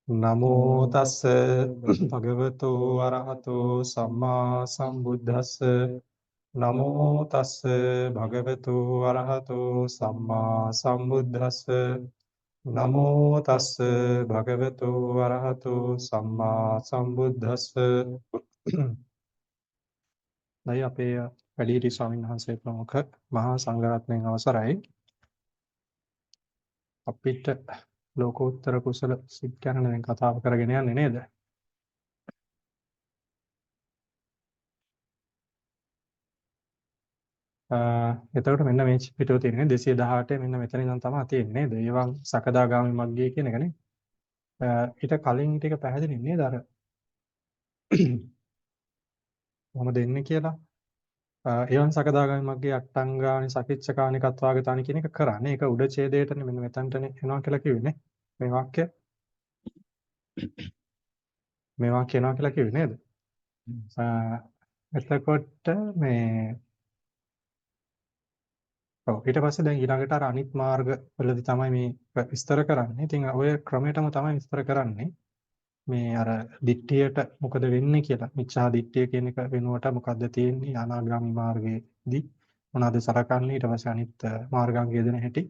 නමෝ තස්ස භගවතු අරහතෝ සම්මා සම්බුද්දස්ස නමෝ තස්ස භගවතු අරහතෝ සම්මා සම්බුද්දස්ස නමෝ තස්ස භගවතු අරහතෝ සම්මා සම්බුද්දස්ස දැන් අපේ වැඩිහිටි ස්වාමීන් වහන්සේ ප්‍රමුඛ මහා සංඝරත්නයන් අවසරයි අපිට ලෝකෝත්තර කුසල සිත් ගැන දැන් කතාව කරගෙන යන්නේ නේද? එතකොට මෙන්න මේ පිටුව තියෙන්නේ 218 මෙන්න මෙතන ඉඳන් තමයි තියෙන්නේ නේද? ඒවන් සකදාගාමි මග්ගය කියන එකනේ. ඊට කලින් ටික පැහැදිලි නේද අර කොහොමද එන්නේ කියලා. ඒවන් සකදාගාමි මග්ගයේ අට්ටංගානි සකිච්ඡකානි කତ୍වාගතානි කියන එක කරන්නේ. ඒක උඩ ඡේදයටනේ මෙන්න මෙතනටනේ එනවා කියලා කිව්වේ මේ වාක්‍ය. මේ වාක්‍ය එනවා කියලා කිව්වේ නේද? එතකොට මේ ඔව් ඊට පස්සේ දැන් ඊළඟට අර අනිත් මාර්ග වලදී තමයි මේ විස්තර කරන්නේ. ඉතින් ඔය ක්‍රමයටම තමයි විස්තර කරන්නේ. මේ අර දිට්ඨියට මොකද වෙන්නේ කියලා. මිච්ඡා දිට්ඨිය කියන එක වෙනුවට මොකද්ද තියෙන්නේ? අනාගාමී මාර්ගයේදී මොනවද සලකන්නේ? ඊට පස්සේ අනිත් මාර්ගාංග යෙදෙන හැටි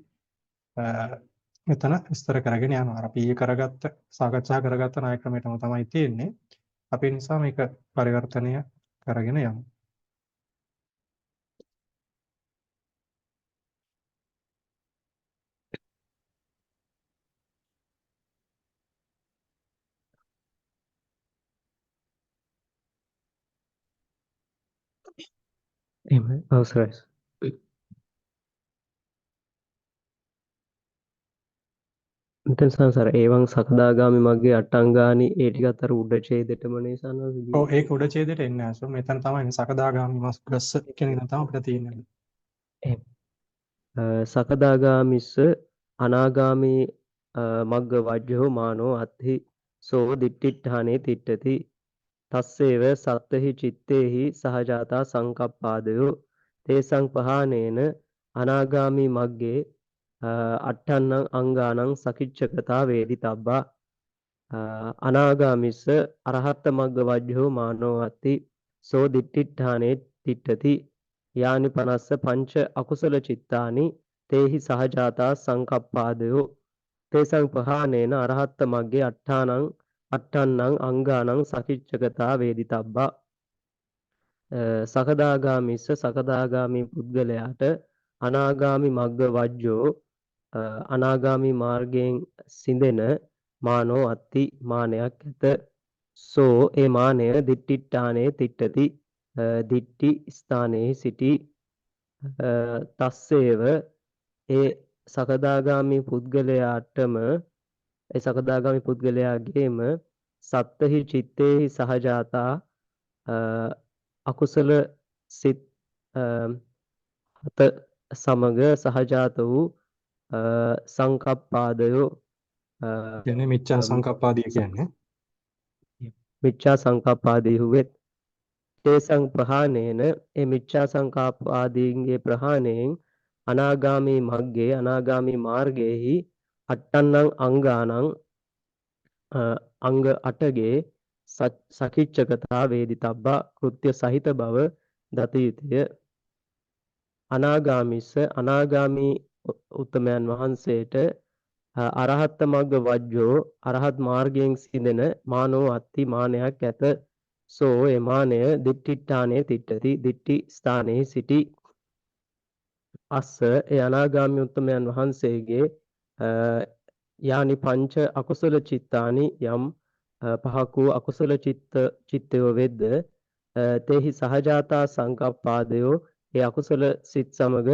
මෙතන විස්තර කරගෙන යනවා. අපි ඊයේ කරගත්ත සාකච්ඡා කරගත්ත ණය ක්‍රමයටම තමයි තියෙන්නේ. අපි නිසා මේක පරිවර්තනය කරගෙන යමු. එහෙමයි අවසරයි. මෙතන සංසාර ඒවං සකදාගාමි මග්ගේ අට්ටංගානි ඒ ටිකත් අර උඩ ඡේදෙටමනේ සනස ඔව් ඒක උඩ ඡේදයට එන්නේ නැහැ. මෙතන තමයි සකදාගාමී මග්ගස්ස කියන එක තමයි අපිට තියෙන්නේ. එහෙම. සකදාගාමිස්ස අනාගාමි මග්ග වජ්ජෝ මානෝ අත්හි සෝ දිට්ඨිඨානේ තිට්ඨති තස්සේව සත්තහි චිත්තේහි සහජාතා සංකප්පාදයෝ තේසං පහානේන අනාගාමි මග්ගේ අට්ඨන්නං අංගානං සකිච්ඡකතා වේදිතබ්බා අනාගාමිස්ස අරහත් මග්ග වජ්ජෝ මානෝ අත්ති සෝ දිට්ඨිඨානේ තිට්ඨති යානි පනස්ස පංච අකුසල චිත්තානි තේහි සහජාතා සංකප්පාදයෝ තේසං පහානේන අරහත් මග්ගේ අට්ඨන්නං අංගානං සකිච්ඡකතා වේදිතබ්බා සකදාගාමිස්ස සකදාගාමි පුද්ගලයාට අනාගාමි මග්ග වජ්ජෝ අනාගාමි මාර්ගයෙන් සිඳෙන මානෝ අත්ති මානයක් ඇත සෝ ඒ මානය දිට්ඨිඨානේ තිට්ඨති දිට්ඨි ස්ථානයේ සිටි තස්සේව ඒ සකදාගාමි පුද්ගලයාටම ඒ සකදාගාමි පුද්ගලයාගේම සත්තහි චිත්තේහි සහජාතා අකුසල සිත් හත සමග සහජාත වූ සංකප්පාදයෝ කියන්නේ මිච්ඡා සංකප්පාදිය කියන්නේ. මිච්ඡා සංකප්පාදී හුවෙත් තේසං ප්‍රහාණේන ඒ මිච්ඡා සංකප්පාදීන්ගේ ප්‍රහාණයෙන් අනාගාමී මග්ගේ අනාගාමී මාර්ගයේහි අට්ටන්නං අංගානං අංග 8ගේ සකිච්ඡකතා වේදිතබ්බා කෘත්‍ය සහිත බව දත යුතුය අනාගාමිස්ස අනාගාමී උත්තමයන් වහන්සේට අරහත් මග්ග වජ්ජෝ අරහත් මාර්ගයෙන් සිඳෙන මානෝ අත්ති මානයක් ඇත සෝ ඒ මානය දිට්ඨිඨානේ තිට්ඨති දිට්ඨි ස්ථානයේ සිටි අස්ස ඒ අනාගාමී උත්තමයන් වහන්සේගේ යානි පංච අකුසල චිත්තානි යම් පහක් වූ අකුසල චිත්තයෝ වෙද්ද තේහි සහජාතා සංකප්පාදයෝ ඒ අකුසල සිත් සමග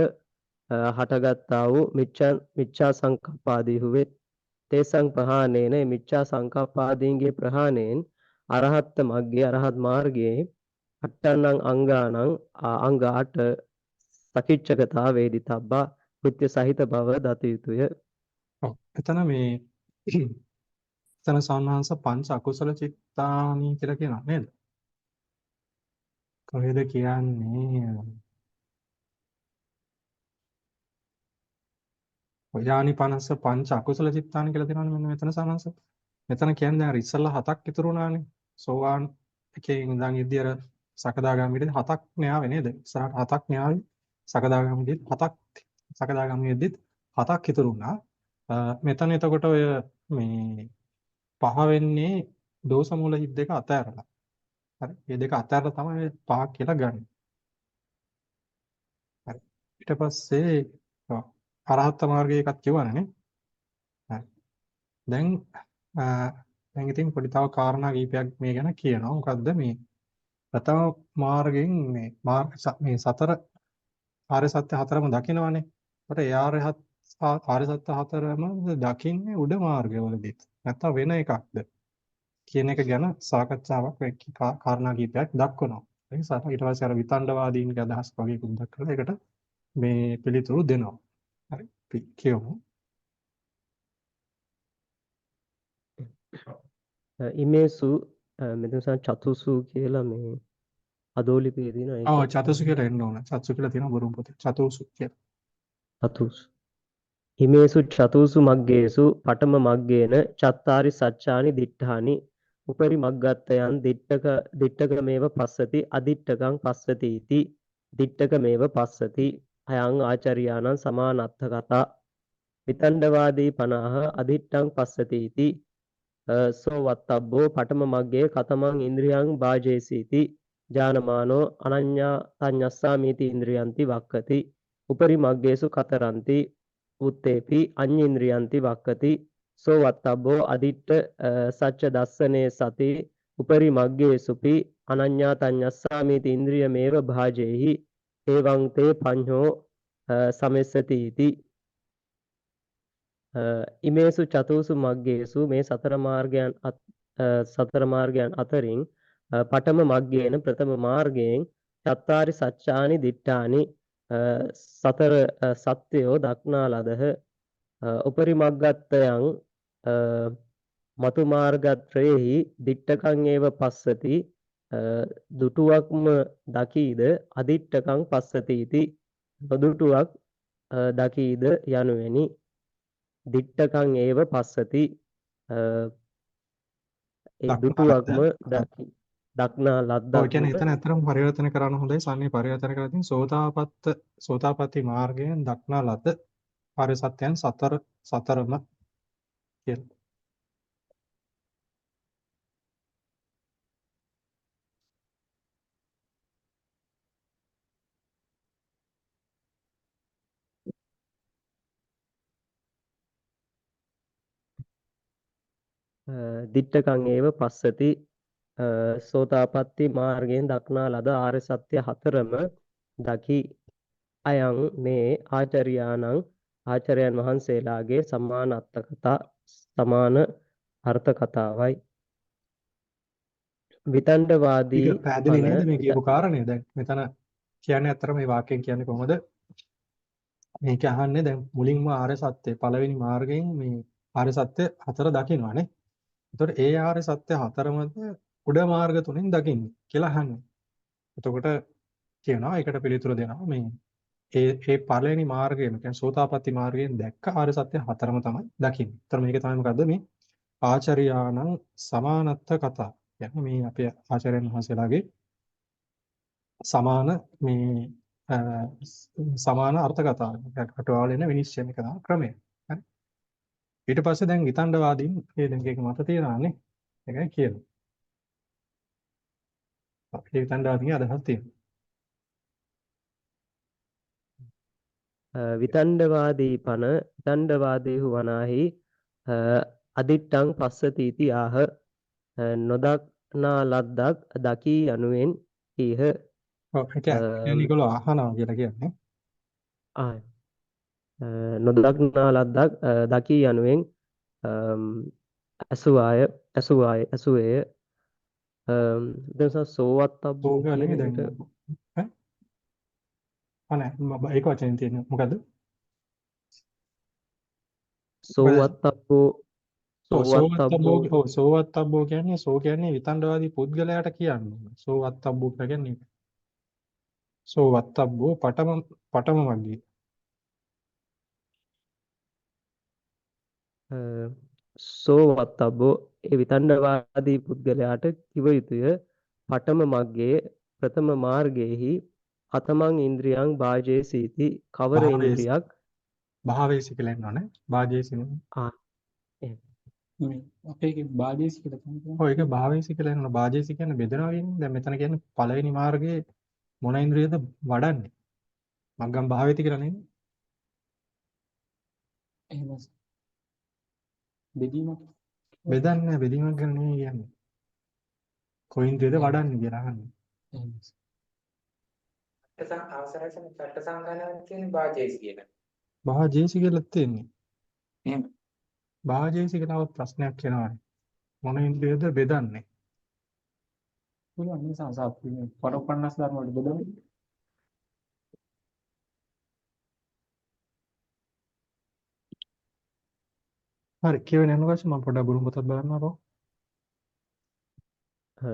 හටගත්තා වූ මිච්ඡා සංකප්පාදී හුවේ තේසං ප්‍රහාණේන මිච්ඡා සංකප්පාදීන්ගේ ප්‍රහාණයෙන් අරහත් මග්ගේ අරහත් මාර්ගයේ අට්ඨන්නං අංගානං අංග 8 සකිච්ඡකතා වේදිතබ්බා කෘත්‍ය සහිත බව දත යුතුය. ඔව්. එතන මේ එතන සාමාන්‍යස පංච අකුසල චිත්තානි කියලා කියනවා නේද? කොහෙද කියන්නේ? යානි 50 පංච අකුසල චිත්තානි කියලා තියෙනවනේ මෙන්න මෙතන සාමාන්‍යස. මෙතන කියන්නේ දැන් අර ඉස්සල්ලා 7ක් ඉතුරු වුණානේ. සෝවාන් එකේ ඉඳන් ඉද්දී අර සකදාගාමීට 7ක් න්යාවේ නේද? ඉස්සරහට 7ක් න්යාවේ සකදාගාමීදීත් 7ක් සකදාගාමීදීත් 7ක් ඉතුරු වුණා. මෙතන එතකොට ඔය මේ පහ වෙන්නේ දෝෂ මූල හිත් දෙක අතහැරලා. හරි. මේ දෙක අතහැරලා තමයි පහක් කියලා ගන්න. හරි. ඊට පස්සේ අරහත් මාර්ගය එකක් කියවනේ. හරි. දැන් දැන් ඉතින් පොඩි තව කාරණා කීපයක් මේ ගැන කියනවා. මොකද්ද මේ ප්‍රථම මාර්ගයෙන් මේ සතර ආර්ය සත්‍ය හතරම දකිනවනේ. ඒකට ඒ ආර්ය සත්‍ය හතරම දකින්නේ උඩ මාර්ගවලදීත්. නැත්තම් වෙන එකක්ද කියන එක ගැන සාකච්ඡාවක් කාරණා කීපයක් දක්වනවා. ඒ නිසා ඊට පස්සේ අර විතණ්ඩවාදීන්ගේ අදහස් වගේ කුද්දක් කරලා ඒකට මේ පිළිතුරු දෙනවා. හරි. අපි කියමු. ඉමේසු මෙතන චතුසු කියලා මේ අදෝලිපියේ තියෙන ඒක චතුසු කියලා එන්න ඕන. චතුසු කියලා තියෙනවා බුරුම් පොතේ. චතුසු කියලා. චතුසු ඉමේසු චතුසු මග්ගේසු පඨම මග්ගේන චත්තාරි සච්චානි දිට්ඨානි උපරි මග්ගත්තයන් දිට්ඨකමේව පස්සති අදිට්ඨකං පස්සති इति දිට්ඨකමේව පස්සති අයං ආචාර්යාණං සමානත්ථ කතා විතණ්ඩවාදී 50 අදිට්ඨං පස්සති इति සෝ වත්තබ්බෝ පඨම මග්ගේ කතමං ඉන්ද්‍රියං භාජේසීති ජානමානෝ අනඤ්ඤා තඤ්ඤස්සාමීති ඉන්ද්‍රියන්ති වක්කති උපරි මග්ගේසු කතරන්ති උත්තේපි අඤ්ඤේන්ද්‍රියන්ති වක්කති සෝ වත්තබ්බෝ අදිට්ඨ සච්ච දස්සනේ සති උපරි මග්ගේසුපි අනඤ්ඤා තඤ්ඤස්සාමීති ඉන්ද්‍රියමේව භාජේහි එවං තේ පඤ්ඤෝ සමෙස්සති इति ඉමේසු චතුසු මග්ගේසු මේ සතර මාර්ගයන් අතරින් පඨම මග්ගේන ප්‍රථම මාර්ගයෙන් චත්තාරි සච්චානි දිට්ඨානි සතර සත්‍යෝ දක්නා ලදහ උපරි මග්ගත්තයන් මතු මාර්ගත්‍රයෙහි දිට්ඨකං ඒව පස්සති දුටුවක්ම දකීද අදිට්ඨකං පස්සති इति නොදුටුවක් දකීද යනුවෙනි දිට්ඨකං ඒව පස්සති ඒ දුටුවක්ම දක්නා ඔය ලද්දක්ම කියන්නේ එතන ඇත්තටම පරිවර්තන කරන්න හොඳයි. සාන්නේ පරිවර්තන කරලා තියෙන සෝතාපට්ටි මාර්ගයෙන් දක්නා ලද ආර්ය සත්‍යයන් සතරම කියලා. දිට්ඨකං ඒව පස්සති සෝතාපට්ටි මාර්ගයෙන් දක්නා ලද ආර්ය සත්‍ය හතරම දකි අයං මේ ආචාර්යයන් වහන්සේලාගේ සමාන අර්ථ කතාවයි විතණ්ඩවාදී ඒක පැහැදිලි නේද මේ කියපු කාරණේ? දැන් මෙතන කියන්නේ ඇත්තටම මේ වාක්‍යයෙන් කියන්නේ කොහොමද? මේක අහන්නේ දැන් මුලින්ම ආර්ය සත්‍ය පළවෙනි මාර්ගයෙන් මේ ආර්ය සත්‍ය හතර දකින්නවානේ. එතකොට ඒ ආර්ය සත්‍ය හතරමද උඩ මාර්ග තුනෙන් දකින්නේ කියලා අහන්නේ. එතකොට කියනවා ඒකට පිළිතුරු දෙනවා මේ ඒ පළවෙනි මාර්ගයෙන් කියන්නේ සෝතාපට්ටි මාර්ගයෙන් දැක්ක ආර්ය සත්‍ය හතරම තමයි දකින්නේ. ඒතර මේක තමයි මොකද්ද මේ ආචාර්යාණං සමානත්ථ කතා. කියන්නේ මේ අපේ ආචාර්යයන් වහන්සේලාගේ සමාන මේ සමාන අර්ථ කතාව. අටුවාවල එන විනිශ්චය මේක තමයි ක්‍රමය. හරි. ඊට පස්සේ දැන් විතණ්ඩවාදීන් මේ දැන් ඒක මත තියනවානේ. ඒකයි කියන්නේ. අපේ විතණ්ඩවාදීන්ගේ අදහස් තියෙනවා. විතණ්ඩවාදීහු වනාහි අදිට්ඨං පස්සති इति ආහ නොදක්නා ලද්දක් දකී යනුවෙන් කීහ ඔව් ඒක කියන්නේ ඒගොල්ලෝ අහනවා කියලා කියන්නේ. නොදක්නා ලද්දක් දකී යනුවෙන් ඇසුවේය දැන් සෝවත්තබ්බෝ ඕක කියන නෙමෙයි දැන් එකට ඈ අනේ ඒක වචෙන් තියෙන මොකද්ද? සෝවත්තබ්බෝ සෝවත්තබ්බෝ කියන්නේ සෝ කියන්නේ විතණ්ඩවාදී පුද්ගලයාට කියන්නේ. සෝවත්තබ්බෝ කියන්නේ සෝවත්තබ්බෝ පඨම වර්ගයේ සෝ වත්තබ්බෝ ඒ විතණ්ඩවාදී පුද්ගලයාට කිව යුතුය පඨම මග්ගේ ප්‍රථම මාර්ගයේහි අතමං ඉන්ද්‍රියං භාජේසීති කවර භාවේසි ඉන්ද්‍රියක් භාවේසි කියලා එනවනේ. භාජේසි නෙමෙයි. ආ එහෙම. මේ අපේ එකේ බාදේශ කියලා තමයි ඔය ඒක භාවේසි කියලා එනවා. භාජේසි කියන්නේ බෙදනවා කියන්නේ. දැන් මෙතන කියන්නේ පළවෙනි මාර්ගයේ මොන ඉන්ද්‍රියද වඩන්නේ? මග්ගම් භාවේති කියලා නෙමෙයි. එහෙම බෙදීමක් බෙදන්නේ නැහැ. බෙදීමක් ගැන නෙමෙයි කියන්නේ. කොයි ඉන්ද්‍රියද වඩන්නේ කියලා අහන්නේ. එහෙම අවසරයි චට්ට සංගායනාවක් කියන්නේ වාජේසි කියන. භාජේසි කියලා තියෙන්නේ. එහෙම. භාජේසි කියලා ප්‍රශ්නයක් එනවානේ. මොන ඉන්ද්‍රියද බෙදන්නේ? පුළුවන් නේ සංසාර මේ පරෝපන්නස් ධර්ම වලට බෙදන්නේ හරි කියවෙන යනකොට මම පොඩ්ඩක් බුරුම් පොතක් බලන්නකෝ. අ,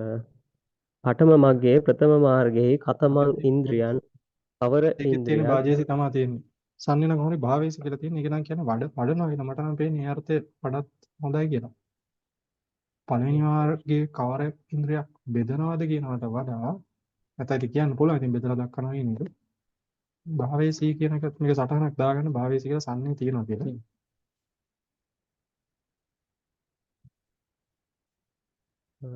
පඨම මග්ගේ ප්‍රථම මාර්ගයේ කතමං ඉන්ද්‍රියන් කවර ඒකෙත් තියෙන ඉන්ද්‍රියක් භාජේසි තමයි තියෙන්නේ. සම්නින කොහොමද භාවේසි කියලා තියෙන්නේ. ඒක නම් කියන්නේ වඩනවා කියන මට නම් පේන්නේ ඒ අර්ථය වඩාත් හොඳයි කියලා. පළවෙනි මාර්ගයේ කවර ඉන්ද්‍රියක් බෙදනවද කියනවට වඩා නැත්නම් කියන්න පුළුවන් ඉතින් බෙදලා දක්වනවා කියන එක. භාවේසී කියන එක මේක සටහනක් දාගන්න භාවේසී කියලා සම්නේ තියෙනවා කියලා. අ,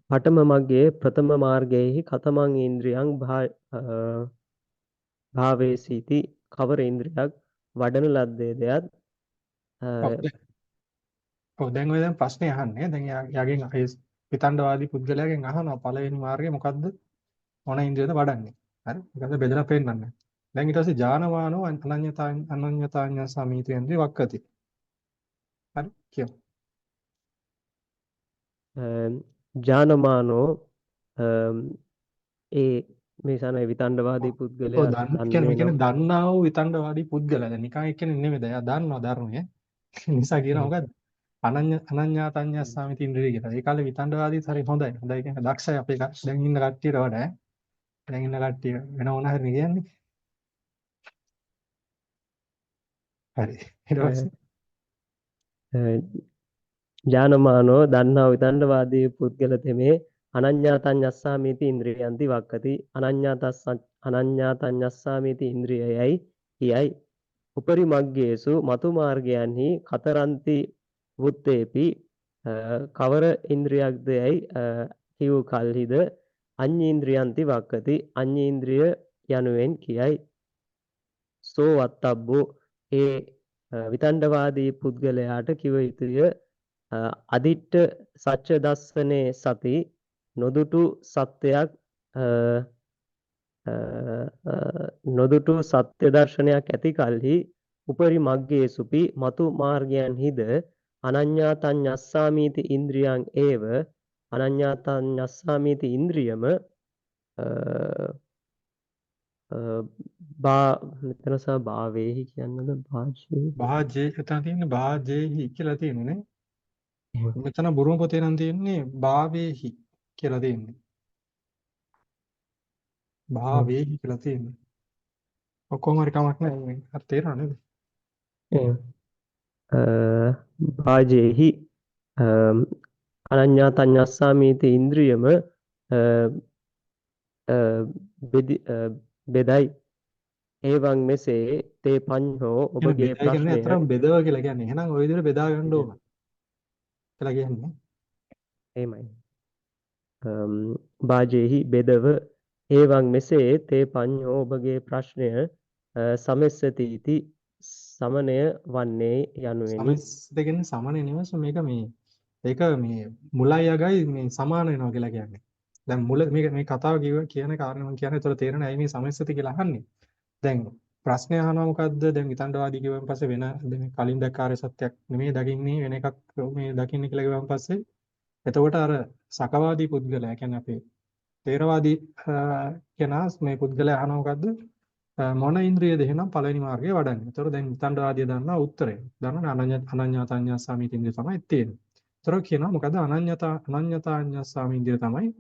පඨම මග්ගේ ප්‍රථම මාර්ගයේහි කතමං ඉන්ද්‍රියං භාවේසීති කවර ඉන්ද්‍රියක් වඩන ලද්දේදයත් ඔව් දැන් ඔය දැන් ප්‍රශ්නේ අහන්නේ. දැන් යාගෙන් ඒ පිතණ්ඩවාදී පුද්ගලයාගෙන් අහනවා පළවෙනි මාර්ගය මොකද්ද? මොන ඉන්ද්‍රියද වඩන්නේ? හරි. මොකද බෙදලා පෙන්නන්නේ. දැන් ඊට පස්සේ ඥානවානෝ අනඤ්‍යතාඤ්ඤ සමීතේන්ද්‍රිය වක්කති. හරි. කියමු. ජානමානෝ ඒ මේ සනයි විතණ්ඩවාදී ඔව් පුද්ගලයා කියන්නේ දන්නේ නම් දන්නා වූ විතණ්ඩවාදී පුද්ගලයා. දැන් නිකන් එක්කෙනෙක් නෙමෙයි. එයා දන්නවා ධර්මය. නිසා කියනවා මොකද්ද? අනඤ්ඤාතඤ්ඤස්සාමිති ඉන්ද්‍රිය කියලා. ඒ කාලේ විතණ්ඩවාදීත් හරි හොඳයි. හොඳයි කියන්නේ දක්ෂයි අපේ දැන් ඉන්න කට්ටියට වඩා. දැන් ඉන්න කට්ටිය වෙන මොන හරි කියන්නේ. හරි. ඊට පස්සේ ජානමානෝ දන්නා විතණ්ඩවාදී පුද්ගල තෙමේ අනඤ්ඤාතඤ්ඤස්සාමිති ඉන්ද්‍රියන්ති වක්කති අනඤ්ඤාතඤ්ඤස්සාමිති ඉන්ද්‍රියයයි කියයි උපරි මග්ගේසු මතු මාර්ගයන්හි කතරන්ති වුත්තේපි කවර ඉන්ද්‍රියක්ද යයි කිව් කල්හිද අඤ්ඤේන්ද්‍රියන්ති වක්කති අඤ්ඤේන්ද්‍රිය යනුවෙන් කියයි සෝ වත්තබ්බෝ ඒ විතණ්ඩවාදී පුද්ගලයාට කිව යුතුය අදිට්ඨ සච්ච දස්සනේ සති නොදුටු සත්‍යයක් නොදුටු සත්‍ය දර්ශනයක් ඇති කලෙහි උපරි මග්ගේසුපි මතු මාර්ගයන්හිද අනඤ්ඤාතඤ්ඤස්සාමීති ඉන්ද්‍රියං ඒව අනඤ්ඤාතඤ්ඤස්සාමීති ඉන්ද්‍රියම මෙතන සා භාවේහි කියන්නද භාජේ භාජේ එතන තියෙන්නේ භාජේහි කියලා තියෙන්නේ. මෙතන බුරුම පොතේ නම් තියෙන්නේ භාවේහි කියලා තියෙන්නේ. භාවේහි කියලා තියෙන්නේ. ඔක්කොම හරි කමක් නැහැ. මේ හරි තේරෙනව නේද? භාජේහි අනඤ්ඤාතඤ්ඤස්සාමීති ඉන්ද්‍රියම බෙදයි ඒවන් මෙසේ තේ පඤ්ඤෝ ඔබගේ බෙදයි කියන්නේ ප්‍රශ්නය අතරම බෙදව කියලා කියන්නේ. එහෙනම් ওই විදිහට බෙදා ගන්න ඕන කියලා කියන්නේ. එහෙමයි භාජේහි බෙදව ඒවන් මෙසේ තේ පඤ්ඤෝ ඔබගේ ප්‍රශ්නය සමෙස්සතිති සමනය වන්නේ යනුවෙනි සමස්ත කියන්නේ සමනේ නෙමෙයි මේක මේ ඒක මේ මුලයි අගයි මේ සමාන වෙනවා කියලා කියන්නේ. දැන් මුල මේ කතාව කියන කාරණේ මම කියන්නේ ඒතර තේරෙන ඇයි මේ සමස්තති කියලා අහන්නේ. දැන් ප්‍රශ්නය අහනවා මොකද්ද? දැන් විතණ්ඩවාදී කිව්වන් පස්සේ වෙන දැන් කලින් දැක්කාරය සත්‍යයක් නෙමෙයි දකින්නේ වෙන එකක් මේ දකින්නේ කියලා කිව්වන් පස්සේ එතකොට අර සකවාදී පුද්ගලයා කියන්නේ අපේ තේරවාදී කෙනා මේ පුද්ගලයා අහනවා මොකද්ද? මොන ඉන්ද්‍රියද එහෙනම් පළවෙනි මාර්ගයේ වඩන්නේ. ඒතකොට දැන් විතණ්ඩවාදිය දන්නා උත්තරය. දන්නා අනඤ්ඤාතඤ්ඤස්සාමීති ඉන්ද්‍රිය තමයි තියෙන්නේ. ඒතකොට කියනවා මොකද අනඤ්ඤතාඤ්ඤස්සාමී ඉන්ද්‍රිය තමයි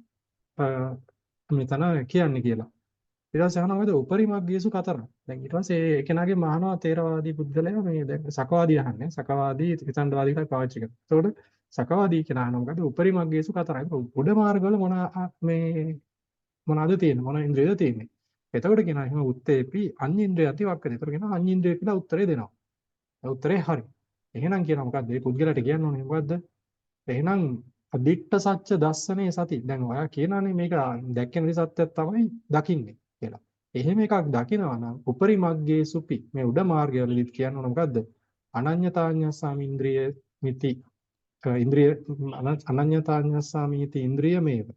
මෙතන කියන්නේ කියලා. ඊට පස්සේ අහනවා මොකද උපරිමග්ගයේසු කතරණ. දැන් ඊට පස්සේ ඒ කෙනාගේ මහානවා තේරවාදී පුද්ගලයා මේ දැන් සකවාදී අහන්නේ. සකවාදී විතණ්ඩවාදී කියලා පාවිච්චි කරනවා. එතකොට සකවාදී කෙනා අහනවා මොකද උපරිමග්ගයේසු කතරණ. උඩ මාර්ගවල මොනවාද තියෙන්නේ? මොන ඉන්ද්‍රියද තියෙන්නේ? එතකොට කියනවා එහෙනම් උත්තේපි අඤ්ඤින්ද්‍රියති වක්කති. එතකොට කියනවා අඤ්ඤින්ද්‍රිය කියලා උත්තරේ දෙනවා. ඒ උත්තරේ හරි. එහෙනම් කියනවා මොකද්ද? මේ පුද්ගලයාට කියන්න ඕනේ මොකද්ද? එහෙනම් අදිට්ඨ සත්‍ය දස්සනේ සති. දැන් ඔයා කියනවානේ මේක දැක්කේ නැති සත්‍යයක් තමයි දකින්නේ කියලා. එහෙම එකක් දකිනවා නම් උපරිමග්ගේ සුපි මේ උඩ මාර්ගයවලදීත් කියන්න ඕන මොකද්ද? අනඤ්‍යතාඤ්ඤස්සාමි ඉන්ද්‍රිය මිති ඉන්ද්‍රිය අනඤ්‍යතාඤ්ඤස්සාමි ඉන්ද්‍රියමේව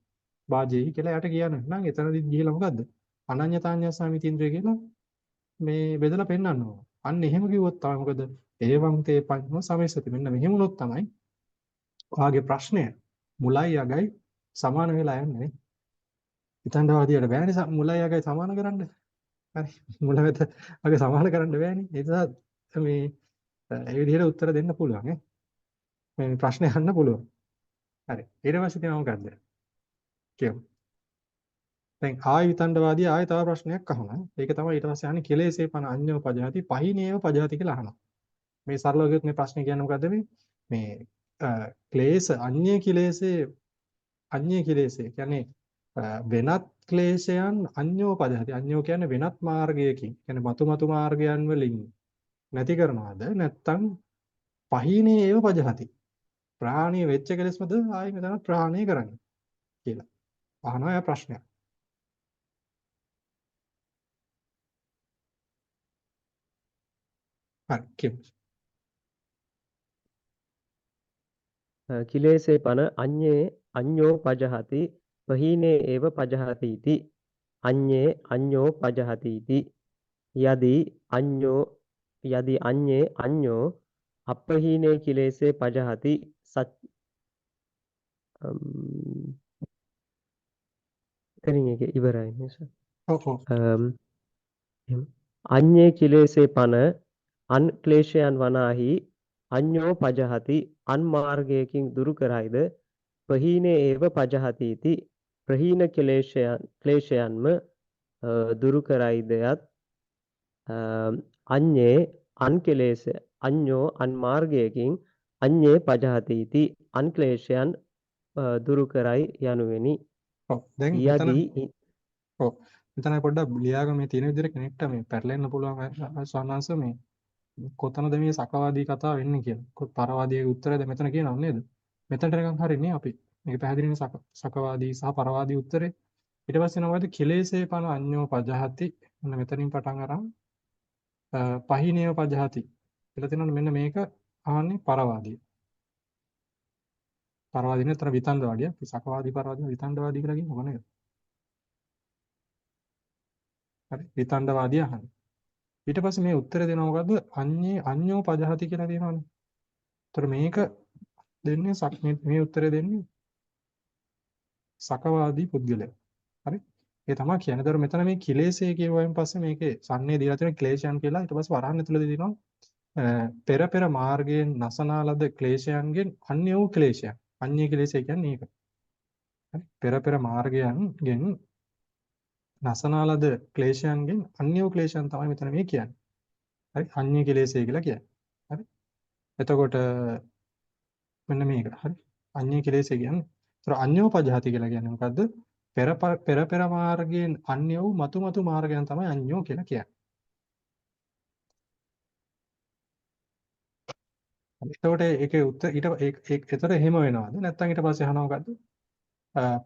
වාජේහි කියලා යට කියන්න. නම් එතනදිත් ගිහිලා මොකද්ද? අනඤ්‍යතාඤ්ඤස්සාමි ඉන්ද්‍රිය කියලා මේ බෙදලා පෙන්වන්න ඕන. අන්න එහෙම කිව්වොත් තමයි මොකද? ඒවං තේ පඤ්ඤෝ සමේසති. මෙන්න මෙහෙම වුණොත් තමයි ඔයාගේ ප්‍රශ්නය මුලයි අගයි සමාන වෙලා යන්නේ. හිතන්නවාදියට බෑනේ මුලයි අගයි සමාන කරන්න. හරි. මුල වෙත අග සමාන කරන්න බෑනේ. ඒ නිසා මේ ඒ විදිහට උත්තර දෙන්න පුළුවන් ඈ. මේ ප්‍රශ්නේ අහන්න පුළුවන්. හරි. ඊට පස්සේ තියෙනවා මොකද්ද? කියමු. දැන් ආයි විතණ්ඩවාදී ආයි තව ප්‍රශ්නයක් අහනවා. ඒක තමයි ඊට පස්සේ අහන්නේ කෙලෙසේ පන අඤ්ඤෝ පජාති පහිනේව පජාති කියලා අහනවා. මේ සරලව කියොත් මේ ප්‍රශ්නේ කියන්නේ මොකද්ද මේ ක්ලේශ අඤ්ඤේ කෙලෙසේ කියන්නේ වෙනත් ක්ලේශයන් අඤ්ඤෝ පජාති. අඤ්ඤෝ කියන්නේ වෙනත් මාර්ගයකින්. කියන්නේ මතු මාර්ගයන් වලින් නැති කරනවාද නැත්නම් පහිනේ ඒව පජාති. ප්‍රහාණය වෙච්ච කෙලෙස්මද ආයි මෙතන ප්‍රහාණය කරන්නේ කියලා. අහනවා එයා ප්‍රශ්නයක්. හරි කියමු. කිලේසේ පන අඤ්ඤෝ පජහති පහීනේ ඒව පජහති इति අඤ්ඤේ අඤ්ඤෝ පජහති इति යදි අඤ්ඤේ අඤ්ඤෝ අපහීනේ කිලේසේ පජහති එතනින් එක ඉවරයි නේද? ඔව් ඔව්. අඤ්ඤේ කිලේසේ පන අන් ක්ලේශයන් වනාහි අඤ්ඤෝ පජහති අන් මාර්ගයකින් දුරු කරයිද ප්‍රහීනේ ඒව පජහති इति ප්‍රහීන ක්ලේශයන්ම දුරු කරයිදයත් අඤ්ඤේ අන් කෙලේශ අඤ්ඤෝ අන් මාර්ගයකින් අඤ්ඤේ පජහති इति අන් ක්ලේශයන් දුරු කරයි යනුවෙනි. ඔව් දැන් මෙතන පොඩ්ඩක් ලියාගෙන මේ තියෙන විදිහට කෙනෙක්ට මේ පැටලෙන්න පුළුවන් ස්වාමීන් වහන්සේ මේ කොතනද මේ සකවාදී කතාව වෙන්නේ කියලා. පරවාදීගේ උත්තරයද මෙතන කියනව නේද? මෙතනට නිකන් හරිනේ අපි. මේක පැහැදිලිනේ සකවාදී සහ පරවාදී උත්තරේ. ඊට පස්සේ නමද කෙලෙසේ පන අඤ්ඤෝ පජහති. මෙන්න මෙතනින් පටන් අරන් පහිනේව පජහති. කියලා තියෙනවනේ මෙන්න මේක අහන්නේ පරවාදී. පරවාදී නේද? විතණ්ඩවාදී. අපි සකවාදී පරවාදී විතණ්ඩවාදී කියලා කියනවා නේද? හරි. විතණ්ඩවාදී අහන්නේ. ඊට පස්සේ මේ උත්තරේ දෙනවා මොකද්ද? අඤ්ඤෝ පජහති කියලා තියෙනවනේ. ඒතර මේක දෙන්නේ මේ උත්තරේ දෙන්නේ සකවාදී පුද්ගලයා. හරි? ඒ තමයි කියන්නේ. ඒතර මෙතන මේ කිලේශය කියුවයින් පස්සේ මේකේ සම්නේ දීලා තියෙන ක්ලේශයන් කියලා ඊට පස්සේ වරහන් ඇතුළේ දෙනවා පෙර මාර්ගයෙන් නසනාලද ක්ලේශයන්ගෙන් අන්‍ය වූ ක්ලේශයන්. අන්‍ය ක්ලේශය කියන්නේ ඒක. හරි? පෙර මාර්ගයන්ගෙන් නසනාලද ක්ලේශයන්ගෙන් අන්‍ය වූ ක්ලේශයන් තමයි මෙතන මේ කියන්නේ. හරි? අන්‍ය ක්ලේශය කියලා කියන්නේ. හරි? එතකොට මෙන්න මේක. හරි? අන්‍ය ක්ලේශය කියන්නේ. ඒතර අන්‍යෝ පජහති කියලා කියන්නේ මොකද්ද? පෙර මාර්ගයෙන් අන්‍ය වූ මතු මාර්ගයන් තමයි අන්‍යෝ කියලා කියන්නේ. එතකොට ඒකේ උත්තර ඒතර එහෙම වෙනවද? නැත්නම් ඊට පස්සේ අහනවා මොකද්ද?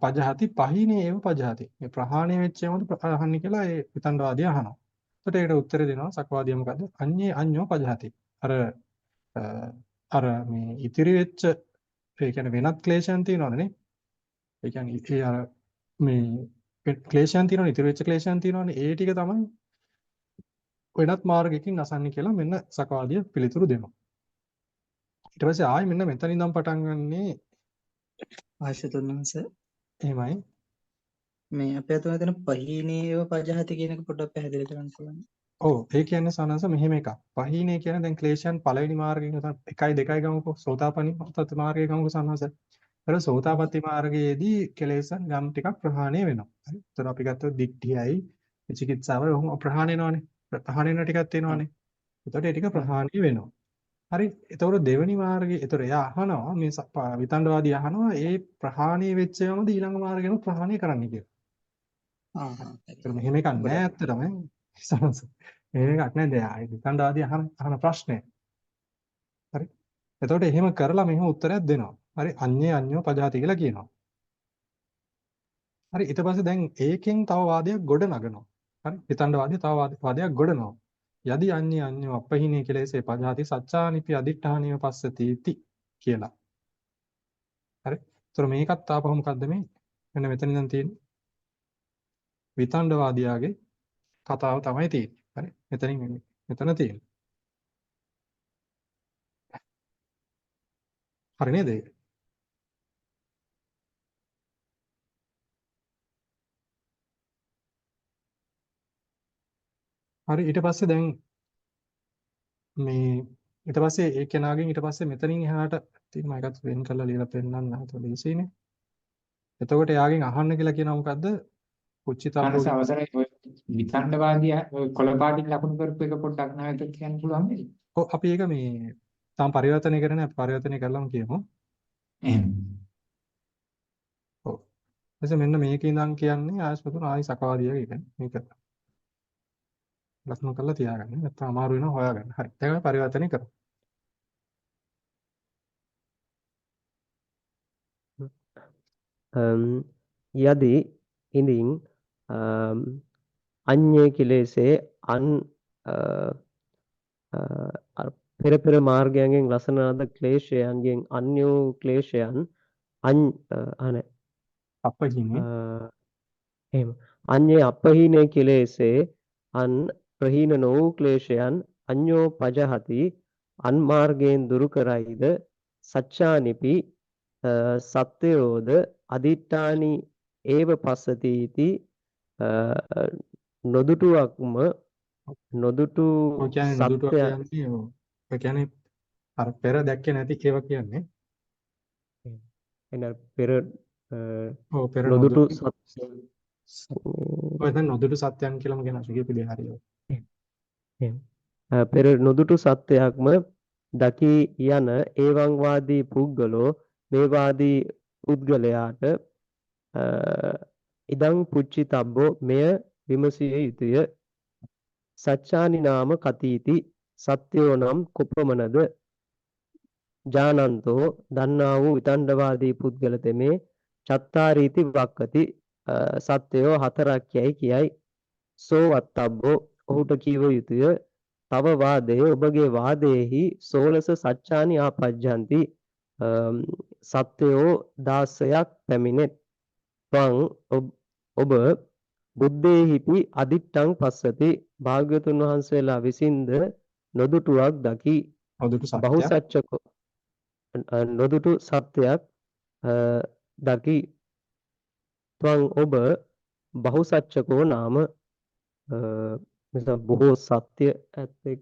පජහති පහිනේ ඒව පජහති. මේ ප්‍රහාණය වෙච්ච යමද අහන්නේ කියලා ඒ විතණ්ඩවාදී අහනවා. එතකොට ඒකට උත්තර දෙනවා සක්වාදිය මොකද්ද? අඤ්ඤෝ පජහති. අර මේ ඉතිරි වෙච්ච ඒ කියන්නේ වෙනත් ක්ලේශයන් තියෙනවනේ. ඒ කියන්නේ ඒ අර මේ ක්ලේශයන් තියෙනවනේ ඉතිරි වෙච්ච ක්ලේශයන් තියෙනවනේ. ඒ ටික තමයි වෙනත් මාර්ගයකින් නසන්නේ කියලා මෙන්න සක්වාදිය පිළිතුරු දෙනවා. ඊට පස්සේ ආයෙ මෙන්න මෙතන ඉඳන් පටන් ගන්නේ ආශිතුන්වන්ස එහෙමයි. මේ අපේ අතන තියෙන පහීනේව පජහති කියන එක පොඩ්ඩක් පැහැදිලි කරන්න පුළුවන්. ඔව් ඒ කියන්නේ සනස මෙහෙම එකක්. පහීනේ කියන්නේ දැන් ක්ලේශයන් පළවෙනි මාර්ගයෙන් 1 2 ගමුකෝ. සෝතාපට්ටි මාර්ගයේ ගමුකෝ සනස. ඒතර සෝතාපට්ටි මාර්ගයේදී කෙලෙසන් ගම් ටිකක් ප්‍රහාණය වෙනවා. හරි. ඒතර අපි ගත්තොත් දික්ඨියයි විචිකිච්ඡාව ඔහොම ප්‍රහාණය වෙනවනේ. ප්‍රහාණය වෙන ටිකක් තියෙනවනේ. එතකොට ඒ ටික ප්‍රහාණය වෙනවා. හරි. එතකොට දෙවෙනි මාර්ගයේ එතකොට එයා අහනවා මේ විතණ්ඩවාදී අහනවා ඒ ප්‍රහාණය වෙච්ච යමද ඊළඟ මාර්ගෙම ප්‍රහාණය කරන්න කියලා. හරි. ඒතර මෙහෙම එකක් නෑ ගොඩක් ඇත්තටම. සමහරවිට මෙහෙම එකක් නෑ දැන් විතණ්ඩවාදී අහන ප්‍රශ්නය. හරි. එතකොට එහෙම කරලා මෙහෙම උත්තරයක් දෙනවා. හරි. අඤ්ඤේ අඤ්ඤෝ පජාති කියලා කියනවා. හරි. ඊට පස්සේ දැන් ඒකෙන් තව වාදයක් ගොඩ නගනවා. හරි. විතණ්ඩවාදී තව වාදයක් ගොඩ නගනවා. යදි අඤ්ඤේ අඤ්ඤෝ අපහිනේ කෙලෙසේ පජාති සච්චානිපි අදිඨානිය පස්සතිති කියලා. හරි. ඒතර මේකත් ආපහු මොකද්ද මේ? මෙන්න මෙතන ඉඳන් තියෙන්නේ විතණ්ඩවාදියාගේ කතාව තමයි තියෙන්නේ. හරි. මෙතන තියෙන්නේ. හරි නේද ඒක? හරි ඊට පස්සේ දැන් මේ ඊට පස්සේ ඒ කෙනාගෙන් ඊට පස්සේ මෙතනින් එහාට තියෙන මම එකත් වෙන් කරලා ලියලා පෙන්නන්න හතර දීසිනේ. එතකොට එයාගෙන් අහන්න කියලා කියනවා මොකද්ද? කුච්චිතබ්බෝ මනස අවසරයි ඔය විතණ්ඩවාදී ඔය කොළපාටින් ලකුණු කරපු එක පොඩ්ඩක් නැවත කියන්න පුළුවන් නේද? ඔව් අපි ඒක මේ තාම පරිවර්තනය කරන්නේ නැහැ. පරිවර්තනය කරලාම කියමු. එහෙම. ඔව්. ඊටසේ මෙන්න මේක ඉඳන් කියන්නේ ආයස්පතුන ආයි සකවාදියාගේ කියන්නේ. මේක ලක්ෂණ කරලා තියාගන්න. නැත්නම් අමාරු වෙනවා හොයාගන්න. හරි. දැන් අපි පරිවර්තනය කරමු. යදි ඉඳින් අඤ්ඤේ කෙලෙසේ පෙර පෙර මාර්ගයන්ගෙන් ලසන ලද ක්ලේශයන්ගෙන් අන්‍යෝ ක්ලේශයන් අපහිනේ එහෙම අඤ්ඤේ අපහීනේ කෙලෙසේ අන් ප්‍රහීන නො ක්ලේශයන් අඤ්ඤෝ පජහති අන් මාර්ගයෙන් දුරු කරයිද සච්චානිපි සත්‍යෝද අදිඨානි ඒව පස්සති इति නොදුටුවක්ම නොදුටු ඔය කියන්නේ නොදුටුවක් සත්‍ය කියන්නේ ඔය කියන්නේ අර පෙර දැක්කේ නැති ඒවා කියන්නේ. එන පෙර ඔව් පෙර නොදුටු ඔය දැන් නොදුටු සත්‍යයන් කියලාම කියන සුගිය හරිය. පෙර නොදුටු සත්‍යයක්ම දකි යන ඒවං වාදී පුද්ගලෝ මේ වාදී පුද්ගලයාට ඉදං පුච්චිතබ්බෝ මෙය විමසිය යුතුය. සච්චානි නාම කතීති සත්‍යෝ නම් කුපමනද ජානන්තෝ දන්නා වූ විතණ්ඩවාදී පුද්ගල තෙමේ චත්තාරීති වක්කති සත්‍යෝ හතරක් යයි කියයි. සෝ වත්තබ්බෝ ඔහුට කීව යුතුය. තව වාදයේ ඔබගේ වාදයේහි සෝලස සච්චානි ආපජ්ජಂತಿ සත්‍යෝ 16ක් පැමිණෙත්. ත්වං ඔබ බුද්ධේහිපි අදිත්තං පස්සති භාග්‍යතුන් වහන්සේලා විසින්ද නොදුටුවක් දකි. නොදුටු සත්‍යයක් දකි. ත්වං ඔබ බහුසච්චකෝ නාම මෙතන බොහෝ සත්‍ය ඇත්තෙක්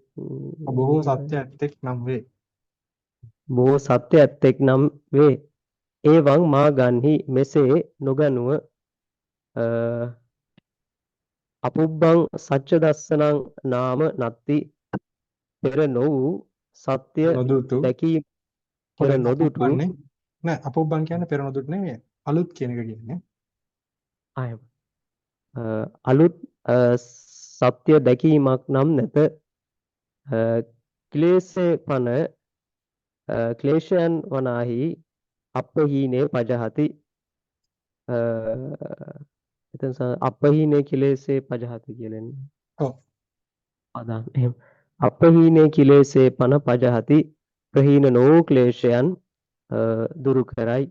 බොහෝ සත්‍ය ඇත්තෙක් නම් වේ. බොහෝ සත්‍ය ඇත්තෙක් නම් වේ. ඒවං මා ගන්හි මෙසේ නොගනුව අපුබ්බං සච්ච දස්සනං නාම නත්ති පෙර නො වූ සත්‍ය නොදුටු දැකීම පෙර නොදුටු නෑ අපුබ්බං කියන්නේ පෙර නොදුටු නෙමෙයි අලුත් කියන එක කියන්නේ. අලුත් සත්‍ය දැකීමක් නම් නැත. ක්ලේශයන් වනාහි අපහීනේ පජහති. එතන අපහීනේ කෙලෙසේ පජහති කියලන්නේ. ඔව්. අදාන් එහෙම. අපහීනේ කෙලෙසේ පන පජහති ප්‍රහීන නෝ ක්ලේශයන් දුරු කරයි.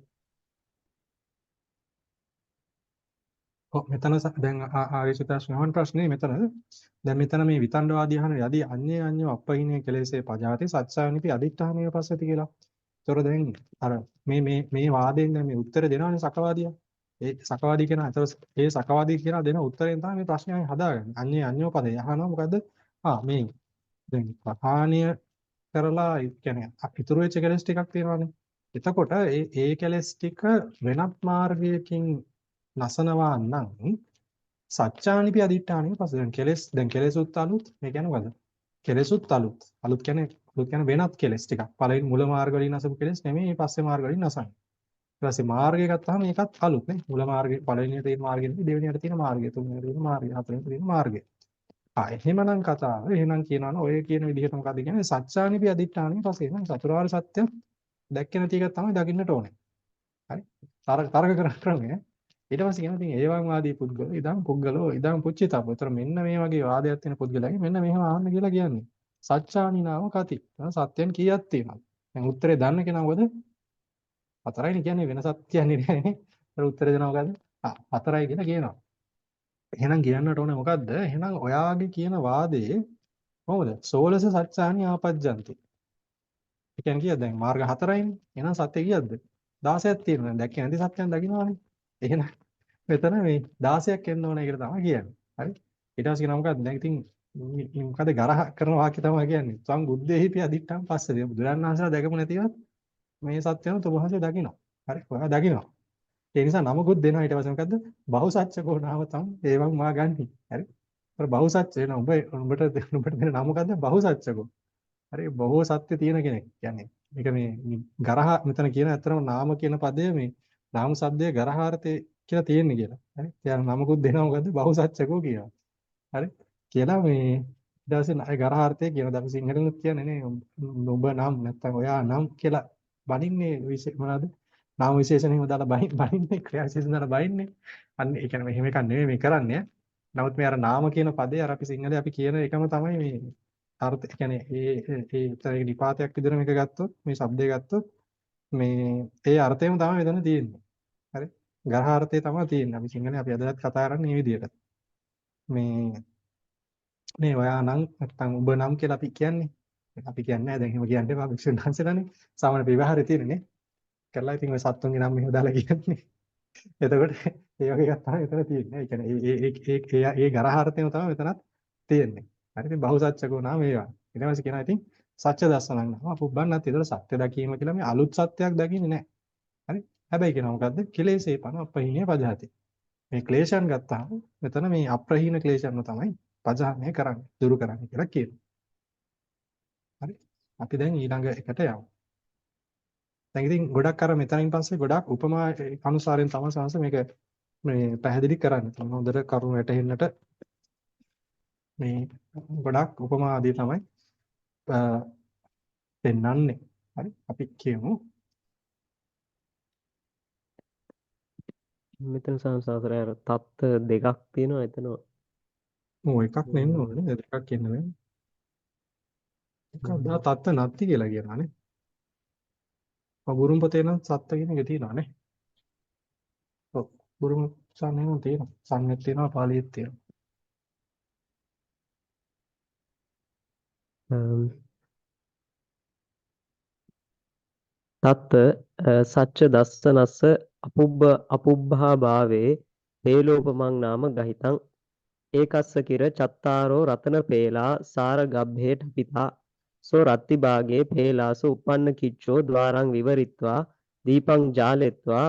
මෙතන දැන් ආයශිතාශ්‍රහන් ප්‍රශ්නේ මෙතන දැන් මෙතන මේ විතණ්ඩවාදී අහන යදී අඤ්ඤේ අඤ්ඤෝ අපහිනේ කෙලෙසේ පජාති සත්සානිපි අදිඨානිය පස්සති කියලා. ඒතොර දැන් අර මේ වාදයෙන් දැන් මේ උත්තර දෙනවනේ සකවාදියා. ඒ සකවාදී කියන ඒ සකවාදී කියන දෙන උත්තරෙන් තමයි මේ ප්‍රශ්නේ හදාගන්නේ. අඤ්ඤේ අඤ්ඤෝ පදේ අහනවා මොකද්ද? මේ දැන් ප්‍රහාණය කරලා කියන්නේ ඉතුරු වෙච්ච කෙලස් ටිකක් තියෙනවානේ. එතකොට ඒ කෙලස් ටික වෙනත් මාර්ගයකින් නසනවා නම් සච්චානිපි අදිඨානික පස්සේ දැන් කෙලෙසුත් අලුත් මේ කියන්නේ මොකද? කෙලෙසුත් අලුත්. අලුත් කියන්නේ වෙනත් කෙලෙස් ටිකක්. පළවෙනි මුල මාර්ග වලින් අසපු කෙලෙස් නෙමෙයි මේ පස්සේ මාර්ග වලින් අසන්නේ. ඊට පස්සේ මාර්ගය ගත්තාම ඒකත් අලුත් නේ. මුල මාර්ගය පළවෙනියට තියෙන මාර්ගය නෙමෙයි දෙවෙනියට තියෙන මාර්ගය. තුන්වෙනියට තියෙන මාර්ගය. හතරවෙනියට තියෙන මාර්ගය. එහෙමනම් කතාව එහෙනම් කියනවනේ ඔය කියන විදිහට මොකද්ද කියන්නේ සත්‍යානිපි අදිඨානික පස්සේ නම් චතුරාර්ය සත්‍ය දැක්කේ නැති එකක් තමයි දකින්නට ඕනේ. හරි? තර්ක කරන්න ක්‍රමය. ඊට පස්සේ කියනවා ඉතින් ඒවං වාදී පුද්ගලෝ ඉදං පුද්ගලෝ ඉදං පුච්චිතබ්බ. ඒතර මෙන්න මේ වගේ වාදයක් තියෙන පුද්ගලයාගේ මෙන්න මෙහෙම ආන්න කියලා කියන්නේ. සත්‍යානි නාම කති. සත්‍යයන් කීයක් තියෙනවද? දැන් උත්තරේ දන්න කෙනා මොකද? හතරයිනේ කියන්නේ වෙන සත්‍යයක් නෙවෙයිනේ. ඒතර උත්තරේ දෙනවා මොකද්ද? හතරයි කියලා කියනවා. එහෙනම් කියන්නට ඕනේ මොකද්ද? එහෙනම් ඔයාගේ කියන වාදයේ කොහොමද? සෝලස සත්‍යානි ආපජ්ජන්ති. ඒ කියන්නේ කීයද දැන් මාර්ග හතරයිනේ. එහෙනම් සත්‍ය කීයක්ද? 16ක් තියෙනවා. දැන් දැක්කේ නැති සත්‍යයන් දකින්නවානේ. එහෙනම් මෙතන මේ 16ක් එන්න ඕනේ කියලා තමයි කියන්නේ. හරි? ඊට පස්සේ කියනවා මොකද්ද? දැන් ඉතින් මේ මොකද ගරහ කරන වාක්‍ය තමයි කියන්නේ. සම් බුද්ධේහිපි අදිත්තම් පස්සේ. බුදුරණන් වහන්සේලා දැකපු නැතිවත් මේ සත්‍යයන් තුබහසේ දකිනවා. හරි? ඔයා දකිනවා. ඒ නිසා නමකුත් දෙනවා ඊට පස්සේ මොකද්ද? බහුසත්‍යකෝ නාමතම් ඒවං මා ගන්නි. හරි? අර බහුසත්‍ය වෙන උඹට දෙන නම මොකද්ද? බහුසත්‍යකෝ. හරි? බොහෝ සත්‍ය තියෙන කෙනෙක්. කියන්නේ මේක මේ ගරහ මෙතන කියන ඇත්තම නාම කියන පදය මේ නාම શબ્දයේ ගරහාර්ථය කියලා තියෙන්නේ කියලා. හරි? එයා නමකුත් දෙනවා මොකද්ද? බහුසත්‍යකෝ කියනවා. හරි? කියලා මේ ඊට පස්සේ අය ගරහාර්ථය කියනවා. අපි සිංහලෙනුත් කියන්නේ නේ ඔබ නම් නැත්තම් ඔයා නම් කියලා බණින්නේ මොනවද? නාම විශේෂණෙම දාලා බණින්නේ ක්‍රියා විශේෂණ දාලා බණින්නේ. අන්න ඒ කියන්නේ මෙහෙම එකක් නෙමෙයි මේ කරන්නේ. නමුත් මේ අර නාම කියන පදේ අර අපි සිංහලේ අපි කියන එකම තමයි මේ අර්ථ කියන්නේ ඒ නිපාතයක් විදිහට මේක ගත්තොත් මේ શબ્දය ගත්තොත් මේ ඒ අර්ථයම තමයි මෙතන තියෙන්නේ. හරි? ගරහාර්ථය තමයි තියෙන්නේ. අපි සිංහලේ අපි අදත් කතා කරන්නේ මේ විදිහට. මේ ඔයා නම් නැත්තම් ඔබ නම් කියලා අපි කියන්නේ. අපි කියන්නේ නැහැ දැන් එහෙම කියන්න එපා වික්ෂුන් වහන්සේලානේ. සාමාන්‍ය විවහාරේ තියෙන්නේ. කරලා ඉතින් ඔය සත්තුන්ගේ නම් මෙහෙම දාලා කියන්නේ. එතකොට ඒ වගේ එකක් තමයි මෙතන තියෙන්නේ. ඒ කියන්නේ ඒ ගරහාර්ථයම තමයි මෙතනත් තියෙන්නේ. හරි ඉතින් බහුසත්‍යකෝ නාම ඒවා. ඊට පස්සේ කියනවා ඉතින් සත්‍ය දර්ශනං නම පුබ්බන්නත් ඒතර සත්‍ය දැකීම කියලා මේ අලුත් සත්‍යයක් දකින්නේ නැහැ. හරි? හැබැයි කියනවා මොකද්ද? කෙලෙසේ පන අපහිනේ පජහති. මේ ක්ලේශයන් ගත්තාම මෙතන මේ අප්‍රහීන ක්ලේශයන්ව තමයි පජහණය කරන්නේ, දුරු කරන්නේ කියලා කියනවා. හරි? අපි දැන් ඊළඟ එකට යමු. දැන් ඉතින් ගොඩක් අර මෙතනින් පස්සේ ගොඩක් උපමා අනුසාරයෙන් තමයි සංස මේක මේ පැහැදිලි කරන්නේ. තමයි හොඳට කරුණු වැටහෙන්නට මේ ගොඩක් උපමා ආදී තමයි පෙන්වන්නේ. හරි? අපි කියමු මෙතන සංසාරය අර තත්ත්ව දෙකක් තියෙනවා එතන. එකක් නෙන්න ඕනේ දෙකක් කියන්න බෑ. එකක් දා තත්ත්ව නැති කියලා කියනවානේ. බුරුම් පොතේ නම් සත්ත්ව කියන එක තියෙනවානේ. ඔව් බුරුම් සම්නේ නම් තියෙනවා. සංඥාවක් තියෙනවා පාලියෙත් තියෙනවා. තත්ත සච්ච දස්සනස්ස අපුබ්බා භාවේ හේලෝපමං නාම ගහිතං ඒකස්ස කිර චත්තාරෝ රතන පේලා සාර ගබ්බේට පිතා සෝ රත්ති භාගේ පේලාසු උපන්න කිච්චෝ ద్వාරං විවරිත්වා දීපං ජාලෙත්වා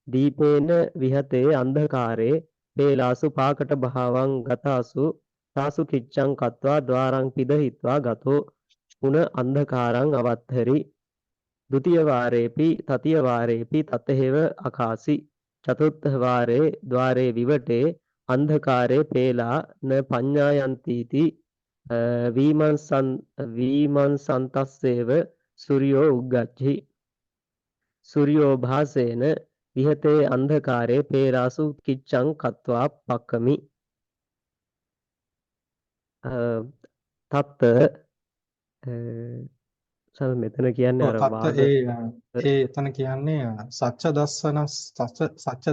දීපේන විහතේ අන්ධකාරේ පේලාසු පාකට භාවං ගතාසු සාසු කිච්ඡං කତ୍වා ద్వාරං පිදහිත්වා ගතෝ පුන අන්ධකාරං අවත්තරි ဒ ුතිය වාරේපි තතිය වාරේපි තතහෙව අකාසි චතුර්ථ වාරේ ద్వාරේ විවටේ අන්ධකාරේ පේලා න පඤ්ඤායන්තිති වීමන්සන්තස්සේව සූර්යෝ උග්ගච්ඡි සූර්යෝ භාසේන විහතේ අන්ධකාරේ පේරාසු කිච්ඡං කତ୍වා පක්කමි තත්ත සල් මෙතන කියන්නේ අර වාද ඒ එතන කියන්නේ සච්ච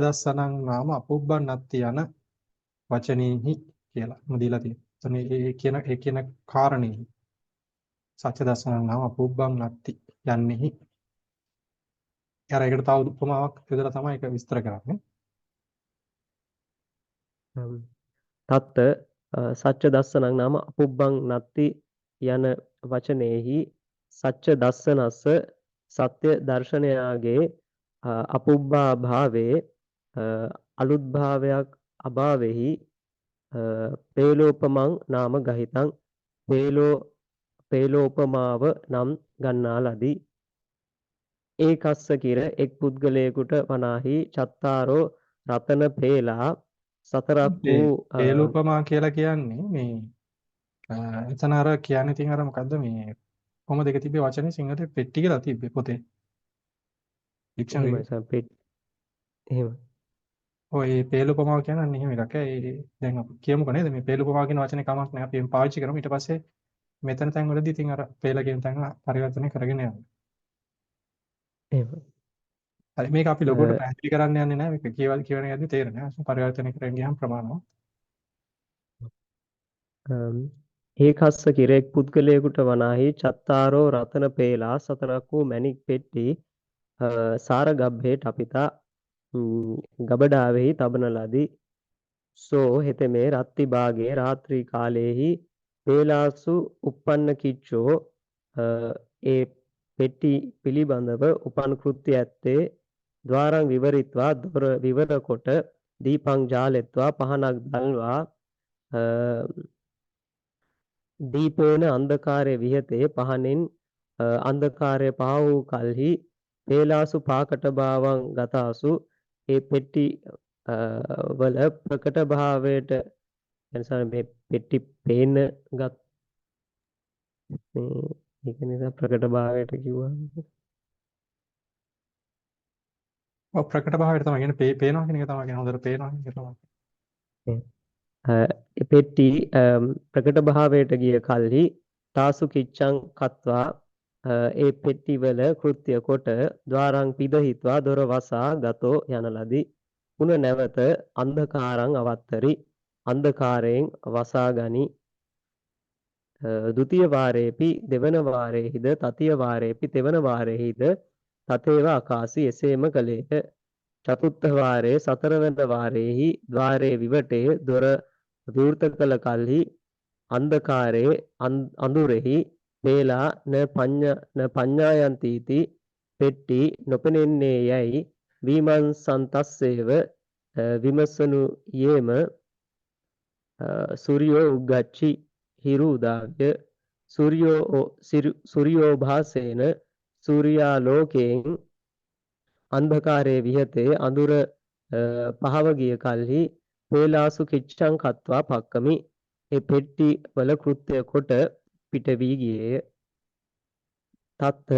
දස්සනං නාම අපුබ්බන්නත්ති යන වචනේහි කියලා මොදීලා තියෙනවා. එතන ඒ කියන කාරණේ සච්ච දස්සනං නාම අපුබ්බං නත්ති යන්නේහි. යාර ඒකට තව උපමාවක් විතර තමයි ඒක විස්තර කරන්නේ. තත්ත සච්ච දස්සනං නාම අපුබ්බං නත්ති යන වචනේහි සච්ච දස්සනස්ස සත්‍ය දර්ශනයාගේ අපුබ්බා භාවේ අලුත් භාවයක් අභාවෙහි පේලෝපමං නාම ගහිතං පේලෝපමාව නම් ගන්නා ලදී. ඒකස්ස කිර එක් පුද්ගලයෙකුට වනාහි චත්තාරෝ රතන පේලා සතරක් ඒ වූ හේලුපමා කියලා කියන්නේ මේ එතන අර කියන්නේ තින් අර මොකද්ද මේ කොහොමද දෙක තිබ්බේ වචනේ සිංහලේ පෙට්ටි කියලා තිබ්බේ පොතේ ඩික්ෂනරි එහෙමයි සම්පෙත් එහෙම ඔය ඒ පේලුපමාව කියන්නේ අන්න එහෙම එකක්. ඒ දැන් අපි කියමුකෝ නේද මේ පේලුපමාව කියන වචනේ කමක් නැහැ. අපි එම් පාවිච්චි කරමු. ඊට පස්සේ මෙතන තැන් වලදී ඉතින් අර පේල කියන තැන් පරිවර්තනය කරගෙන යනවා. එහෙම හරි මේක අපි ලොකුවට පැහැදිලි කරන්න යන්නේ නැහැ. මේක කියවන යද්දි තේරෙනවා. පරිවර්තනය කරගෙන ගියාම ප්‍රමාණවත්. ඒකස්ස කිර එක් පුද්ගලයෙකුට වනාහි චත්තාරෝ රතන පේලා සතරක් වූ මැණික් පෙට්ටි සාරගබ්බේ ටපිතා ගබඩාවෙහි තබන ලදී. සෝ හෙතෙමේ රත්ති භාගයේ රාත්‍රී කාලයේහි පේලාසු uppන්න කිච්චෝ ඒ පෙට්ටි පිළිබඳව උපන් කෘත්‍ය ඇත්තේ ద్వාරං විවරිත්වා දොර විවර කොට දීපං ජාලෙත්වා පහනක් දැල්වා දීපේන අන්ධකාරය විහතේ පහනෙන් අන්ධකාරය පහ වූ කල්හි පේලාසු පාකට භාවං ගතාසු ඒ පෙට්ටි වල ප්‍රකට භාවයට එනිසා මේ පෙට්ටි පේන ගත් මේ ඒක නිසා ප්‍රකට භාවයට කිව්වා. ඔව් ප්‍රකට භාවයට තමයි කියන්නේ පේනවා කියන එක තමයි කියන්නේ හොඳට පේනවා කියන එක තමයි. පෙට්ටි ප්‍රකට භාවයට ගිය කල්හි තාසු කිච්ඡං කତ୍වා ඒ පෙට්ටිවල කෘත්‍ය කොට ద్వාරං පිදහිත්වා දොර වසා ගතෝ යන ලදී. පුන නැවත අන්ධකාරං අවත්තරි අන්ධකාරයෙන් වසා ගනි. ဒုတိ ය වාරේපි දෙවන වාරේහිද තතිය වාරේපි තෙවන වාරේහිද තතේව ආකාසි එසේම කලේහ. චතුත්ථ වාරේ සතරවන වාරේහි ద్వාරේ විවටේ දොර විවෘත කළ කල්හි අන්ධකාරේ අඳුරෙහි වේලා න පඤ්ඤායන්තිති පෙට්ටි නොපෙනෙන්නේ යයි විමංසන්තස්සේව විමසනු යේම සූර්යෝ උග්ගච්චි හිරු උදාව්‍ය සූර්යෝ භාසේන සූර්යාලෝකයෙන් අන්ධකාරයේ විහතේ අඳුර පහව ගිය කල්හි පේලාසු කිච්ඡං කତ୍වා පක්කමි. ඒ පෙට්ටි වල කෘත්‍ය කොට පිට වී ගියේය. තත්ත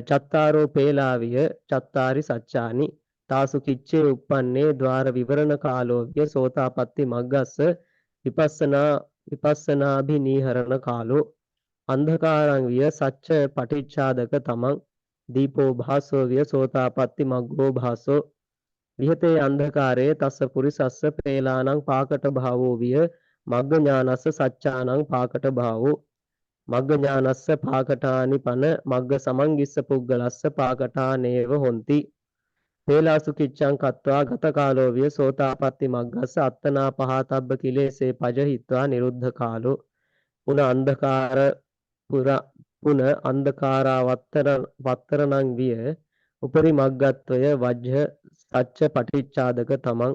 චත්තාරෝ පේලාවිය චත්තාරි සච්චානි තාසු කිච්චේ uppන්නේ ద్వාර විවරණ කාලෝවිය සෝතාපට්ටි මග්ගස්ස විපස්සනාභිනීහරණ කාලෝ අන්ධකාරං විය සච්ච පටිච්ඡාදක තමං දීපෝ භාසෝ විය සෝතාපට්ටි මග්ගෝ භාසෝ විහතේ අන්ධකාරයේ තස්ස පුරිසස්ස පේලානං පාකට භාවෝ විය මග්ග ඥානස්ස සච්චානං පාකට භාවෝ මග්ග ඥානස්ස පාකටානි පන මග්ග සමංගිස්ස පුග්ගලස්ස පාකටානේව හොಂತಿ. පේලාසු කිච්ඡං කତ୍වා ගත කාලෝ විය සෝතාපට්ටි මග්ගස්ස අත්තනා පහතබ්බ කිලේසේ පජහිත්වා නිරුද්ධ කාලෝ පුන අන්ධකාර පුන අන්ධකාරා වත්තරණං විය උපරි මග්ගත්වය වජ්ජ සච්ච පටිච්චාදක තමං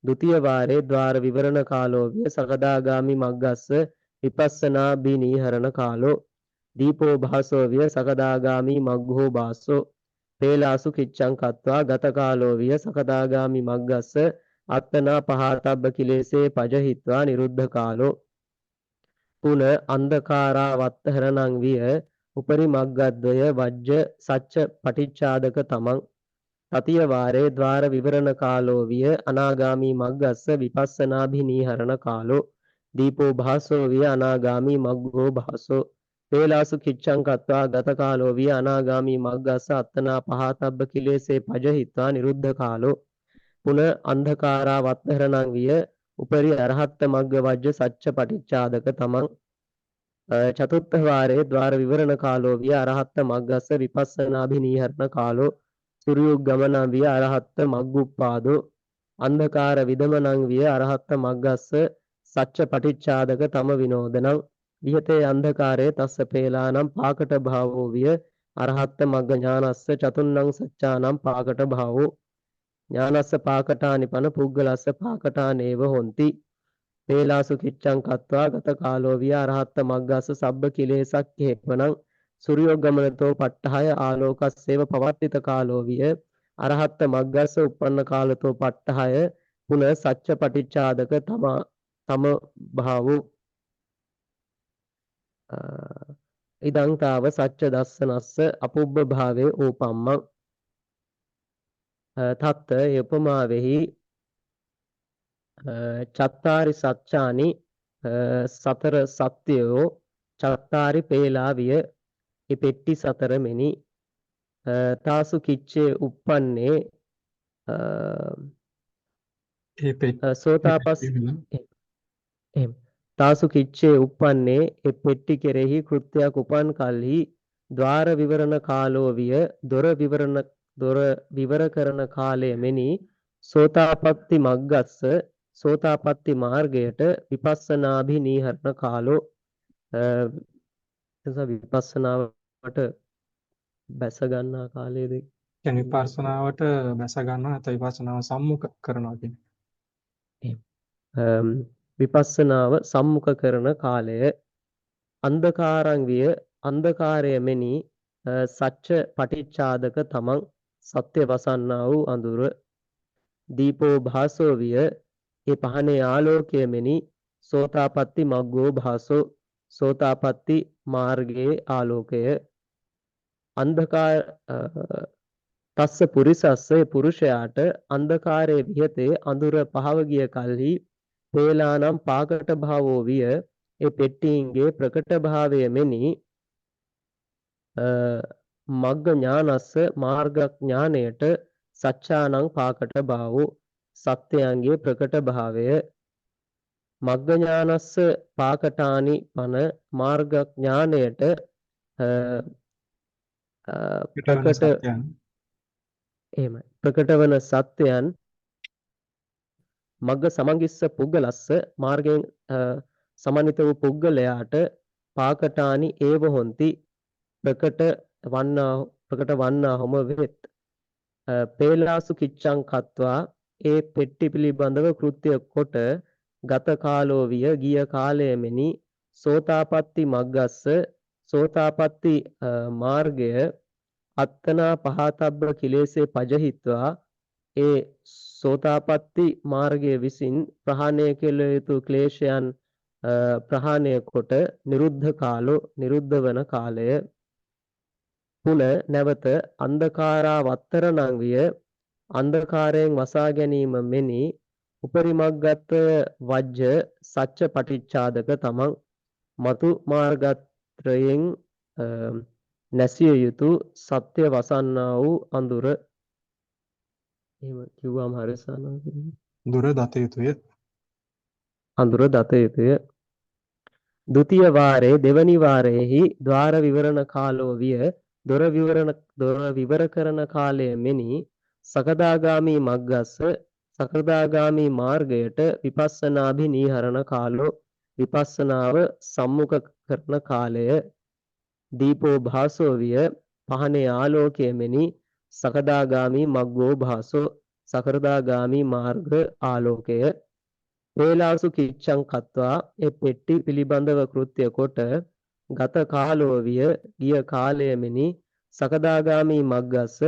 ဒုတိ ය වාරේ ద్వාර විවරණ කාලෝ විය සකදාගාමි මග්ගස්ස විපස්සනා බිනීහරණ කාලෝ දීපෝ භාසෝ විය සකදාගාමි මග්ගෝ භාසෝ පේලාසු කිච්ඡං කତ୍වා ගත කාලෝ විය සකදාගාමි මග්ගස්ස අත්තනා පහතබ්බ කිලේසේ පජහිත්වා නිරුද්ධ කාලෝ පුන අන්ධකාරා වත්තහරණං විය උපරි මග්ගද්වය වජ්ජ සච්ච පටිච්චාදක තමං තතිය වාරේ ద్వාර විවරණ කාලෝ විය අනාගාමි මග්ගස්ස විපස්සනාභිනීහරණ කාලෝ දීපෝ භාසෝ විය අනාගාමි මග්ගෝ භාසෝ පේලාසු කිච්ඡං කତ୍වා ගත කාලෝ විය අනාගාමි මග්ගස්ස අත්තනා පහතබ්බ කිලේසේ පජහිත්වා නිරුද්ධ කාලෝ පුන අන්ධකාරා වත්තහරණං විය උපරි අරහත් මග්ග වජ්ජ සච්ච පටිච්චාදක තමං චතුත්ථ වාරේ ద్వාර විවරණ කාලෝ විය අරහත් මග්ගස්ස විපස්සනාභිනීහරණ කාලෝ සූර්යෝග්ගමනං විය අරහත් මග්ගුප්පාදෝ අන්ධකාර විදමනං විය අරහත් මග්ගස්ස සච්ච පටිච්චාදක තම විනෝදනං විහතේ අන්ධකාරයේ තස්ස පේලානම් පාකට භාවෝ විය අරහත් මග්ග ඥානස්ස චතුන්නං සච්චානම් පාකට භාවෝ ඥානස්ස පාකටානි පන පුද්ගලස්ස පාකටානේව හොಂತಿ පේලාසු කිච්ඡං කତ୍වා ගත කාලෝ විය අරහත්ත මග්ගස්ස සබ්බ කිලේසක් හේපනං සූර්යෝ ගමනතෝ පට්ඨහය ආලෝකස්සේව පවත්තිත කාලෝ විය අරහත්ත මග්ගස්ස උප්පන්න කාලතෝ පට්ඨහය පුන සච්ච පටිච්චාදක තම භාවෝ ඉදං තාව සච්ච දස්සනස්ස අපුබ්බ භාවේ ඕපම්මං තත්ත උපමාවෙහි චත්තාරි සච්චානි සතර සත්‍යයෝ චත්තාරි පේලාවිය ඒ පෙට්ටි සතර මෙනි තාසු කිච්චේ උප්පන්නේ ඒ සෝතාපස් වෙන එහෙම තාසු කිච්චේ උප්පන්නේ ඒ පෙට්ටි කෙරෙහි කෘත්‍යයක් උපන් කලෙහි ద్వාර විවරණ කාලෝ විය දොර විවර කරන කාලය මෙනි සෝතාපට්ටි මග්ගස්ස සෝතාපට්ටි මාර්ගයට විපස්සනාභිනීහරණ කාලෝ එතන විපස්සනාවට බැස ගන්නා කාලයේද කියන්නේ විපස්සනාවට බැස ගන්නවා නැත්නම් විපස්සනාව සම්මුඛ කරනවා කියන්නේ. විපස්සනාව සම්මුඛ කරන කාලය අන්ධකාරං විය අන්ධකාරය මෙනි සච්ච පටිච්චාදක තමන් සත්‍ය වසන්නා වූ අඳුර දීපෝ භාසෝ විය ඒ පහනේ ආලෝකය මෙනි සෝතාපට්ටි මග්ගෝ භාසෝ සෝතාපට්ටි මාර්ගයේ ආලෝකය අන්ධකාර තස්ස පුරිසස්ස පුරුෂයාට අන්ධකාරයේ විහෙතේ අඳුර පහව ගිය කලෙහි වේලානම් පාකට භාවෝ විය ඒ පෙට්ටියන්ගේ ප්‍රකට භාවය මෙනි මග්ග ඥානස්ස මාර්ග ඥානයට සච්චානං පාකට භාවෝ සත්‍යයන්ගේ ප්‍රකට භාවය මග්ග ඥානස්ස පාකටානි පන මාර්ග ඥානයට ප්‍රකට සත්‍යයන් එහෙමයි ප්‍රකට වන සත්‍යයන් මග්ග සමගිස්ස පුද්ගලස්ස මාර්ගයෙන් සමන්විත වූ පුද්ගලයාට පාකටානි ඒව හොಂತಿ ප්‍රකට වන්නා හොම වෙත් පේලාසු කිච්ඡං කତ୍වා ඒ පෙට්ටි පිළිබඳව කෘත්‍ය කොට ගත කාලෝ විය ගිය කාලය මෙනි සෝතාපට්ටි මග්ගස්ස සෝතාපට්ටි මාර්ගය අත්තනා පහතබ්බ කිලේසේ පජහිත්වා ඒ සෝතාපට්ටි මාර්ගයේ විසින් ප්‍රහාණය කළ යුතු ක්ලේශයන් ප්‍රහාණය කොට නිරුද්ධ වන කාලය පුන නැවත අන්ධකාරා වත්තරණං විය අන්ධකාරයෙන් වසා ගැනීම මෙනි උපරිමග්ගත් වජ්ජ සච්ච පටිච්චාදක තමන් මතු මාර්ගත්‍රයෙන් නැසිය යුතු සත්‍ය වසන්නා වූ අඳුර එහෙම කිව්වම හරිසනවා දුර දත යුතුය. අඳුර දත යුතුය. ဒုတိ ය වාරයේ දෙවනි වාරයේහි ద్వාර විවරණ කාලෝ විය දොර විවර කරන කාලය මෙනි සකදාගාමි මග්ගස්ස සකදාගාමි මාර්ගයට විපස්සනාභිනීහරණ කාලෝ විපස්සනාව සම්මුඛ කරන කාලය දීපෝ භාසෝ විය පහනේ ආලෝකය මෙනි සකදාගාමි මග්ගෝ භාසෝ සකදාගාමි මාර්ග ආලෝකය වේලාසු කිච්ඡං කତ୍වා ඒ පෙට්ටි පිළිබඳව කෘත්‍ය කොට ගත කාලෝ විය ගිය කාලය මෙනි සකදාගාමි මග්ගස්ස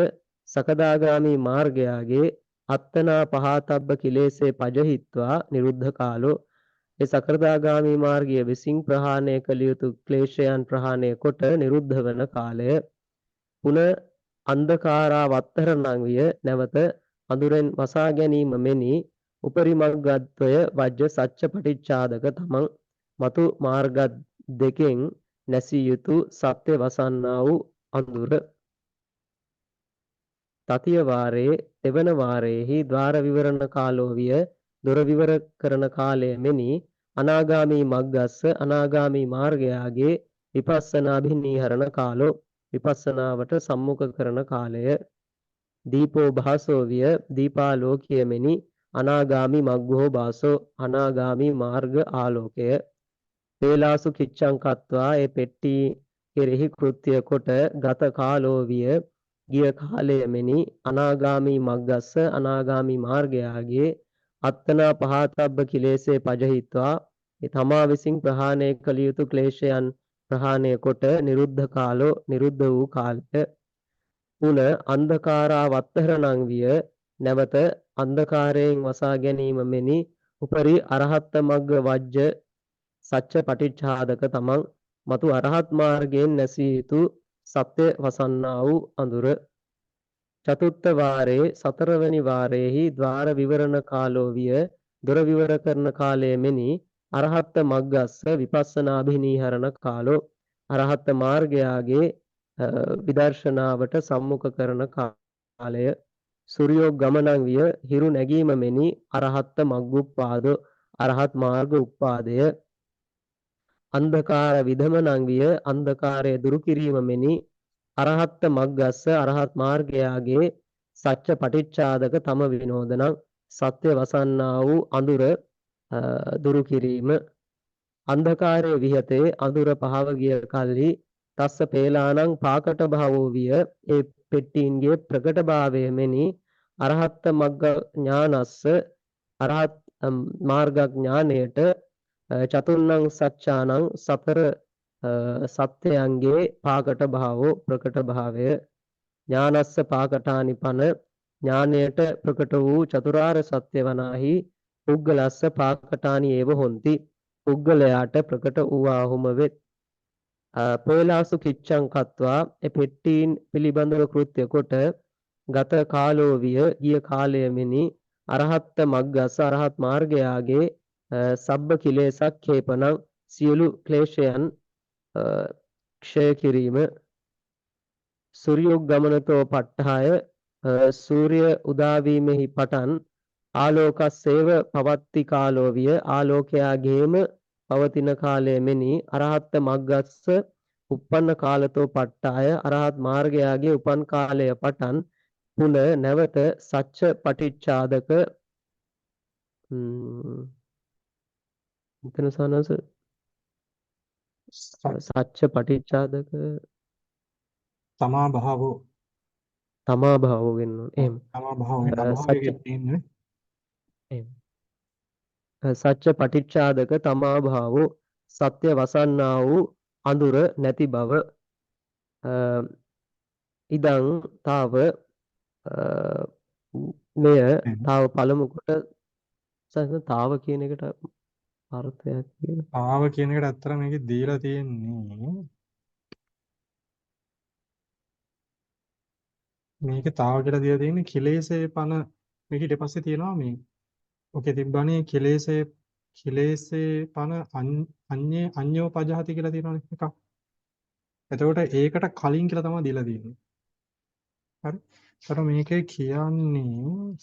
සකදාගාමි මාර්ගයාගේ අත්තනා පහතබ්බ කිලේසේ පජහිත්වා නිරුද්ධ කාලෝ ඒ සකදාගාමි මාර්ගය විසින් ප්‍රහාණය කළ යුතු ක්ලේශයන් ප්‍රහාණය කොට නිරුද්ධ වන කාලය පුන අන්ධකාරා වත්තරණං විය නැවත අඳුරෙන් වසා ගැනීම මෙනි උපරිමග්ගත්වය වජ්ජ සච්ච පටිච්චාදක තමන් මතු මාර්ග දෙකෙන් නැසිය යුතු සත්‍ය වසන්නා වූ අඳුර තතිය වාරයේ දෙවන වාරයේහි ద్వාර විවරණ කාලෝ විය දොර විවර කරන කාලය මෙනි අනාගාමි මග්ගස්ස අනාගාමි මාර්ගයාගේ විපස්සනාභිනීහරණ කාලෝ විපස්සනාවට සම්මුඛ කරන කාලය දීපෝ භාසෝ විය දීපාලෝකය මෙනි අනාගාමි මග්ගෝ භාසෝ අනාගාමි මාර්ග ආලෝකය වේලාසු කිච්ඡං කତ୍වා ඒ පෙට්ටි කෙරෙහි කෘත්‍ය කොට ගත කාලෝ විය ගිය කාලය මෙනි අනාගාමී මග්ගස්ස අනාගාමී මාර්ගයාගේ අත්තනා පහතබ්බ කිලේසේ පජහිත්වා තමා විසින් ප්‍රහාණය කළ යුතු ක්ලේශයන් ප්‍රහාණය කොට නිරුද්ධ කාලෝ නිරුද්ධ වූ කාලය පුන අන්ධකාරා වත්තහරණං විය නැවත අන්ධකාරයෙන් වසා ගැනීම මෙනි උපරි අරහත් මග්ග වජ්ජ සච්ච පටිච්චාදක තමන් මතු අරහත් මාර්ගයෙන් නැසිය යුතු සත්‍ය වසන්නා වූ අඳුර චතුත්ථ වාරේ සතරවැනි වාරයේහි ద్వාර විවරණ කාලෝ විය දොර විවර කරන කාලය මෙනි අරහත් මග්ගස්ස විපස්සනා භිනීහරණ කාලෝ අරහත් මාර්ගයාගේ විදර්ශනාවට සම්මුඛ කරන කාලය සූර්යෝ ගමනං විය හිරු නැගීම මෙනි අරහත් මග්ගුප්පාද අරහත් මාර්ග උප්පාදය අන්ධකාර විධමනං විය අන්ධකාරය දුරු කිරීම මෙනි අරහත් මග්ගස්ස අරහත් මාර්ගයාගේ සච්ච පටිච්චාදක තම විනෝදනං සත්‍ය වසන්නා වූ අඳුර දුරු කිරීම අන්ධකාරයේ විහතේ අඳුර පහව ගිය කල්හි තස්ස පේලානං පාකට භාවෝ විය ඒ පෙට්ටීන්ගේ ප්‍රකට භාවය මෙනි අරහත් මග්ග ඥානස්ස අරහත් මාර්ග ඥානයට චතුර්ණං සච්චානං සතර සත්‍යයන්ගේ පාකට භාවෝ ප්‍රකට භාවය ඥානස්ස පාකටානි පන ඥානයට ප්‍රකට වූ චතුරාර්ය සත්‍ය වනාහි පුද්ගලස්ස පාකටානි ඒව හොಂತಿ පුද්ගලයාට ප්‍රකට වූවාහුම වෙත් පොයලාසු කිච්ඡං කତ୍වා ඒ පෙට්ටීන් පිළිබඳව කෘත්‍ය කොට ගත කාලෝ විය ගිය කාලය මෙනි අරහත් මග්ගස්ස අරහත් මාර්ගයාගේ සබ්බ කිලේසක් කේපනං සියලු ක්ලේශයන් ක්ෂය කිරීම සූර්යෝග්ගමනතෝ පට්ඨාය සූර්ය උදාවීමෙහි පටන් ආලෝකස්සේව පවත්ති කාලෝ විය ආලෝකයාගේම පවතින කාලය මෙනි අරහත් මග්ගස්ස උප්පන්න කාලතෝ පට්ඨාය අරහත් මාර්ගයාගේ උපන් කාලය පටන් පුන නැවත සච්ච පටිච්චාදක මෙතන සනස සච්ච පටිච්චාදක තමා භාවෝ තමා භාවෝ වෙන්න ඕනේ. එහෙම. තමා භාවෝ වෙන සච්ච භාවයේ තියෙන්නේ එහෙම. සච්ච පටිච්චාදක තමා භාවෝ සත්‍ය වසන්නා වූ අඳුර නැති බව ඉදං තාව මෙය තාව පළමු කොට තාව කියන එකට අර්ථයක් කියන ආව කියන එකට ඇත්තට මේකේ දීලා තියෙන්නේ මේකේ තාව කියලා දීලා තියෙන්නේ කිලේශේ පන මේක ඊට පස්සේ තියෙනවා මේ ඔකේ තිබ්බනේ කිලේශේ පන අඤ්ඤෝ පජහති කියලා තියෙනවනේ එකක්. එතකොට ඒකට කලින් කියලා තමයි දීලා තියෙන්නේ. හරි. ඒතර මේකේ කියන්නේ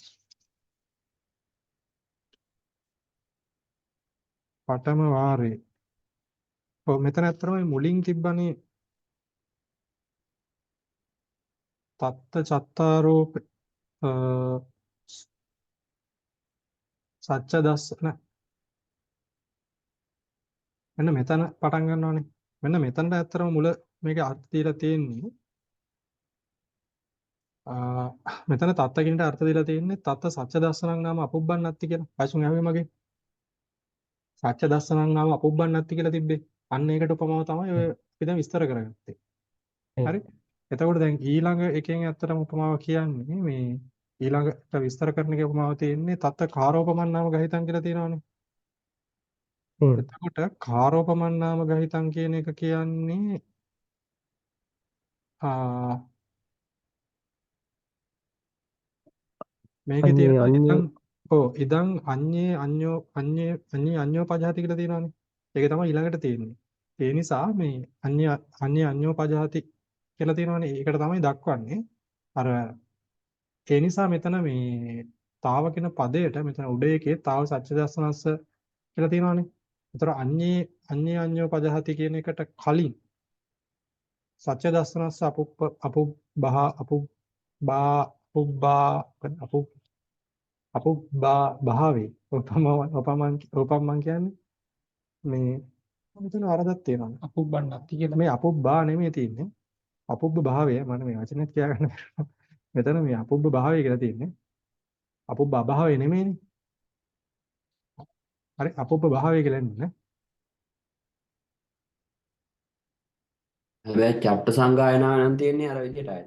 පඨම වාරේ. ඔව් මෙතන ඇත්තටම මුලින් තිබ්බනේ තත්ත චත්තාරෝ සච්ච දස්සන මෙන්න මෙතන පටන් ගන්නවානේ. මෙන්න මෙතනට ඇත්තටම මුල මේකේ අර්ථ දීලා තියෙන්නේ මෙතන තත්ත කිනට අර්ථ දීලා තියෙන්නේ තත්ත සච්ච දස්සනං නාම අපුබ්බන්නත්ති කියලා. පයිසුන් ඇහුවේ මගේ. සච්ච දස්සනං නාම අපුබ්බන්නත්ති කියලා තිබ්බේ. අන්න ඒකට උපමාව තමයි ඔය අපි දැන් විස්තර කරගත්තේ. හරි. එතකොට දැන් ඊළඟ එකෙන් ඇත්තටම උපමාව කියන්නේ මේ ඊළඟට විස්තර කරන එකේ උපමාව තියෙන්නේ තත්ත කාරෝපමන්නාම ගහිතං කියලා තියෙනවානේ. එතකොට කාරෝපමන්නාම ගහිතං කියන එක කියන්නේ මේකේ තියෙනවා ඉදං අඤ්ඤේ අඤ්ඤෝ පජහති කියලා තියෙනවානේ. ඒක තමයි ඊළඟට තියෙන්නේ. ඒ නිසා මේ අඤ්ඤෝ පජහති කියලා තියෙනවානේ. ඒකට තමයි දක්වන්නේ. අර ඒ නිසා මෙතන මේ තාව කියන පදයට මෙතන උඩ එකේ තාව සච්ච දස්සනස්ස කියලා තියෙනවානේ. ඒතර අඤ්ඤෝ පජහති කියන එකට කලින් සච්ච දස්සනස්ස අපුබ්බා භාවේ උපමන් කියන්නේ මේ මෙතන වරදක් තියෙනවා. අපුබ්බන්නත්ති කියලා. මේ අපුබ්බා නෙමෙයි තියෙන්නේ. අපුබ්බ භාවය මම මේ වචනේත් කියාගන්න බැහැ. මෙතන මේ අපුබ්බ භාවය කියලා තියෙන්නේ. අපුබ්බ අභාවය නෙමෙයිනේ. හරි අපුබ්බ භාවය කියලා නෙමෙයි. හැබැයි චට්ට සංගායනාව නම් තියෙන්නේ අර විදිහටයි.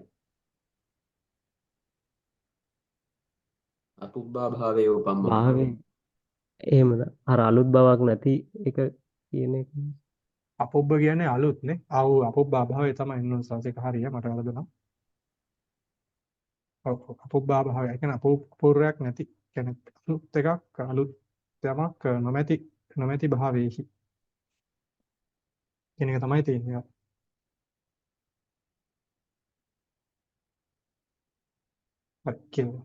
අතුබ්බා භාවයේ උපම්මා. භාවයේ එහෙමද? අර අලුත් බවක් නැති එක කියන එක. අපුබ්බ කියන්නේ අලුත්නේ. ආව අපුබ්බ අභාවය තමයි ඉන්නෝසස් එක හරිය මට වැරදුනා. අපුබ්බ අභාවය කියන්නේ අපූර්වයක් නැති. කියන්නේ අලුත් එකක් අලුත් යමක් නොමැති භාවයේහි කියන එක තමයි තියෙන්නේ. හරි කියනවා.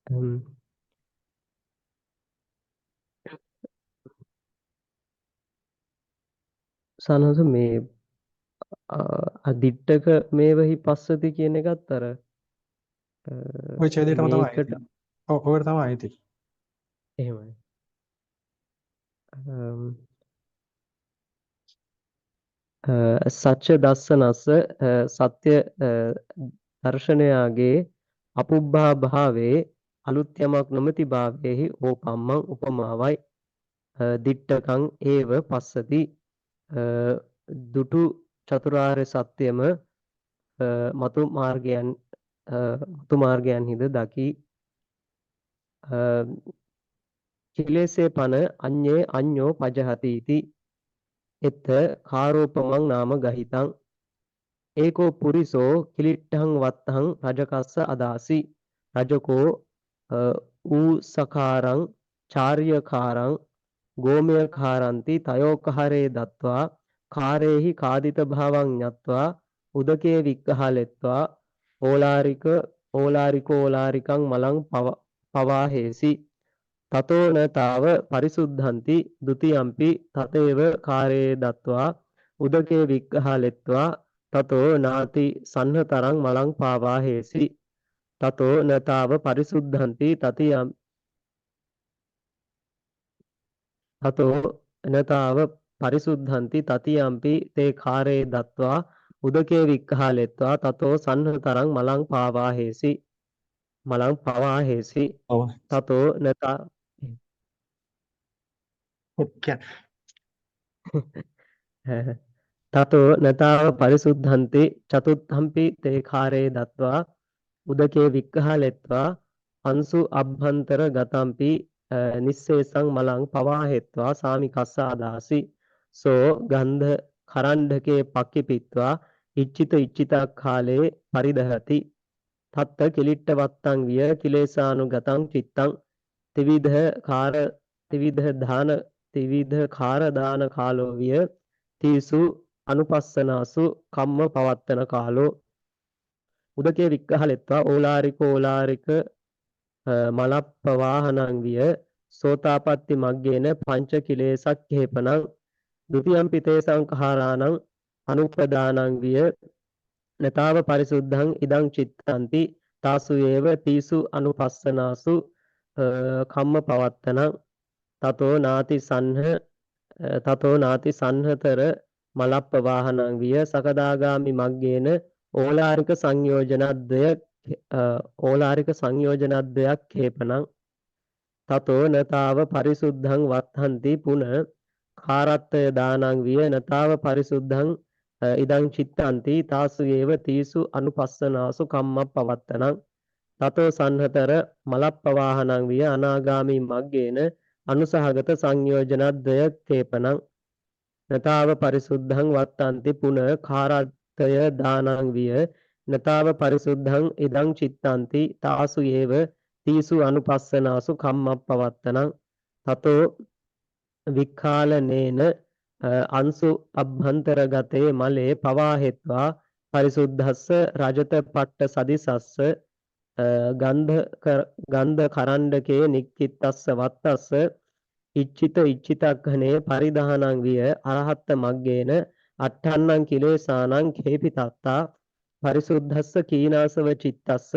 හ්ම්. සනස මේ අදිට්ඨක මේවහි පස්සති කියන එකත් අර ওই ඡේදයටම තමයි මේකට තියෙන්නේ. ඔව් ඔකට තමයි තියෙන්නේ. එහෙමයි. සච්ච දස්සනස්ස සත්‍ය දර්ශනයාගේ අපුබ්බා භාවේ අලුත් යමක් නොමැති භාවයෙහි ඕපම්මං උපමාවයි දිට්ඨකං ඒව පස්සති දුටු චතුරාර්ය සත්‍යම මතු මාර්ගයන්හිද දකි කිලේසේ පන අඤ්ඤේ අඤ්ඤෝ පජහති इति එත කාරෝපමං නාම ගහිතං ඒකෝ පුරිසෝ කිලිට්ඨං වත්තං රජකස්ස අදාසි රජකෝ ඌසකාරං චාර්යකාරං ගෝමයකාරන්ති තයෝකහරේ දත්වා කාරේහි කාදිත භාවං ඤත්වා උදකේ විග්ඝාලෙත්වා ඕලාරිකං මලං පවාහේසි තතෝ න තාව පරිසුද්ධಂತಿ ဒ ුතියම්පි තතේව කාරේ දත්වා උදකේ විග්ඝාලෙත්වා තතෝ නාති සන්නතරං මලං පාවාහේසි තතෝ න තාව පරිසුද්ධಂತಿ තතියම්පි තේ කාරේ දත්වා උදකේ විග්ඝාලෙත්වා තතෝ සන්නතරං මලං පවාහේසි ඔව්. තතෝ නතා ඔක්කේ. තතෝ නතාව පරිසුද්ධಂತಿ චතුත්ථම්පි තේ කාරේ දත්වා උදකේ විග්ඝාලෙත්වා අංසු අභ්‍යන්තර ගතම්පි නිස්සේසං මලං පවාහෙත්වා සාමිකස්ස අදාසි සෝ ගන්ධ කරණ්ඩකේ පක්කිපිත්වා ඉච්ඡිත කාලේ පරිදහති තත්ත කිලිට්ඨ වත්තං විය කිලේසානුගතං චිත්තං ත්‍රිවිධ කාර දාන කාලෝ විය තීසු අනුපස්සනාසු කම්ම පවත්තන කාලෝ උදකේ විග්ඝාලෙත්වා ඕලාරික මලප්පවාහනං විය සෝතාපට්ටි මග්ගේන පංච කිලේසක් හේපනං ဒ ුතියම්පි තේ සංඛාරාණං අනුපදානං විය නතාව පරිසුද්ධං ඉදං චිත්තන්ති තාසු ඒව තීසු අනුපස්සනාසු කම්ම පවත්තනං තතෝ නාති සන්හතර මලප්පවාහනං විය සකදාගාමි මග්ගේන ඕලාරික සංයෝජනද්වයක් හේපනං තතෝ නතාව පරිසුද්ධං වත්තන්ති පුන කාරත්තය දානං විය නතාව පරිසුද්ධං ඉදං චිත්තන්ති තාසු ඒව තීසු අනුපස්සනාසු කම්මප්පවත්තනං තතෝ සන්හතර මලප්පවාහනං විය අනාගාමි මග්ගේන අනුසහගත සංයෝජනද්වයක් හේපනං නතාව පරිසුද්ධං වත්තන්ති පුන කාරත්තය දානං විය නතාව පරිසුද්ධං ඉදං චිත්තන්ති තාසු ඒව තීසු අනුපස්සනාසු කම්මප්පවත්තනං තතෝ වික්ඛාලනේන අංසු අභ්‍යන්තරගතේ මලේ පවාහෙත්වා පරිසුද්ධස්ස රජත පට්ට සදිසස්ස ගන්ධ කරණ්ඩකේ නික්කිත්තස්ස වත්තස්ස ඉච්ඡිතක්ඛනේ පරිදානං විය අරහත්ත මග්ගේන අට්ඨන්නං කිලේසානං කේපිතත්තා පරිසුද්ධස්ස කීනාසව චිත්තස්ස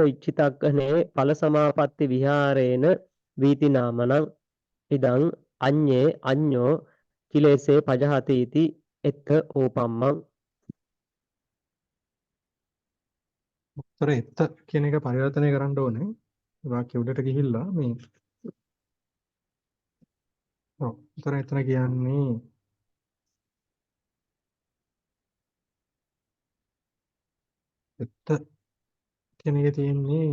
ඉච්ඡිතක්ඛනේ ඵල සමාපatti විහාරේන වීති නාමනං ඉදං අඤ්ඤේ අඤ්ඤෝ කිලේසේ පජහති इति එත්ත ඕපම්මං. උත්තර එත්ත කියන එක පරිවර්තනය කරන්න ඕනේ. වාක්‍ය උඩට ගිහිල්ලා මේ ඔව් උත්තර එතන කියන්නේ එත්ත කියන එකේ තියෙන්නේ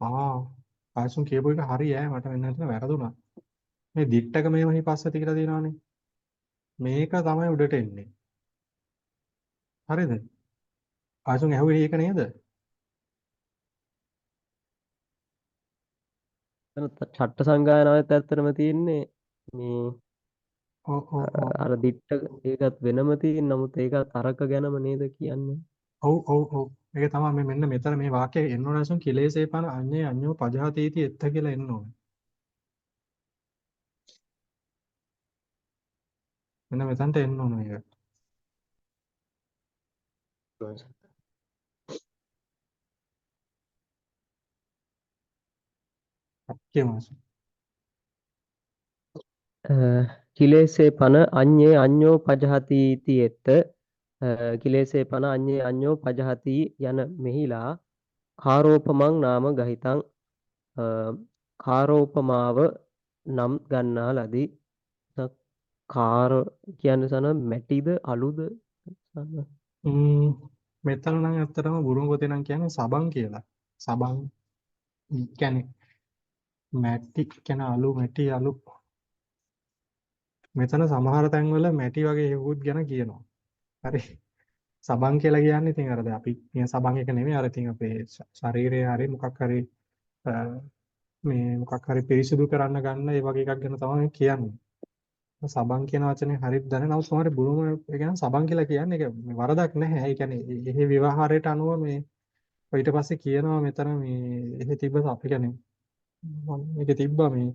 ආයසුන් කියපු එක හරි ඈ මට වෙන හිතන වැරදුනා. මේ දිට්ටක මේව හිපස්සති කියලා තියෙනවානේ. මේක තමයි උඩට එන්නේ. හරිද? ආයසුන් ඇහුවේ ඒක නේද? එතන චට්ට සංගායනාවත් ඇත්තටම තියෙන්නේ මේ ඔව් ඔව් ඔව් අර දිට්ඨ ඒකත් වෙනම තියෙන නමුත් ඒකත් අරක ගැනම නේද කියන්නේ. ඔව් ඔව් ඔව්. මේක තමයි මේ මෙන්න මෙතන මේ වාක්‍යයේ එන්න ඕන ආයසුන් කිලේසේපන අඤ්ඤේ අඤ්ඤෝ පජහතීති එත්ත කියලා එන්න ඕනේ. මෙන්න මෙතනට එන්න ඕනේ මේක. කියමු ආයසුන්. කිලේසේ පන අඤ්ඤේ අඤ්ඤෝ පජහති इति එත්ත කිලේසේ පන අඤ්ඤේ අඤ්ඤෝ පජහති යන මෙහිලා කාරෝපමං නාම ගහිතං කාරෝපමාව නම් ගන්නා ලදී. කාර කියන්නේ සන මැටිද අලුද සන මෙතන නම් ඇත්තටම බුරුම පොතේ නම් කියන්නේ සබන් කියලා. සබන් කියන්නේ මැටි කියන අලු මැටි අලු. මෙතන සමහර තැන්වල මැටි වගේ හේවුත් ගැන කියනවා. හරි. සබන් කියලා කියන්නේ ඉතින් අර දැන් අපි කියන සබන් එක නෙමෙයි අර ඉතින් අපේ ශරීරයේ හරි මොකක් හරි මේ මොකක් හරි පිරිසිදු කරන්න ගන්න ඒ වගේ එකක් ගැන තමයි කියන්නේ. සබන් කියන වචනේ හරියට දැන නමුත් සමහර බුරුම ඒ කියන්නේ සබන් කියලා කියන්නේ ඒක වරදක් නැහැ. ඒ කියන්නේ එහෙ විවහාරයට අනුව මේ ඊට පස්සේ කියනවා මෙතන මේ එහෙ තිබ්බ අපි කියන්නේ මේකේ තිබ්බා මේ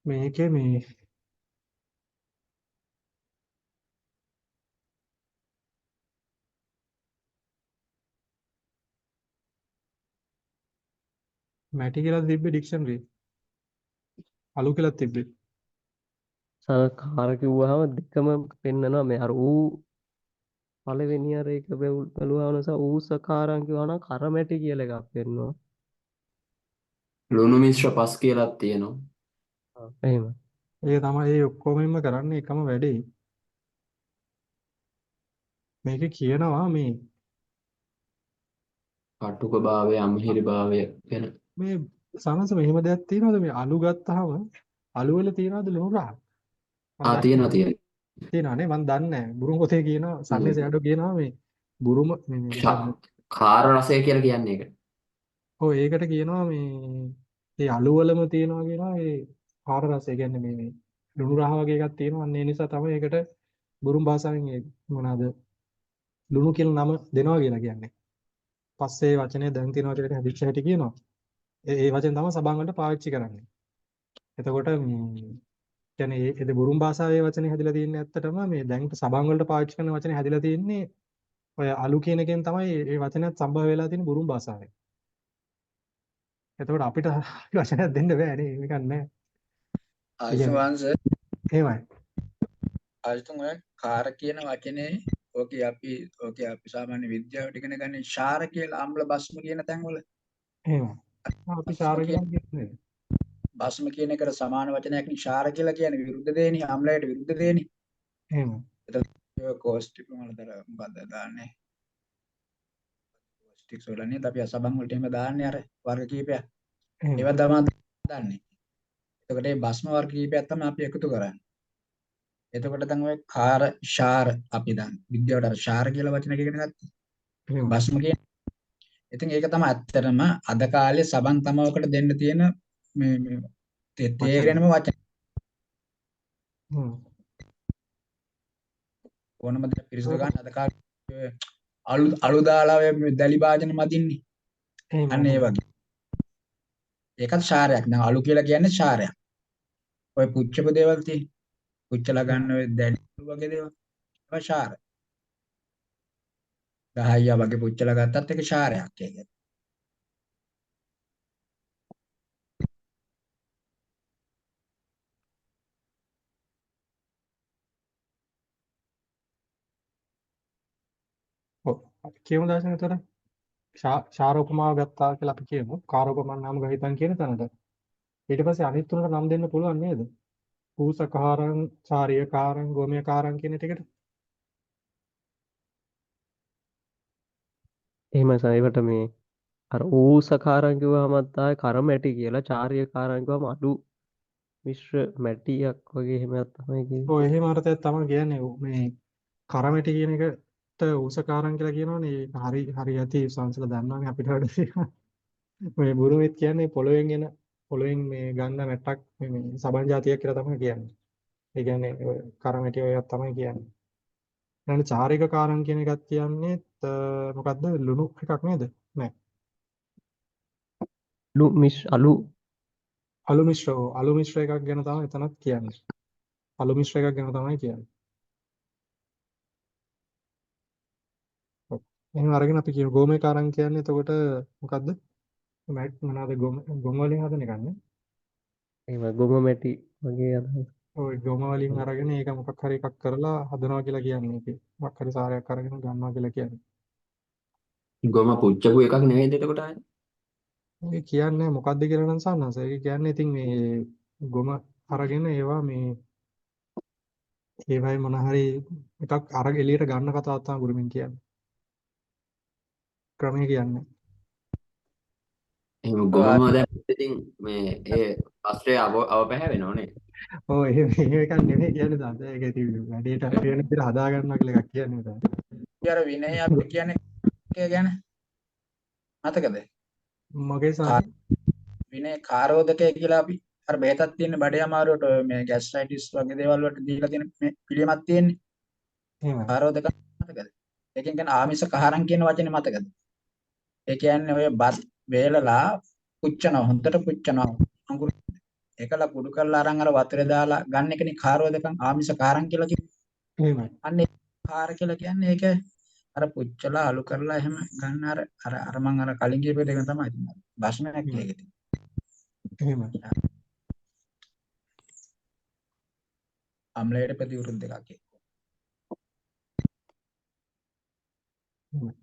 මේකේ මේ මැටි කියලා තිබ්බේ ඩික්ෂනරි. අලු කියලා තිබ්බේ. සන කාර කිව්වහම දෙකම පෙන්නනවා මේ අර ඌ පළවෙනි අර එක බැලුවා නිසා ඌසකාරම් කිව්වා නම් කරමැටි කියලා එකක් පෙන්නනවා. ලුණු මිශ්‍ර පස් කියලාත් තියෙනවා. එහෙම. ඒක තමයි ඒ ඔක්කොමම කරන්නේ එකම වැඩේ. මේකේ කියනවා මේ කටුක භාවය අමිහිරි භාවය ගැන. මේ සමහර මෙහෙම දෙයක් තියෙනවද මේ අලු ගත්තාම අලු වල තියෙනවද ලුණු රහ? තියෙනවා. තියෙනවානේ මම දන්නේ නැහැ. බුරුම පොතේ කියනවා සන්නේ සෑඩෝ කියනවා මේ බුරුම මේ කාර රසය කියලා කියන්නේ ඒක. ඔව් ඒකට කියනවා මේ ඒ අලු වලම තියෙනවා කියනවා ඒ කාර රසය කියන්නේ මේ ලුණු රහ වගේ එකක් තියෙනවා. අන්න ඒ නිසා තමයි ඒකට බුරුම භාෂාවෙන් ඒ මොනවාද ලුණු කියලා නම දෙනවා කියලා කියන්නේ. පස්සේ වචනේ දැන් තියෙනවා කියලා හැදිච්ච හැටි කියනවා. ඒ වචෙන් තමයි සබන් වලට පාවිච්චි කරන්නේ. එතකොට කියන්නේ ඒ බුරුම් භාෂාවේ වචනේ හැදිලා තියෙන්නේ ඇත්තටම මේ දැන් සබන් වලට පාවිච්චි කරන වචනේ හැදිලා තියෙන්නේ ඔය අලු කියන එකෙන් තමයි මේ වචනයත් සම්බව වෙලා තියෙන බුරුම් භාෂාවෙන්. එතකොට අපිට වචනයක් දෙන්න බෑ නේ මේක නෑ. ආයුෂ්මාංශ එහෙමයි. ආයුෂ්තුන් ඔය කාර කියන වචනේ ඕකේ අපි සාමාන්‍ය විද්‍යාවට ඉගෙන ගන්න ශාර කියලා අම්ල භස්ම කියන තැන්වල එහෙමයි. අපි ශාර කියන්නේ භස්ම කියන එකට සමාන වචනයක් නේ ශාර කියලා කියන්නේ විරුද්ධ දෙන්නේ අම්ලයට විරුද්ධ දෙන්නේ. එහෙමයි. ඒක කෝස්ටික් වලතර මොකද්ද දාන්නේ? කෝස්ටික්ස් වලනේ අපි අසබන් වලට එහෙම දාන්නේ අර වර්ග කීපයක්. ඒවා තමයි දාන්නේ. එතකොට මේ භස්ම වර්ග කීපයක් තමයි අපි එකතු කරන්නේ. එතකොට දැන් ඔය කාර ශාර අපි දැන් විද්‍යාවට අර ශාර කියලා වචනයක් ඉගෙන ගත්තා. භස්ම කියන්නේ. ඉතින් ඒක තමයි ඇත්තටම අද කාලේ සබන් තමවකට දෙන්න තියෙන මේ තේරෙනම වචන හ්ම්. ඕනම දෙයක් පිරිසිදු එතකොට ගන්න අද කාලේ අලු දාලා ඔය දැලි භාජන මදින්නේ. එහෙම අන්න ඒ එහෙම. වගේ. ඒකත් ශාරයක්. දැන් අලු කියලා කියන්නේ ශාරයක්. ඔය පුච්චපු දේවල් තියෙන්නේ. පුච්චලා ගන්න ඔය දැලි වගේ දේවල්. ඒවා ශාර. ගහයියා වගේ පුච්චලා ගත්තත් ඒක ශාරයක් ඒක. ඔව්. අපි කියමු දැන් එතකොට ශාරෝපමාව ගත්තා කියලා අපි කියමු. කාරෝපමන් නාම ගහිතන් කියන තැනට. ඊට පස්සේ අනිත් තුනට නම් දෙන්න පුළුවන් නේද? පූසකාරං, චාරියකාරං, ගෝමයකාරං කියන ටිකට. එහෙම සයිවට මේ අර ඌසකාරං කිව්වමත් ආයේ කරමැටි කියලා චාරියකාරං කිව්වම අඩු මිශ්‍ර මැටියක් වගේ එහෙමයක් තමයි කිව්වේ. ඔය එහෙම අර්ථයක් තමයි කියන්නේ. මේ කරමැටි කියන එකට ඌසකාරං කියලා කියනවනේ. ඒක හරි ඇති සංසල දන්නවනේ අපිට වඩා. මේ බුරුමෙත් කියන්නේ පොළොවෙන් මේ ගන්න මැට්ටක් මේ සබන් జాතියක් කියලා තමයි කියන්නේ. ඒ කියන්නේ ඔය කරමැටි ඔයයක් තමයි කියන්නේ. ඊළඟ චාරික කාරම් කියන එකත් කියන්නේ මොකද්ද ලුණු එකක් නේද? නෑ. අලු මිශ්‍ර එකක් ගැන තමයි එතනත් කියන්නේ. අලු මිශ්‍ර එකක් ගැන තමයි කියන්නේ. ඔව්. එහෙනම් අරගෙන අපි කියමු ගෝමේ කාරම් කියන්නේ එතකොට මොකද්ද? මොනවාද ගොම වලින් හදන එකක් නේ? එහෙම ගොම මැටි වගේ අදහස්. ওই ගොම වලින් අරගෙන ඒක මොකක් හරි එකක් කරලා හදනවා කියලා කියන්නේ. ඒකේ මොකක් හරි සාරයක් අරගෙන ගන්නවා කියලා කියන්නේ. ගොම පුච්චපු එකක් නෙවෙයිද එතකොට ආයේ? ඒක කියන්නේ මොකද්ද කියලා නම් සන්නස. ඒක කියන්නේ ඉතින් මේ ගොම අරගෙන ඒවා මේ ඒවයි මොන හරි එකක් අරගෙන එළියට ගන්න කතාවක් තමයි බුරුමින් කියන්නේ. ක්‍රමය කියන්නේ. එහෙනම් ගොමම දැන් ඉතින් මේ ඒ වස්ත්‍රය අවපැහැවෙනව නේ. ඔව් එහෙම එකක් නෙමෙයි කියන්නේ තාම. ඒක ඉතින් වැඩේට වෙන විදිහට හදා ගන්නවා කියලා එකක් කියන්නේ තාම. අර විනය අපිට කියන්නේ ඒක ගැන මතකද? මගේ සාරි විනය කාරෝදකය කියලා අපි අර බෙහෙතක් තියෙන බඩේ අමාරුවට ඔය මේ ગેස්ට්‍රයිටිස් වගේ දේවල් වලට දීලා තියෙන මේ පිළියමක් තියෙන්නේ. එහෙමයි. කාරෝදක මතකද? ඒකෙන් කියන්නේ ආමිෂ කහරම් කියන වචනේ මතකද? ඒ කියන්නේ ඔය බත් වේලලා පුච්චනවා හොඳට පුච්චනවා. අඟුරු ඒකලා කුඩු කරලා අරන් අර වතුරේ දාලා ගන්න එකනේ කාරෝදකම් ආමිෂ කහරම් කියලා කියන්නේ. එහෙමයි. අන්න ඒ කාර කියලා කියන්නේ ඒක අර පුච්චලා අලු කරලා එහෙම ගන්න අර මං අර කලින් කියපු දෙක තමයි තියෙන්නේ. භාෂණයක් ඒකේ තියෙන්නේ. එහෙමයි. අම්ලයට ප්‍රතිවිරුද්ධ එකක් ඒක. එහෙමයි.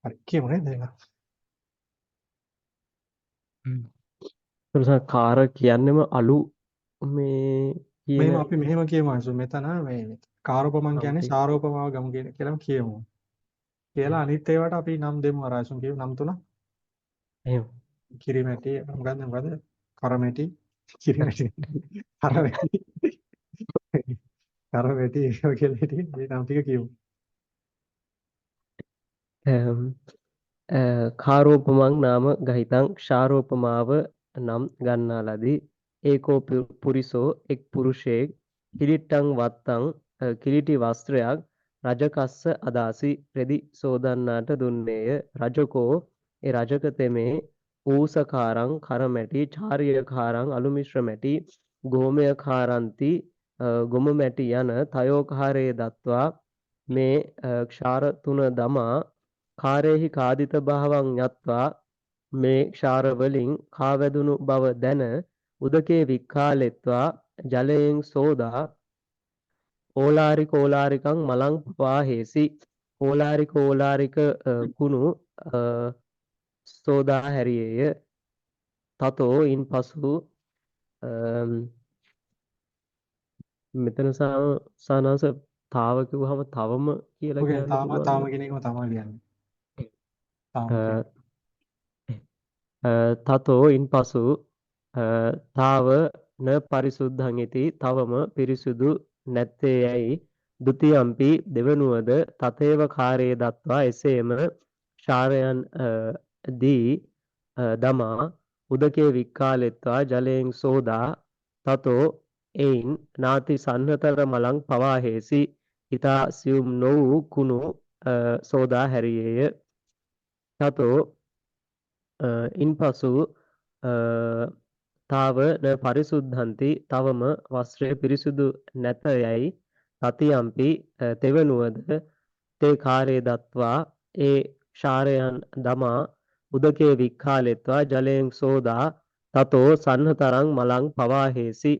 හරි කියමු නේද එහෙනම්? එතකොට කාර කියන්නේම අලු මේ කියන මෙහෙම අපි මෙහෙම කියමු අංශු. මෙතන මේ කාරෝපමන් කියන්නේ සම්පේ ශාරෝපමාව ගමු කියලා කියමු. කියලා අනිත් ඒවාට අපි නම් දෙමු අර අංශුන් කියමු නම් තුන. එහෙම. කිරිමැටි මොකද්ද? කරමැටි, කිරිමැටි, කරමැටි, කරමැටි කියලා හිටියේ මේ නම් ටික කියමු. කාරෝපමං නාම ගහිතං ශාරෝපමාව නම් ගන්නා ලදී. ඒකෝ පුරිසෝ එක් පුරුෂයෙක් කිලිට්ටං වත්තං කිලිටි වස්ත්‍රයක් රජකස්ස අදාසි රෙදි සෝදන්නාට දුන්නේය. රජකෝ ඒ රජක තෙමේ ඌසකාරං කරමැටි චාරියකාරං අලුමිශ්‍ර මැටි ගෝමයකාරන්ති ගොම මැටි යන තයෝකාරයේ දත්වා මේ ක්ෂාර තුන දමා කාරේහි කාදිත භාවං යත්වා මේ ක්ෂාර වලින් කාවැදුණු බව දැන උදකේ වික්කාලෙත්වා ජලයෙන් සෝදා ඕලාරිකං මලං පවාහේසි. ඕලාරික කුණු සෝදා හැරියේය. තතෝ ඉන් පසු මෙතන සානස තාව කිව්වහම තවම කියලා ඔකේ කියන්න තාම පුළුවන්. කියන එකම තමයි කියන්නේ. තාම තතෝ ඉන් පසු තාව න පරිසුද්ධං ඉති තවම පිරිසුදු නැත්තේ යැයි ဒ ුතියම්පි දෙවනුවද තතේව කාරයේ දත්වා එසේම ශාරයන් දී දමා උදකේ වික්කාලෙත්වා ජලයෙන් සෝදා තතෝ එයින් නාති සන්නතර මලං පවා හේසි ඊතා සියුම් නො වූ කුණු සෝදා හැරියේය. තතෝ ඉන්පසු තාව න පරිසුද්ධන්ති තවම වස්ත්‍රය පිරිසුදු නැත යයි තතියම්පි තෙවනුවද තේ කාර්යය දත්වා ඒ ක්ෂාරයන් දමා උදකේ වික්ඛාලෙත්වා ජලයෙන් සෝදා තතෝ සන්නතරං මලං පවා හේසි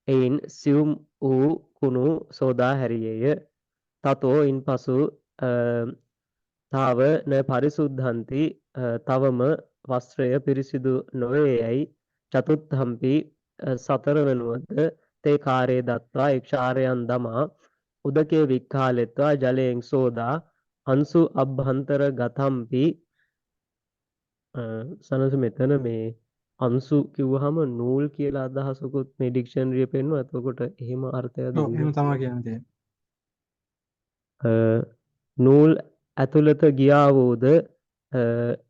එයින් සියුම් වූ කුණු සෝදා හැරියේය. තතෝ ඉන්පසු තාව න පරිසුද්ධන්ති තවම වස්ත්‍රය පිරිසිදු නොවේ යයි චතුත්ථම්පි සතර වෙනුවද තේ කාර්යය දත්වා එක්ෂාරයන් දමා උදකේ වික්ඛාලෙත්වා ජලයෙන් සෝදා අංසු අභ්‍යන්තර ගතම්පි සනස මෙතන මේ අංසු කිව්වහම නූල් කියලා අදහසකුත් මේ ඩික්ෂනරිය පෙන්වනවා. එතකොට එහෙම අර්ථයක් ඔව් එහෙම තමයි කියන්නේ. නූල් ඇතුළත ගියා වූද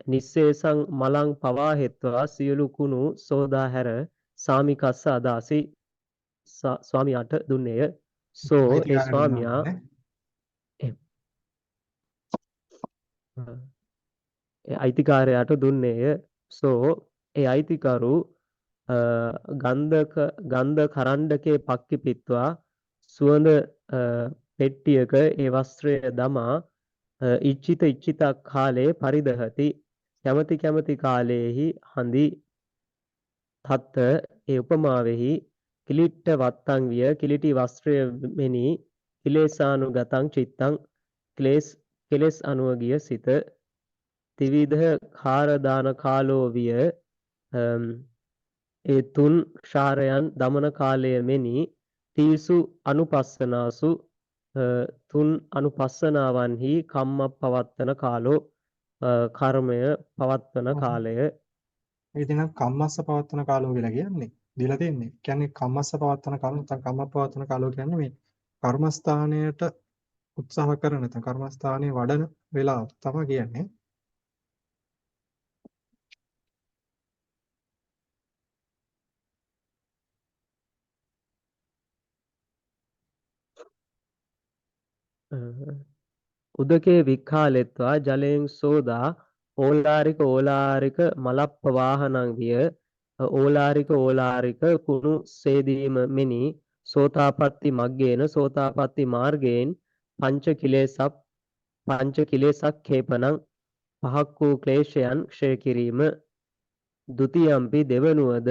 නිස්සේසං මලං පවා හෙත්වා සියලු කුණු සෝදා හැර සාමිකස්ස අදාසි ස්වාමියාට දුන්නේය. සෝ ඒ ස්වාමියා අයිතිකාරයාට දුන්නේය. සෝ ඒ අයිතිකරු ගන්ධ කරණ්ඩකේ පක්කිපිත්වා සුවඳ පෙට්ටියක ඒ වස්ත්‍රය දමා ඉච්ඡිත කාලේ පරිදහති කැමති කාලයේහි හඳි තත්ත ඒ උපමාවෙහි කිලිට්ට වත්තං විය කිලිටි වස්ත්‍රය මෙනි කිලේසානුගතං චිත්තං කෙලෙස් අනුව ගිය සිත ත්‍රිවිධ කාරදාන කාලෝ විය ඒ තුන් ක්ෂාරයන් දමන කාලය මෙනි තීසු අනුපස්සනාසු තුන් අනුපස්සනාවන්හි කම්ම පවත්තන කාලෝ කර්මය පවත්වන කාලය. ඉතින් කම්මස්ස පවත්තන කාලෝ කියලා කියන්නේ දීලා තියෙන්නේ. කියන්නේ කම්මස්ස පවත්තන කාලෝ නැත්නම් කම්ම පවත්තන කාලෝ කියන්නේ මේ කර්මස්ථානයට උත්සාහ කරන නැත්නම් කර්මස්ථානයේ වඩන වෙලාව තමයි කියන්නේ. උදකේ වික්ඛාලෙත්වා ජලයෙන් සෝදා ඕලාරික මලප්පවාහනං විය ඕලාරික කුණු සේදීම මෙනි සෝතාපට්ටි මග්ගේන සෝතාපට්ටි මාර්ගයෙන් පංච කිලේසක් කේපනං පහක් වූ ක්ලේශයන් ක්ෂය කිරීම. ဒုတိယම්පි දෙවනුවද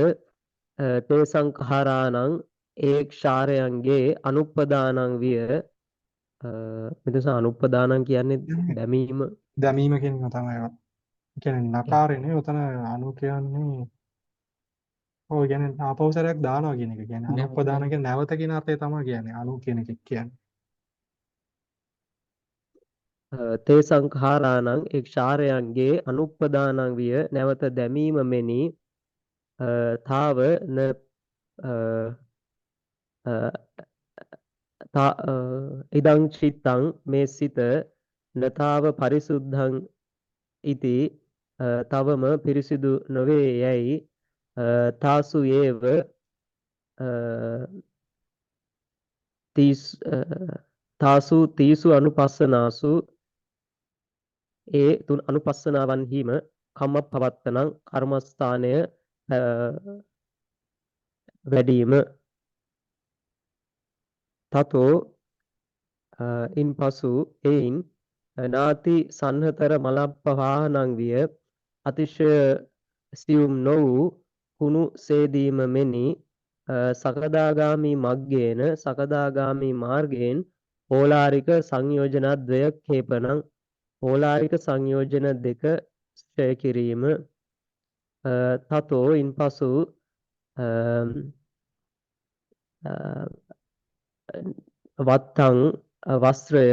තේ සංඛාරාණං ඒ ක්ෂාරයන්ගේ අනුප්පදානං විය මෙතන අනුප්පදානං කියන්නේ දැමීම දැමීම කියන එක තමයි. ඒ කියන්නේ නකාරනේ උතන අනු කියන්නේ ඔය කියන්නේ ආපෞසරයක් දානවා කියන එක. කියන්නේ අනුප්පදාන කියන්නේ නැවත කියන අර්ථය තමයි කියන්නේ. අනු කියන එක කියන්නේ. තේ සංඛාරාණං ඒ ක්ෂාරයන්ගේ අනුප්පදානං විය නැවත දැමීම මෙනි තාව න ඉදං චිත්තං මේ සිත නතාව පරිසුද්ධං ඉති තවම පිරිසිදු නොවේ යැයි තාසු ඒව තාසු තීසු අනුපස්සනාසු ඒ තුන් අනුපස්සනාවන්හිම කම්ම පවත්තනං කර්මස්ථානය වැඩීම. තතෝ ඉන්පසු එයින් නාති සන්නතර මලප්පවාහනං විය අතිශය සියුම් නො වූ කුණු සේදීම මෙනි සකදාගාමි මග්ගේන සකදාගාමි මාර්ගයෙන් ඕලාරික සංයෝජනද්වය කේපනං ඕලාරික සංයෝජන දෙක ක්ෂය කිරීම. තතෝ ඉන්පසු වත්තං වස්ත්‍රය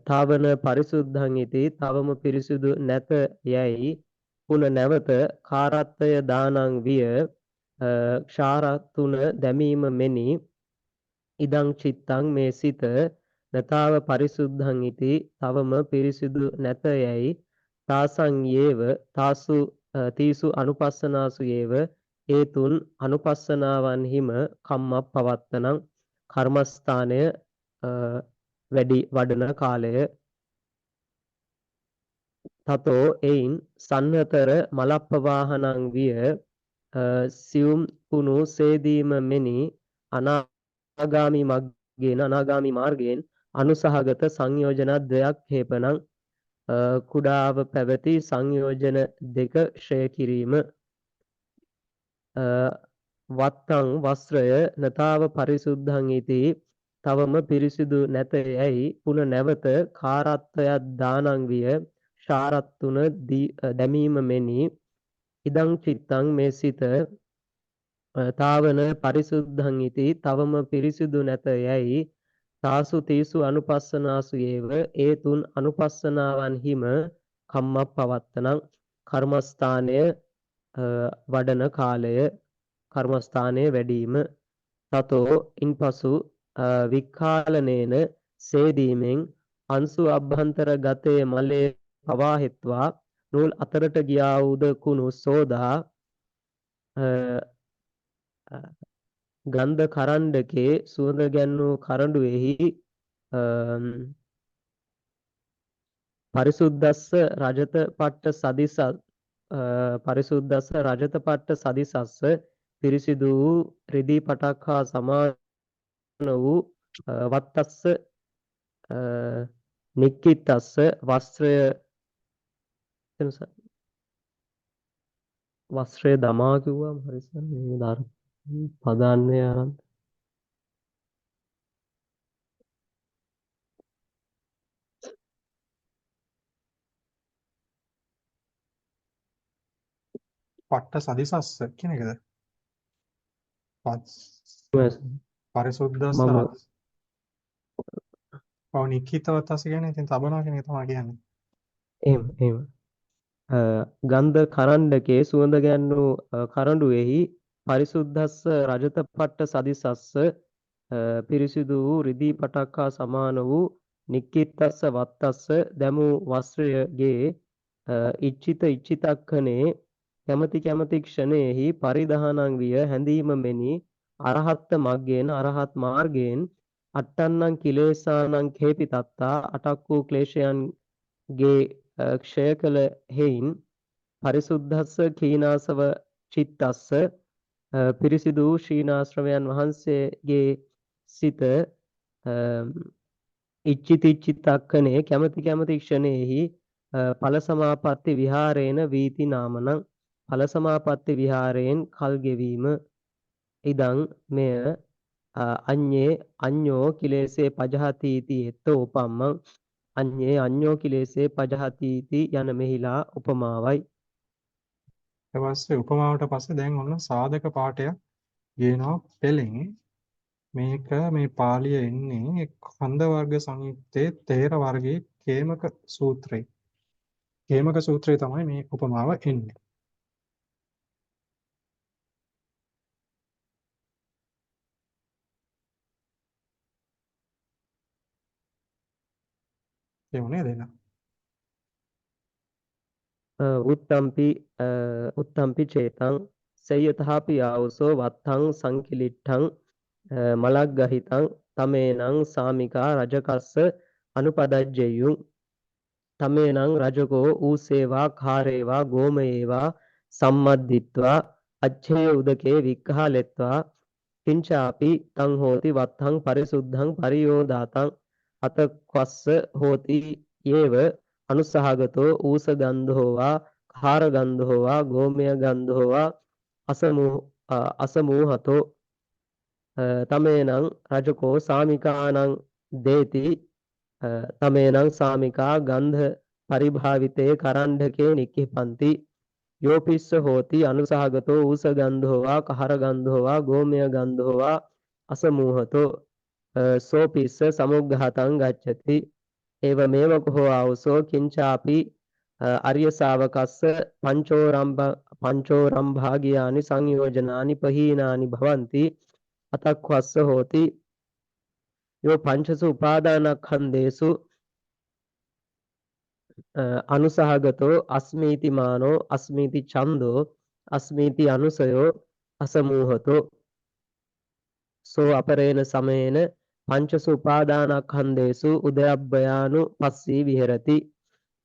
තාවන පරිසුද්ධං ඉති තවම පිරිසුදු නැත යැයි පුන නැවත කාරත්තය දානං විය ක්ෂාරතුන දැමීම මෙනි ඉදං චිත්තං මේ සිත නතාව පරිසුද්ධං ඉති තවම පිරිසිදු නැත යැයි තාසං යේව තාසු තීසු අනුපස්සනාසු ඒව ඒ තුන් අනුපස්සනාවන්හිම කම්මප්පවත්තනං කර්මස්ථානය වැඩි වඩන කාලය තතෝ එයින් සන්නතර මලප්පවාහනං විය සියුම් කුණු සේදීම මෙනි අනාගාමි මාර්ගයෙන් අනුසහගත සංයෝජනද්වයක් හේපනං කුඩාව පැවති සංයෝජන දෙක ශ්‍රය කිරීම වත්තං වස්ත්‍රය නතාව පරිසුද්ධං ඉති තවම පිරිසිදු නැත යැයි පුන නැවත කාරත්වයක් දානං විය ශාරත්තුන දැමීම මෙනි ඉදං චිත්තං මේ සිත තාවන පරිසුද්ධං ඉති තවම පිරිසිදු නැත යැයි තාසු තීසු අනුපස්සනාසු ඒව ඒ තුන් අනුපස්සනාවන්හිම කම්මප්පවත්තනං කර්මස්ථානය වඩන කාලය කර්මස්ථානය වැඩීම තතෝ ඉන්පසු වික්ඛාලනේන සේදීමෙන් අංශු අභ්‍යන්තර ගතේ මලේ පවාහෙත්වා නූල් අතරට ගියා වූද කුණු සෝදා ගන්ධ කරණ්ඩකේ සුවඳ ගැන්වූ කරඬුවෙහි පරිසුද්දස්ස රජත පට්ට සදිසත් පරිසුද්දස්ස රජත පට්ට සදිසස්ස පිරිසිදු වූ රිදී පටක් හා සමාන වූ වත්තස්ස නික්කිතස්ස වස්ත්‍රය දමා කිව්වම හරිසන් මේ දාර පදන්නේ ආරම්භ පට්ට සදිසස්ස කියන එකද? පරිසුද්ධස්ස මම ඔව් නික්කිතවත්තස කියන්නේ ඉතින් තබනවා කියන එක තමයි කියන්නේ. එහෙම ගන්ධ කරණ්ඩකේ සුවඳ ගැන්වූ කරඬුවෙහි පරිසුද්ධස්ස රජත පට්ට සදිසස්ස පිරිසිදු වූ රිදී පටක් හා සමාන වූ නික්කිතස්ස වත්තස්ස දැමූ වස්ත්‍රයගේ ඉච්ඡිතක්ඛනේ කැමැති ක්ෂණයෙහි පරිධානං විය හැඳීම මෙනි අරහත් මග්ගේන අරහත් මාර්ගයෙන් අට්ටන්නං කිලේසානං කේපි තත්තා අටක් වූ ක්ලේශයන්ගේ ක්ෂය කළ හේයින් පරිසුද්ධස්ස කීනාසව චිත්තස්ස පිරිසිදු වූ ශීනාශ්‍රවයන් වහන්සේගේ සිත ඉච්ඡිතක්ඛනේ කැමැති ක්ෂණයෙහි ඵල සමාපatti විහාරේන වීති නාමනං ඵල සමාපatti විහාරයෙන් කල් ගෙවීම ඉදං මෙය අඤ්ඤෝ කිලේසේ පජහති इति එතෝ උපම්මං අඤ්ඤෝ කිලේසේ පජහති इति යන මෙහිලා උපමාවයි. ඊට පස්සේ උපමාවට පස්සේ දැන් ඔන්න සාධක පාඩයක් ගේනවා පෙළෙන්. මේක මේ පාළිය එන්නේ කන්ද වර්ග සංයුත්තේ තේර වර්ගයේ කේමක සූත්‍රය. කේමක සූත්‍රය තමයි මේ උපමාව එන්නේ. ඒ වුණේ දෙන්න. උත්තම්පි චේතං සයතහපි ආවසෝ වත්තං සංකිලිට්ඨං මලග්ගහිතං තමේනං සාමිකා රජකස්ස අනුපදජ්ජෙයුං තමේනං රජකෝ ඌසේවා කාරේවා ගෝමයේවා සම්මද්දිත්වා අච්ඡේ උදකේ වික්ඛාලෙත්වා කිංචාපි තං හෝති වත්තං පරිසුද්ධං පරියෝදාතං අතක්වස්ස හෝති යේව අනුසහගතෝ ඌස ගන්ධෝ වා කාර ගන්ධෝ වා ගෝමය ගන්ධෝ වා අසමූහතෝ තමේනං රජකෝ සාමිකානං දේති තමේනං සාමිකා ගන්ධ පරිභාවිතේ කරණ්ඩකේ නික්ඛිපන්ති යෝපිස්ස හෝති අනුසහගතෝ ඌස ගන්ධෝ වා කාර ගන්ධෝ වා ගෝමය ගන්ධෝ වා අසමූහතෝ සෝපිස්ස සමුග්ඝාතං ගච්ඡති එවමෙව කෝ ආවසෝ කිංචාපි අරිය ශාවකස්ස පංචෝරම්භාගියානි සංයෝජනානි පහීනානි භවಂತಿ අතක්වස්ස හෝති යෝ පංචසු උපාදානඛන්දේසු අනුසහගතෝ අස්මීති මානෝ අස්මීති ඡන්தோ අස්මීති අනුසයෝ අසමූහතෝ සෝ අපරේණ සමයේන පංචසු උපාදානස්කන්ධේසු උදයබ්බයානු පස්සී විහෙරති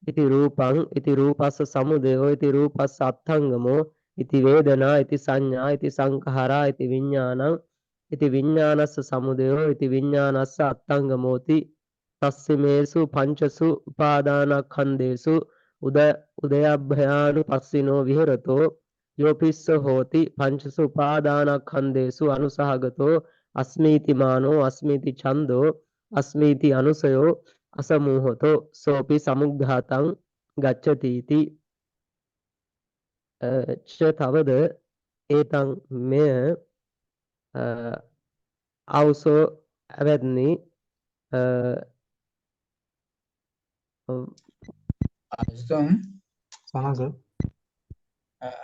ඉති රූපං ඉති රූපස්ස සමුදයෝ ඉති රූපස්ස අත්ථංගමෝ ඉති වේදනා ඉති සංඥා ඉති සංඛාරා ඉති විඥානං ඉති විඥානස්ස සමුදයෝ ඉති විඥානස්ස අත්ථංගමෝති තස්සිමේසු පංචසු උපාදානස්කන්ධේසු උදයබ්බයානු පස්සිනෝ විහෙරතෝ යෝපිස්ස හෝති පංචසු උපාදානස්කන්ධේසු අනුසහගතෝ අස්මීති මානෝ අස්මීති ඡන්தோ අස්මීති අනුසයෝ අසමූහතෝ සෝපි සමුග්ඝාතං ගච්ඡති ච තවද ඒතං මෙය අවසෝ අවැද්නි අසුම් සනස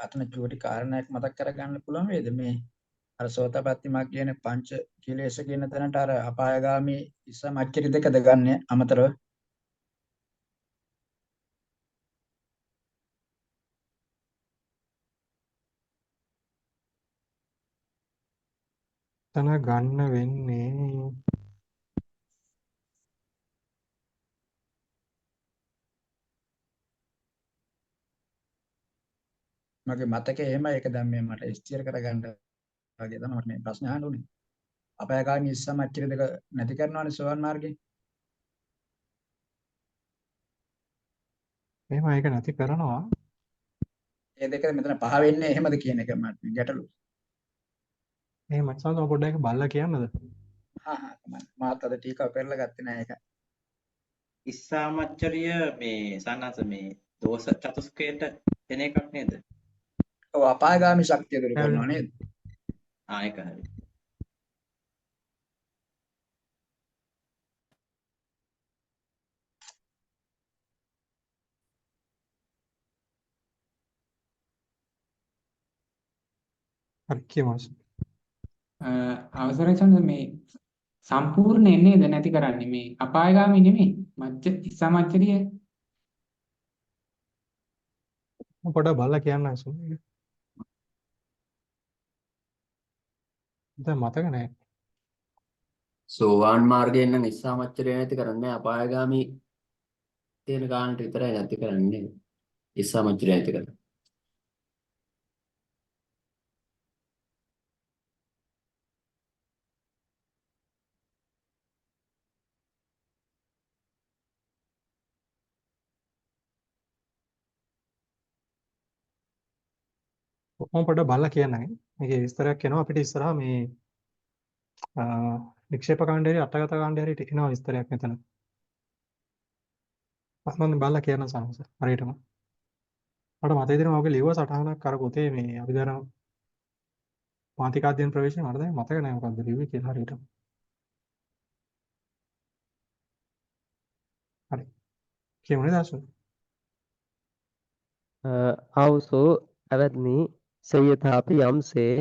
අතන චූටි කාරණයක් මතක් කරගන්න පුළුවන් වේද මේ අර සෝතපට්ටි මග් කියන පංච කිලේශ කියන තැනට අර අපායගාමී ඉස්ස මච්චරි දෙකද ගන්න අමතරව තන ගන්න වෙන්නේ මගේ මතකේ එහෙමයි ඒක දැන් මේ මට ස්ථිර කරගන්න වගේ තමයි මට මේ ප්‍රශ්න අහන්න උනේ අපායගාමී ඉස්ස මච්චරි දෙක නැති කරනවානේ සෝවන් මාර්ගේ එහෙම ඒක නැති කරනවා. ඒ දෙක මෙතන පහ වෙන්නේ එහෙමද කියන එක මට ගැටලු එහෙම මචං ඔය පොඩ්ඩක් බලලා කියන්නද? තමයි මාත් අද ටීකා පෙරලා ගත්තේ නෑ ඒක ඉස්සාමච්චරිය මේ සන්නස මේ දෝෂ චතුස්කයට එන එකක් නේද? ඔව් අපායගාමී ශක්තිය දුරු කරනවා නේද ඒක හරි. හරි කියමු. අවසරයි සඳ මේ සම්පූර්ණ එන්නේද නැති කරන්නේ මේ අපායගාමී නෙමෙයි ඉස්සමච්චරිය පොඩ්ඩක් බලලා කියන්න අසු. දැන් මතක නැහැ. සෝවාන් මාර්ගයෙන් නම් ඉස්සාමච්චරය නැති කරන්නේ අපායගාමී තියෙන ගානට විතරයි නැති කරන්නේ. ඉස්සාමච්චරය නැති කරන්නේ. කොහොම පොඩ්ඩක් බලලා කියන්නයි. මේකේ විස්තරයක් එනවා අපිට ඉස්සරහා මේ වික්ෂේප කාණ්ඩයේ අටගත කාණ්ඩයේ එනවා විස්තරයක් මෙතන. මම බලලා කියන්න සමහර හරියටම. මට මතකයි දෙනවා ඔගේ ලියුව සටහනක් අර පොතේ මේ අභිධර්ම මාතිකාධ්‍යයන ප්‍රවේශය මට දැන් මතක නැහැ මොකද්ද ලියුවේ කියලා හරියටම. හරි. කියමුනේ දාසු. ආවුසෝ අවැද්නි සයථාපි යම්සේ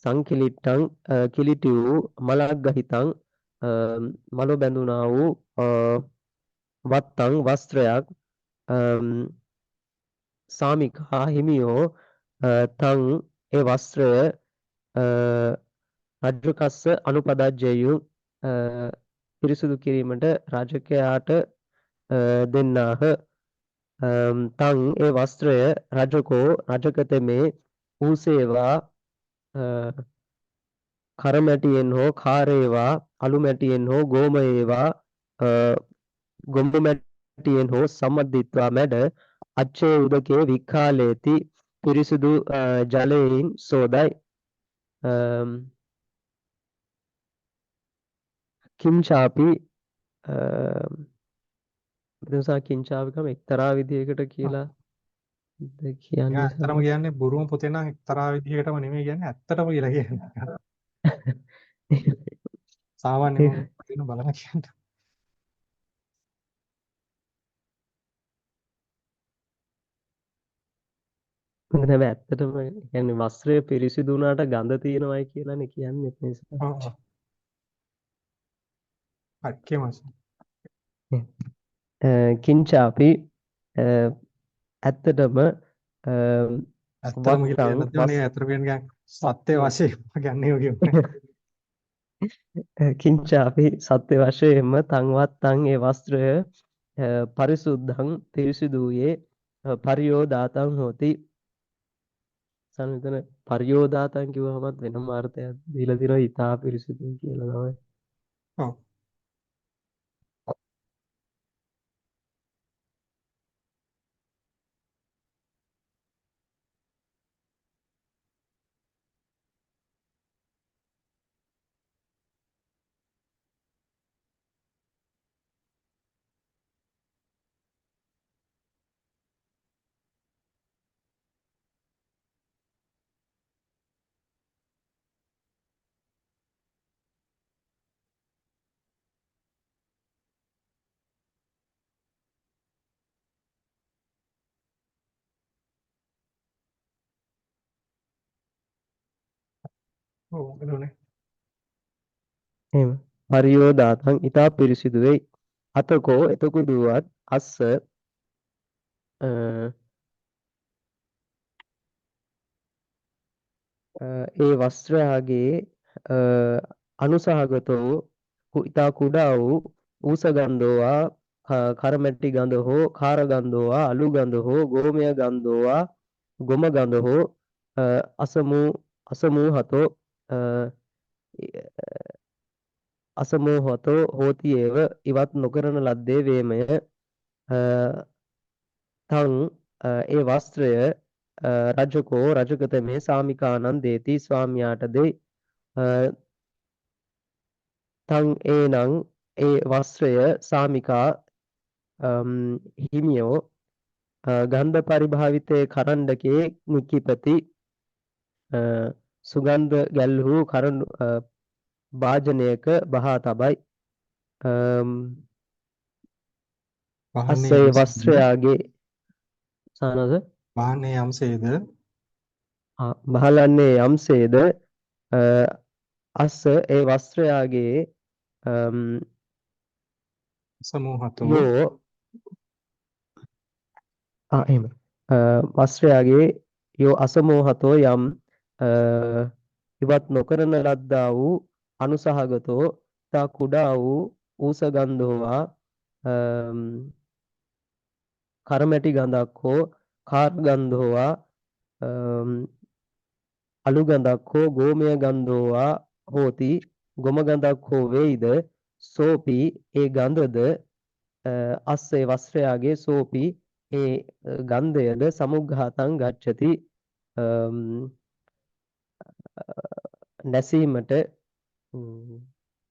සංකිලිට්ටං කිලිටි වූ මලක් ගහිතං මලෝ බැඳුනා වූ වත්තං වස්ත්‍රයක් සාමිකා හිමියෝ තං ඒ වස්ත්‍රය රජකස්ස අනුපදජ්ජයු පිරිසුදු කිරීමට රජකයාට දෙන්නාහ තං ඒ වස්ත්‍රය රජකෝ රජකතමේ ඌසේවා කරමැටියෙන් හෝ කාරේවා අලුමැටියෙන් හෝ ගෝමයේවා ගොම්බු මැටියෙන් හෝ සම්මද්දිත්වා මැඩ අච්චේ උදකේ වික්ඛාලේති පිරිසුදු ජලයෙන් සෝදයි කිංචාපි මෙතනසා කිංචාපිකම එක්තරා විදියකට කියලා කියන්නේ ඇත්තටම කියන්නේ බුරුම පොතේ නම් එක්තරා විදිහකටම නෙමෙයි කියන්නේ ඇත්තටම කියලා කියන්නේ. සාමාන්‍ය මොකක්ද බලන්න කියන්නේ. මම ඇත්තටම කියන්නේ වස්ත්‍රය පිරිසිදු වුණාට ගඳ තියෙනවයි කියලානේ කියන්නේ ඒ නිසා. ඔව්. හරි කියමු. කිංචාපි ඇත්තටම ඇත්තටම කියලා වත්තං කියන්නත් නේ ඇත්තටම කියන්නේ සත්‍ය වශයෙන්ම කියන්නේ ඔය කියන්නේ. කිංචාපි සත්‍ය වශයෙන්ම තං වත්තං ඒ වස්ත්‍රය පරිසුද්ධං පිරිසිදුයේ පරියෝදාතං හෝති. සම්විතන පරියෝදාතං කිව්වමත් වෙනම අර්ථයක් දීලා තියෙනවා ඊතා පිරිසිදුයි කියලා තමයි. ඔව්. ඔව් එළුනේ. එහෙම පරියෝදාතං ඊතා පිරිසිදු වෙයි. අතකෝ එතකුදුවත් අස්ස ඒ වස්ත්‍රයාගේ අනුසහගත වූ ඉතා කුඩා වූ ඌස ගන්ධෝවා කරමැටි ගඳ හෝ කාර ගන්ධෝවා අලු ගඳ හෝ ගෝමය ගන්ධෝවා ගොම ගඳ හෝ අසමූහතෝ අසමෝහතෝ හෝති ඒව ඉවත් නොකරන ලද්දේ වේමය. තං ඒ වස්ත්‍රය රජකෝ රජකතමේ සාමිකානන් දේති ස්වාමියාට දෙයි. තං ඒනං ඒ වස්ත්‍රය සාමිකා හිමියෝ ගන්ධ පරිභාවිතේ කරණ්ඩකේ නිකිපති සුගන්ධ ගැල්හු කරඬු භාජනයක බහා තබයි. අස්සේ වස්ත්‍රයාගේ සානද වාහනේ යම්සේද බහලන්නේ යම්සේද අස්ස ඒ වස්ත්‍රයාගේ සමූහතෝ යෝ එහෙම වස්ත්‍රයාගේ යෝ අසමෝහතෝ යම් ඉවත් නොකරන ලද්දා වූ අනුසහගතෝ තා කුඩා වූ ඌස ගන්ධෝවා කරමැටි ගඳක් හෝ කාර් ගන්ධෝවා අලු ගඳක් හෝ ගෝමය ගන්ධෝවා හෝති ගොම ගඳක් හෝ වේයිද සෝපි ඒ ගන්ධද අස්සේ වස්ත්‍රයාගේ සෝපි ඒ ගන්ධයද සමුග්ඝාතං ගච්ඡති නැසීමට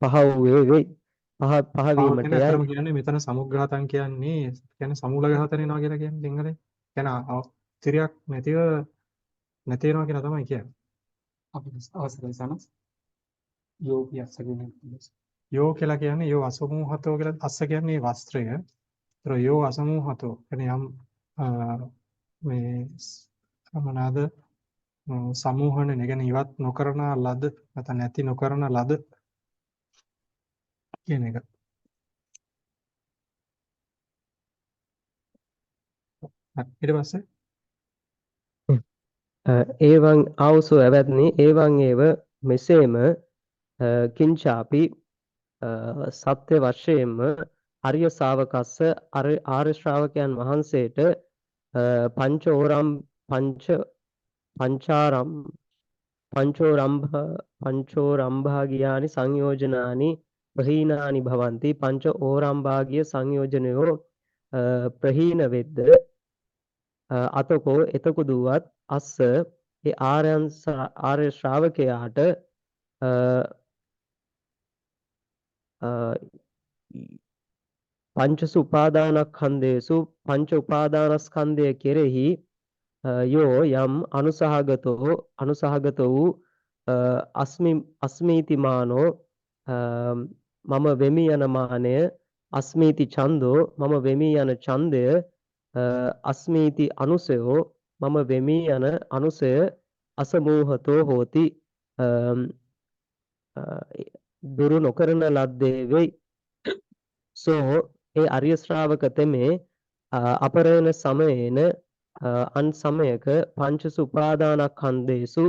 පහ වූයේ වෙයි. පහ වීමට යයි. ඇත්තටම කියන්නේ මෙතන සමුග්ඝාතං කියන්නේ සමූල ඝාතන වෙනවා කියලා කියන්නේ සිංහලෙන්. කියන්නේ තිරයක් නැති වෙනවා කියලා තමයි කියන්නේ. අපි අවසරයි සනස් යෝගී අසගෙන යෝ කියලා කියන්නේ යෝ අසමූහතෝ කියලා අස්ස කියන්නේ වස්ත්‍රය. ඒතර යෝ අසමූහතෝ කියන්නේ යම් මේ මොනවාද සමූහන කියන්නේ ඉවත් නොකරන ලද නැත්නම් නැති නොකරන ලද කියන එක. ඊට පස්සේ ඒවං ආවසෝ ඇවැත්නි ඒවං ඒව මෙසේම කිංචාපි සත්‍ය වශයෙන්ම අරිය ශාවකස්ස ආර්ය ශ්‍රාවකයන් වහන්සේට පංචෝරම්භාගියානි සංයෝජනානි ප්‍රහීනානි භවಂತಿ පංච ඕරම්භාගිය සංයෝජනයෝ ප්‍රහීන වෙද්ද අතකෝ එතකුදුවත් අස්ස ඒ ආර්ය ශ්‍රාවකයාට පංච උපාදානස්කන්ධේසු පංච උපාදානස්කන්ධය කෙරෙහි යෝ යම් අනුසහගත වූ අස්මීතිමානෝ මම වෙමි යන මානය අස්මීති ඡන්தோ මම වෙමි යන ඡන්දය අස්මීති අනුසයෝ මම වෙමි යන අනුසය අසමූහතෝ හෝති දුරු නොකරන ලද්දේ වෙයි. සෝ ඒ ආර්ය ශ්‍රාවක තෙමේ අපරේණ සමයේන අන් සමයක පංචසු උපාදානස්කන්ධේසු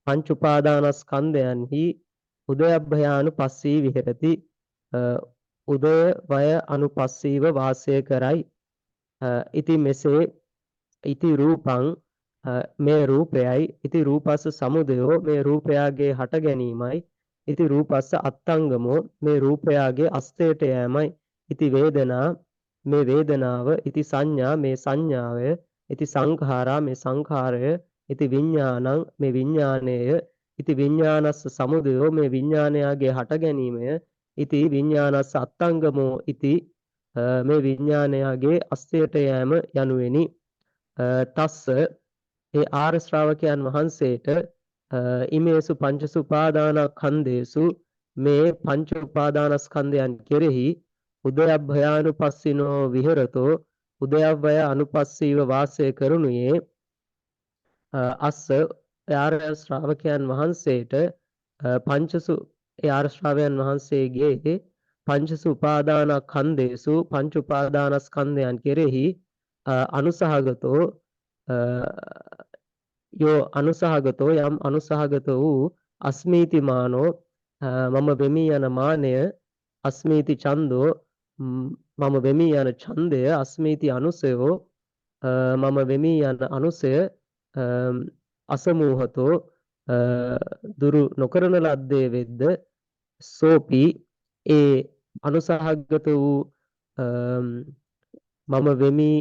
පංච උපාදානස්කන්ධයන්හි උදයබ්භයානුපස්සී විහෙරති. උදය වය අනුපස්සීව වාසය කරයි. ඉති මෙසේ ඉති රූපං මේ රූපයයි ඉති රූපස්ස සමුදයෝ මේ රූපයාගේ හට ගැනීමයි ඉති රූපස්ස අත්තංගමෝ මේ රූපයාගේ අස්තයට යෑමයි ඉති වේදනා මේ වේදනාව ඉති සංඥා මේ සංඥාවය ඉති සංඛාරා මේ සංඛාරය ඉති විඥානං මේ විඥානයය ඉති විඥානස්ස සමුදයෝ මේ විඥානයාගේ හට ගැනීමය ඉති විඥානස්ස අත්තංගමෝ ඉති මේ විඥානයාගේ අස්තයට යෑම යනුවෙනි. තස්ස ඒ ආර්ය ශ්‍රාවකයන් වහන්සේට ඉමේසු පංචසු උපාදානස්කන්ධේසු මේ පංච උපාදානස්කන්ධයන් කෙරෙහි උදයබ්භයානුපස්සිනෝ විහෙරතෝ උදයබ්භය අනුපස්සීව වාසය කරනුයේ අස්ස ආර්ය ශ්‍රාවකයන් වහන්සේට පංචසු ආර්ය ශ්‍රාවකයන් වහන්සේගේ පංචසු උපාදානස්කන්ධේසු පංච උපාදානස්කන්ධයන් කෙරෙහි අනුසහගතෝ යෝ අනුසහගතෝ යම් අනුසහගත වූ අස්මීතිමානෝ මම වෙමි යන මානය අස්මීති ඡන්தோ මම වෙමි යන ඡන්දය අස්මීති අනුසයෝ මම වෙමි යන අනුසය අසමූහතෝ දුරු නොකරන ලද්දේ වෙද්ද සෝපි ඒ අනුසහගත වූ මම වෙමි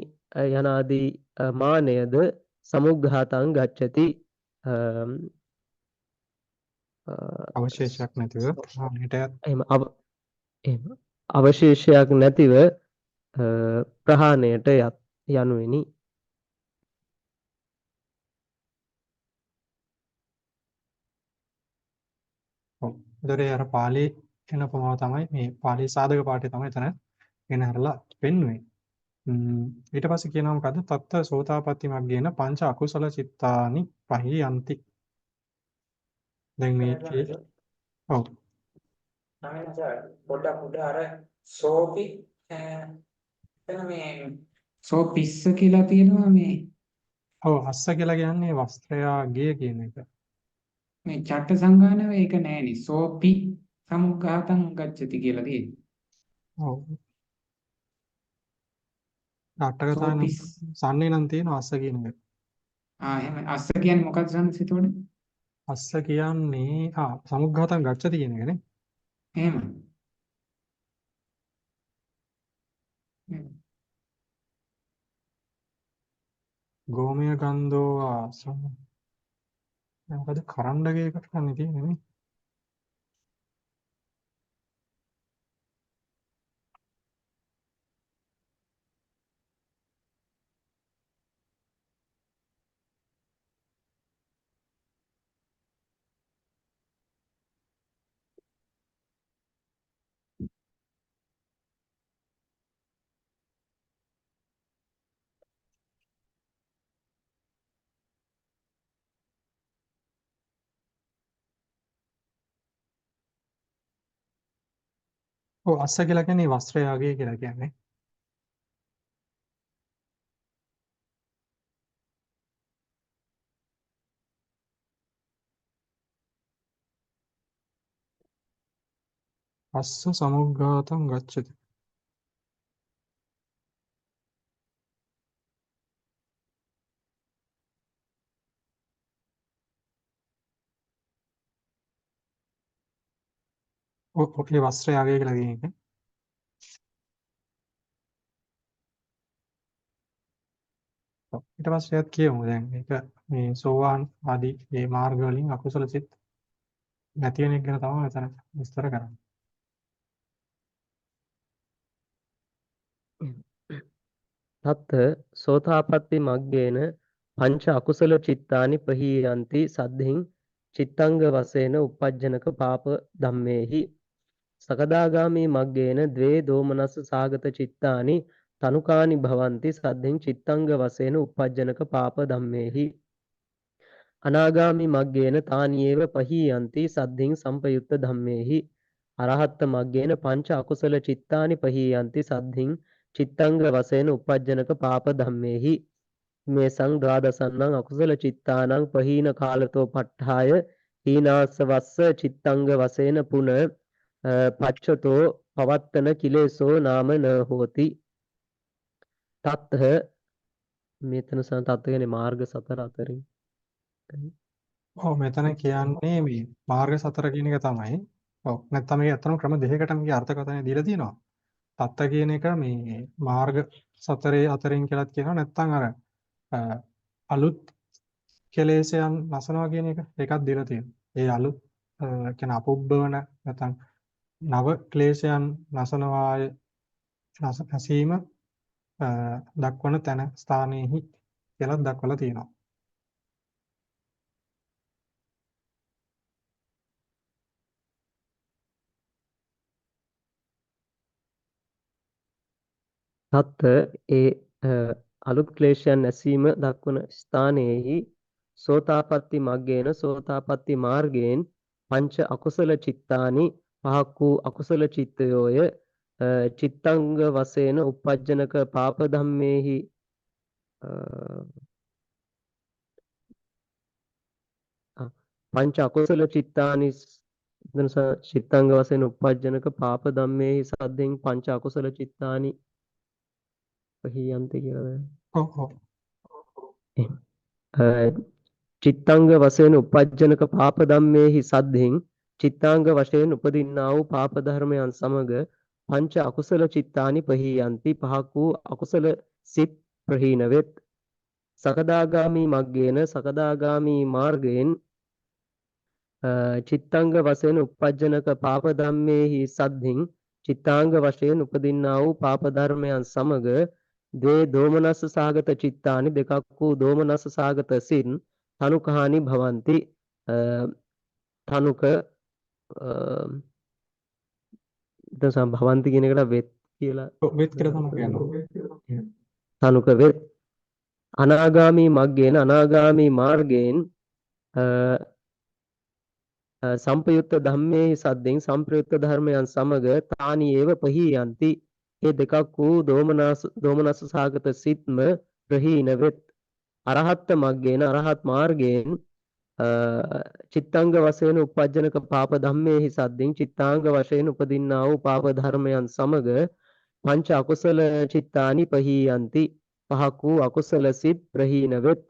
යනාදී මානයද සමුග්ඝාතං ගච්ඡති අවශේෂයක් නැතිව ප්‍රහාණයට එහෙම අවශේෂයක් නැතිව ප්‍රහාණයට යනුවෙනි. දොරේ අර පාළි එන ප්‍රමාව තමයි මේ පාළි සාධක පාඨය තමයි එතන ගෙනහැරලා පෙන්වන්නේ. ඊට පස්සේ කියනවා මොකද්ද? තත්ත සෝතාපට්ටි මග්ගේන පංච අකුසල චිත්තානි පහියන්ති. දැන් මේකේ ඔව් පොඩ්ඩක් අර සෝපි එතන මේ සෝපිස්ස කියලා තියෙනවා මේ ඔව් අස්ස කියලා කියන්නේ වස්ත්‍රයාගේ කියන එක. මේ චට්ට සංගානව ඒක නෑනේ සෝපි සමුග්ඝාතං ගච්ඡති කියලා තියෙන්නේ. ඔව් අටකතාන සෝපිස් සන්නේ නම් තියෙන අස්ස කියන එක. එහෙම අස්ස කියන්නේ මොකක්ද සම්ස් එතකොට? අස්ස කියන්නේ සමුග්ඝාතං ගච්ඡති කියන එකනේ. එහෙම. ගෝමය ගන්ධෝ ආසම. මොකද කරණ්ඩගේ එකට කන්නේ තියෙන්නේ නේ. ඔව් අස්ස කියලා කියන්නේ වස්ත්‍රයාගේ කියලා කියන්නේ. අස්ස සමුග්ඝාතං ගච්ඡති. ඔකේ වස්ත්‍රයාගේ කියලා කියන එක. ඊට පස්සේ ඒත් කියමු දැන් මේක මේ සෝවාන් ආදී මේ මාර්ග වලින් අකුසල සිත් නැති වෙන එක ගැන තමයි මෙතන විස්තර කරන්නේ. තත්ත සෝතාපට්ටි මග්ගේන පංච අකුසල චිත්තානි පහීයන්ති සද්ධින් චිත්තංග වශයෙන් උපජ්ජනක පාප ධම්මේහි සකදාගාමී මග්ගේන ද්වේ දෝමනස්ස සාගත චිත්තානි තනුකානි භවಂತಿ සද්ධින් චිත්තංග වශයෙන් උපජ්ජනක පාප ධම්මේහි අනාගාමී මග්ගේන තානියේව පහීයන්ති සද්ධින් සම්පයුත්ත ධම්මේහි අරහත් මග්ගේන පංච අකුසල චිත්තානි පහීයන්ති සද්ධින් චිත්තංග වශයෙන් උපජ්ජනක පාප ධම්මේහි මේ සංඝාදසන්නං අකුසල චිත්තානං පහීන කාලතෝ පට්ඨාය හීනාසවස්ස චිත්තංග වශයෙන් පුන පච්චතෝ පවත්තන කිලේසෝ නාම න හෝති තත්හ මෙතන තත්ත්ව කියන්නේ මාර්ග සතර අතරින් ඔව් මෙතන කියන්නේ මේ මාර්ග සතර කියන එක තමයි. ඔව් නැත්නම් මේක අතරම ක්‍රම දෙකකට මේකේ අර්ථකථනය දීලා තියෙනවා. තත්ත කියන එක මේ මාර්ග සතරේ අතරින් කියලාත් කියනවා. නැත්නම් අර අලුත් කෙලෙසයන් නැසනවා කියන එක ඒකත් දීලා තියෙනවා. ඒ අලුත් කියන අපුබ්බවන නැත්නම් නව ක්ලේශයන් නැසනවාය නැසීම දක්වන තැන ස්ථානයේහි කියලා දක්වලා තියෙනවා. තත්ත ඒ අලුත් ක්ලේශයන් නැසීම දක්වන ස්ථානයේහි සෝතාපට්ටි මග්ගේන සෝතාපට්ටි මාර්ගයෙන් පංච අකුසල චිත්තානි පහක් වූ අකුසල චිත්තයෝය චිත්තංග වශයෙන් උපජ්ජනක පාප ධම්මේහි පංච අකුසල චිත්තානි චිත්තංග වශයෙන් උපජ්ජනක පාප ධම්මේහි සද්දෙන් පංච අකුසල චිත්තානි පහියන්ති කියලා ඔව් ඔව්. චිත්තංග වශයෙන් උපජ්ජනක පාප ධම්මේහි සද්දෙන් චිත්තාංග වශයෙන් උපදින්නා වූ පාප ධර්මයන් සමග පංච අකුසල චිත්තානි පහියන්ති පහක් වූ අකුසල සිත් ප්‍රහීන වෙත් සකදාගාමි මග්ගේන සකදාගාමි මාර්ගයෙන් චිත්තංග වශයෙන් උපජ්ජනක පාප ධම්මේහි සද්දෙන් චිත්තාංග වශයෙන් උපදින්නා වූ පාප ධර්මයන් සමග ද්වේ දෝමනස්ස සාගත චිත්තානි දෙකක් වූ දෝමනස්ස සාගත සිත් තනුකහානි භවಂತಿ තනුක දැන් භවಂತಿ කියන එකට වෙත් කියලා වෙත් කියලා තමයි කියන්නේ. තනුක වෙත් අනාගාමි මග්ගේන අනාගාමි මාර්ගයෙන් සම්පයුක්ත ධම්මේහි සද්දෙන් සම්ප්‍රයුක්ත ධර්මයන් සමග තානි ඒව පහියන්ති ඒ දෙකක් වූ දෝමනස්ස සාගත සිත්ම ප්‍රහීන වෙත් අරහත් මග්ගේන අරහත් මාර්ගයෙන් චිත්තංග වශයෙන් උපජ්ජනක පාප ධම්මේහි සද්දෙන් චිත්තාංග වශයෙන් උපදින්නා වූ පාප ධර්මයන් සමග පංච අකුසල චිත්තානි පහියන්ති පහක් වූ අකුසල සිත් ප්‍රහීන වෙත්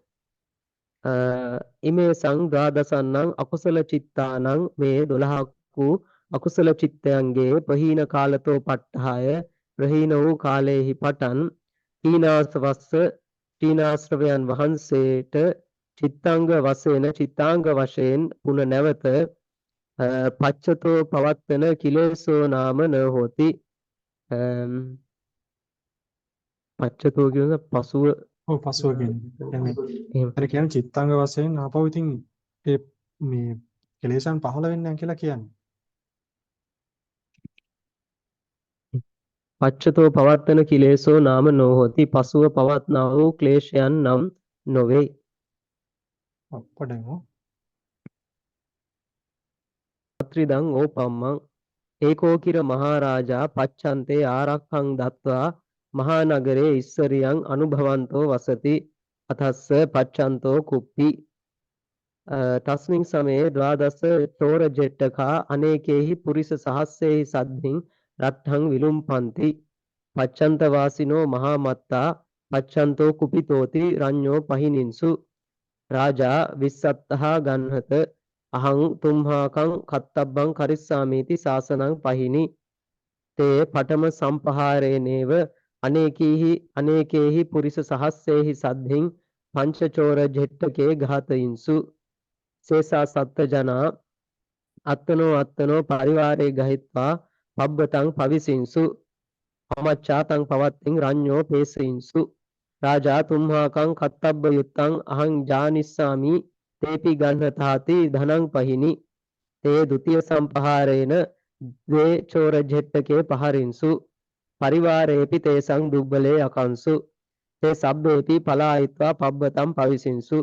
ඉමේ සංඝාදසන්නං අකුසල චිත්තානං මේ 12ක් වූ අකුසල චිත්තයන්ගේ ප්‍රහීන කාලතෝ පට්ඨාය ප්‍රහීන වූ කාලයේහි පටන් තීනාසවස්ස තීනාශ්‍රවයන් වහන්සේට චිත්තාංග වශයෙන් චිත්තාංග වශයෙන් පුන නැවත පච්චතෝ පවත්තන කිලේසෝ නාම න හෝති පච්චතෝ කියන පසුව ඔව් පසුව කියන්නේ. එතන කියන්නේ චිත්තාංග වශයෙන් ආපහු ඉතින් ඒ මේ කෙලෙසන් පහළ වෙන්නේ නැහැ කියලා කියන්නේ. පච්චතෝ පවත්තන කිලේසෝ නාම නොහොති පසුව පවත්නා වූ ක්ලේශයන් නම් නොවේ. අපඩමු. ත්‍රිදං ඕපම්මං ඒකෝකිර මහරජා පච්ඡන්තේ ආරක්ඛං දත්වා මහානගරේ ඉස්සරියං අනුභවන්තෝ වසති අතස්ස පච්ඡන්තෝ කුප්පි තස්මින් සමයේ ද්වාදස චෝර ජෙට්ටකා අනේකේහි පුරිස සහස්සේහි සද්ධින් රට්ඨං විලුම්පන්ති පච්ඡන්ත වාසිනෝ මහා මත්තා පච්ඡන්තෝ කුපිතෝති රඤ්ඤෝ පහිනින්සු රාජා විස්සත්තහා ගන්හත අහං තුම්හාකං කත්තබ්බං කරිස්සාමීති සාසනං පහිනි තේ පඨම සම්පහාරේනේව අනේකේහි පුරිස සහස්සේහි සද්ධින් පංචචෝර ජෙට්ටකේ ඝාතයින්සු සේසා සත්ත ජනා අත්තනෝ පරිවාරේ ගහිත්වා පබ්බතං පවිසින්සු අමච්ඡාතං පවත්තින් රඤ්ඤෝ පේසයින්සු රාජා තුම්හාකං කත්තබ්බ යුත්තං අහං ජානිස්සාමි තේපි ගන්නතාති ධනං පහිනි තේ ဒ ුතිය සම්පහාරේන ද්වේ චෝර ජෙට්ටකේ පහරින්සු පරිවාරේපි තේසං දුබ්බලේ අකංසු තේ සබ්බේපි පලායිත්වා පබ්බතං පවිසින්සු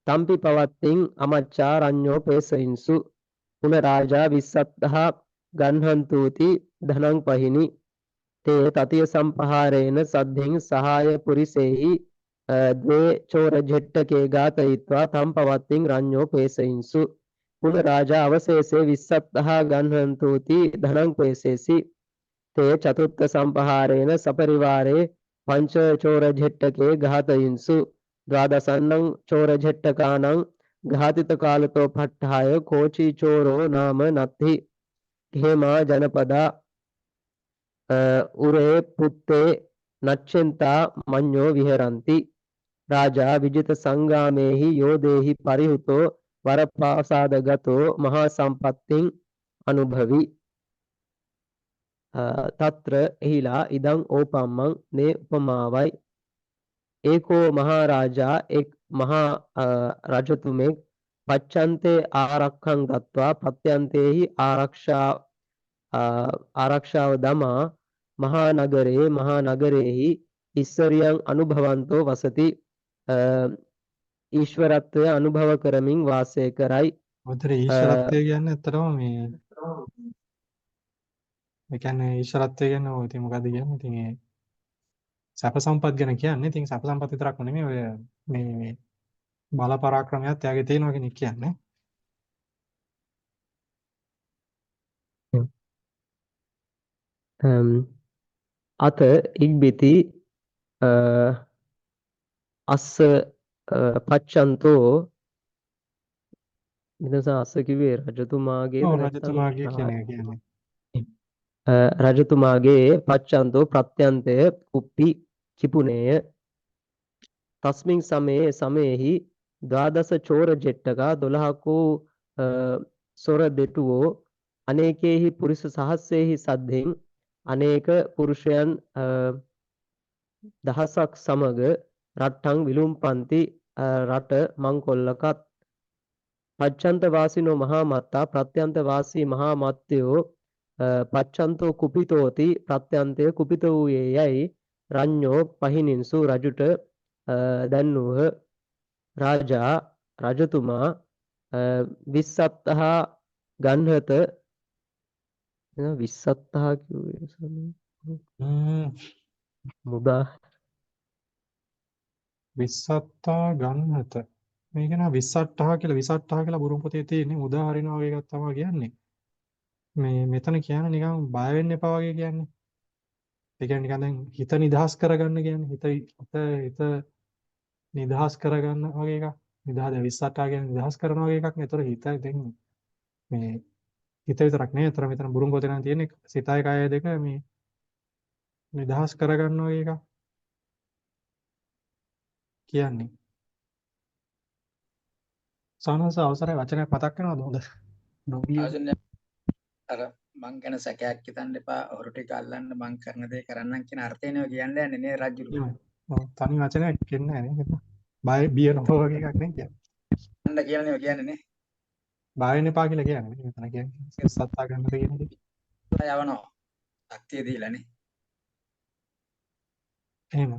තම්පි පවත්තින් අමච්ඡා රඤ්ඤෝ පේසයින්සු පුන රාජා විස්සත්තහා ගන්හන්තුති ධනං පහිනි තේ තතිය සම්පහාරේන සද්ධින් සහාය පුරිසේහි ද්වේ චෝර ජෙට්ටකේ ඝාතයිත්වා තම්පවත්තින් රඤ්ඤෝ පේසයින්සු පුන රාජා අවශේෂේ විස්සත්තහා ගන්හන්තෝති ධනං පේසේසි තේ චතුත්ථ සම්පහාරේන සපරිවාරේ පංච චෝර ජෙට්ටකේ ඝාතයින්සු ද්වාදසන්නං චෝර ජෙට්ටකානං ඝාතිත කාලතෝ පට්ඨාය කෝචි චෝරෝ නාම නත්ති හේමා ජනපදා උරේ පුත්තේ නච්චෙන්තා මඤ්ඤෝ විහරಂತಿ රාජා විජිත සංගාමේහි යෝදේහි පරිහුතෝ වරපාසාදගතෝ මහා සම්පත්තින් අනුභවි తත්‍ර එහිලා ඉදං ඕපම්මං මේ උපමාවයි ඒකෝ මහරජා එක් මහා රජතුමෙක් පච්චන්තේ ආරක්ඛං දත්වා පත්‍යන්තේහි ආරක්ෂාව දමා මහා නගරේහි ඉස්සරියං අනුභවන්තෝ වසති ඊශ්වරත්වය අනුභව කරමින් වාසය කරයි ඔතන ඊශ්වරත්වය කියන්නේ ඇත්තටම ඒ කියන්නේ ඊශ්වරත්වය කියන්නේ ඔය ඉතින් මොකද්ද කියන්නේ? ඉතින් ඒ සැප සම්පත් ගැන කියන්නේ. ඉතින් සැප සම්පත් විතරක් නෙමෙයි ඔය මේ බල පරාක්‍රමයක් එයාගේ තියෙනවා කියන එක කියන්නේ. අත ඉක්බිති අස්ස පච්චන්තෝ මිදසා අස්ස කිව්වේ රජතුමාගේ ඔව් රජතුමාගේ කියන එක කියන්නේ. රජතුමාගේ පච්චන්තෝ ප්‍රත්‍යන්තය කුප්පි කිපුණේය තස්මින් සමයෙහි ද්වාදස චෝර ජෙට්ටකා 12ක සොර දෙටුවෝ අනේකේහි පුරිස සහස්සේහි සද්ධෙන් අනේක පුරුෂයන් දහසක් සමග රට්ටං විලුම්පන්ති රට මංකොල්ලකත් පච්චන්ත වාසිනෝ මහා මත්තා ප්‍රත්‍යන්ත වාසී මහා මත්තයෝ පච්චන්තෝ කුපිතෝති ප්‍රත්‍යන්තය කුපිත වූයේ යයි රඤ්ඤෝ පහිනින්සු රජුට දැන්වූහ රාජා රජතුමා විස්සත්තහා ගන්හත විස්සත්තහා කිව්වේ මුදා විස්සත්තා ගන්නත මේක නා විස්සට්ටහා කියලා බුරුම් පොතේ තියෙන්නේ මුදා හරිනවා වගේ එකක් තමයි කියන්නේ. මේ මෙතන කියන්නේ නිකන් බය වෙන්න එපා වගේ කියන්නේ. ඒ කියන්නේ නිකන් දැන් හිත නිදහස් කරගන්න කියන්නේ. හිත නිදහස් කරගන්න වගේ එකක්. නිදහස් විස්සට්ටහා කියන්නේ නිදහස් කරනවා වගේ එකක් නේ. ඒතර හිත දැන් මේ හිත විතරක් නේ. ඒතර මෙතන බුරුම් පොතේ නම් තියෙන්නේ සිතයි කයයි දෙක මේ නිදහස් කරගන්න වගේ එකක් කියන්නේ. සානස අවසරයි වචනයක් මතක් වෙනවද හොඳ? නොගිය ආසන්න අර මං ගැන සැකයක් හිතන්න එපා හොරු ටික අල්ලන්න මං කරන දේ කරන්නම් කියන අර්ථයනේ කියන්නේ යන්නේ නේ රජුරු. ඔව් තනි වචනයක් කියන්නේ නැහැ නේද? බය බිය නොව වගේ එකක් නේ කියන්නේ. අන්න කියලානේ කියන්නේ නේ. බය වෙන්න එපා කියලා කියන්නේ. මෙතන කියන්නේ සත්තා ගන්න තියෙන දේ. යවනවා. ශක්තිය දීලානේ. එහෙම.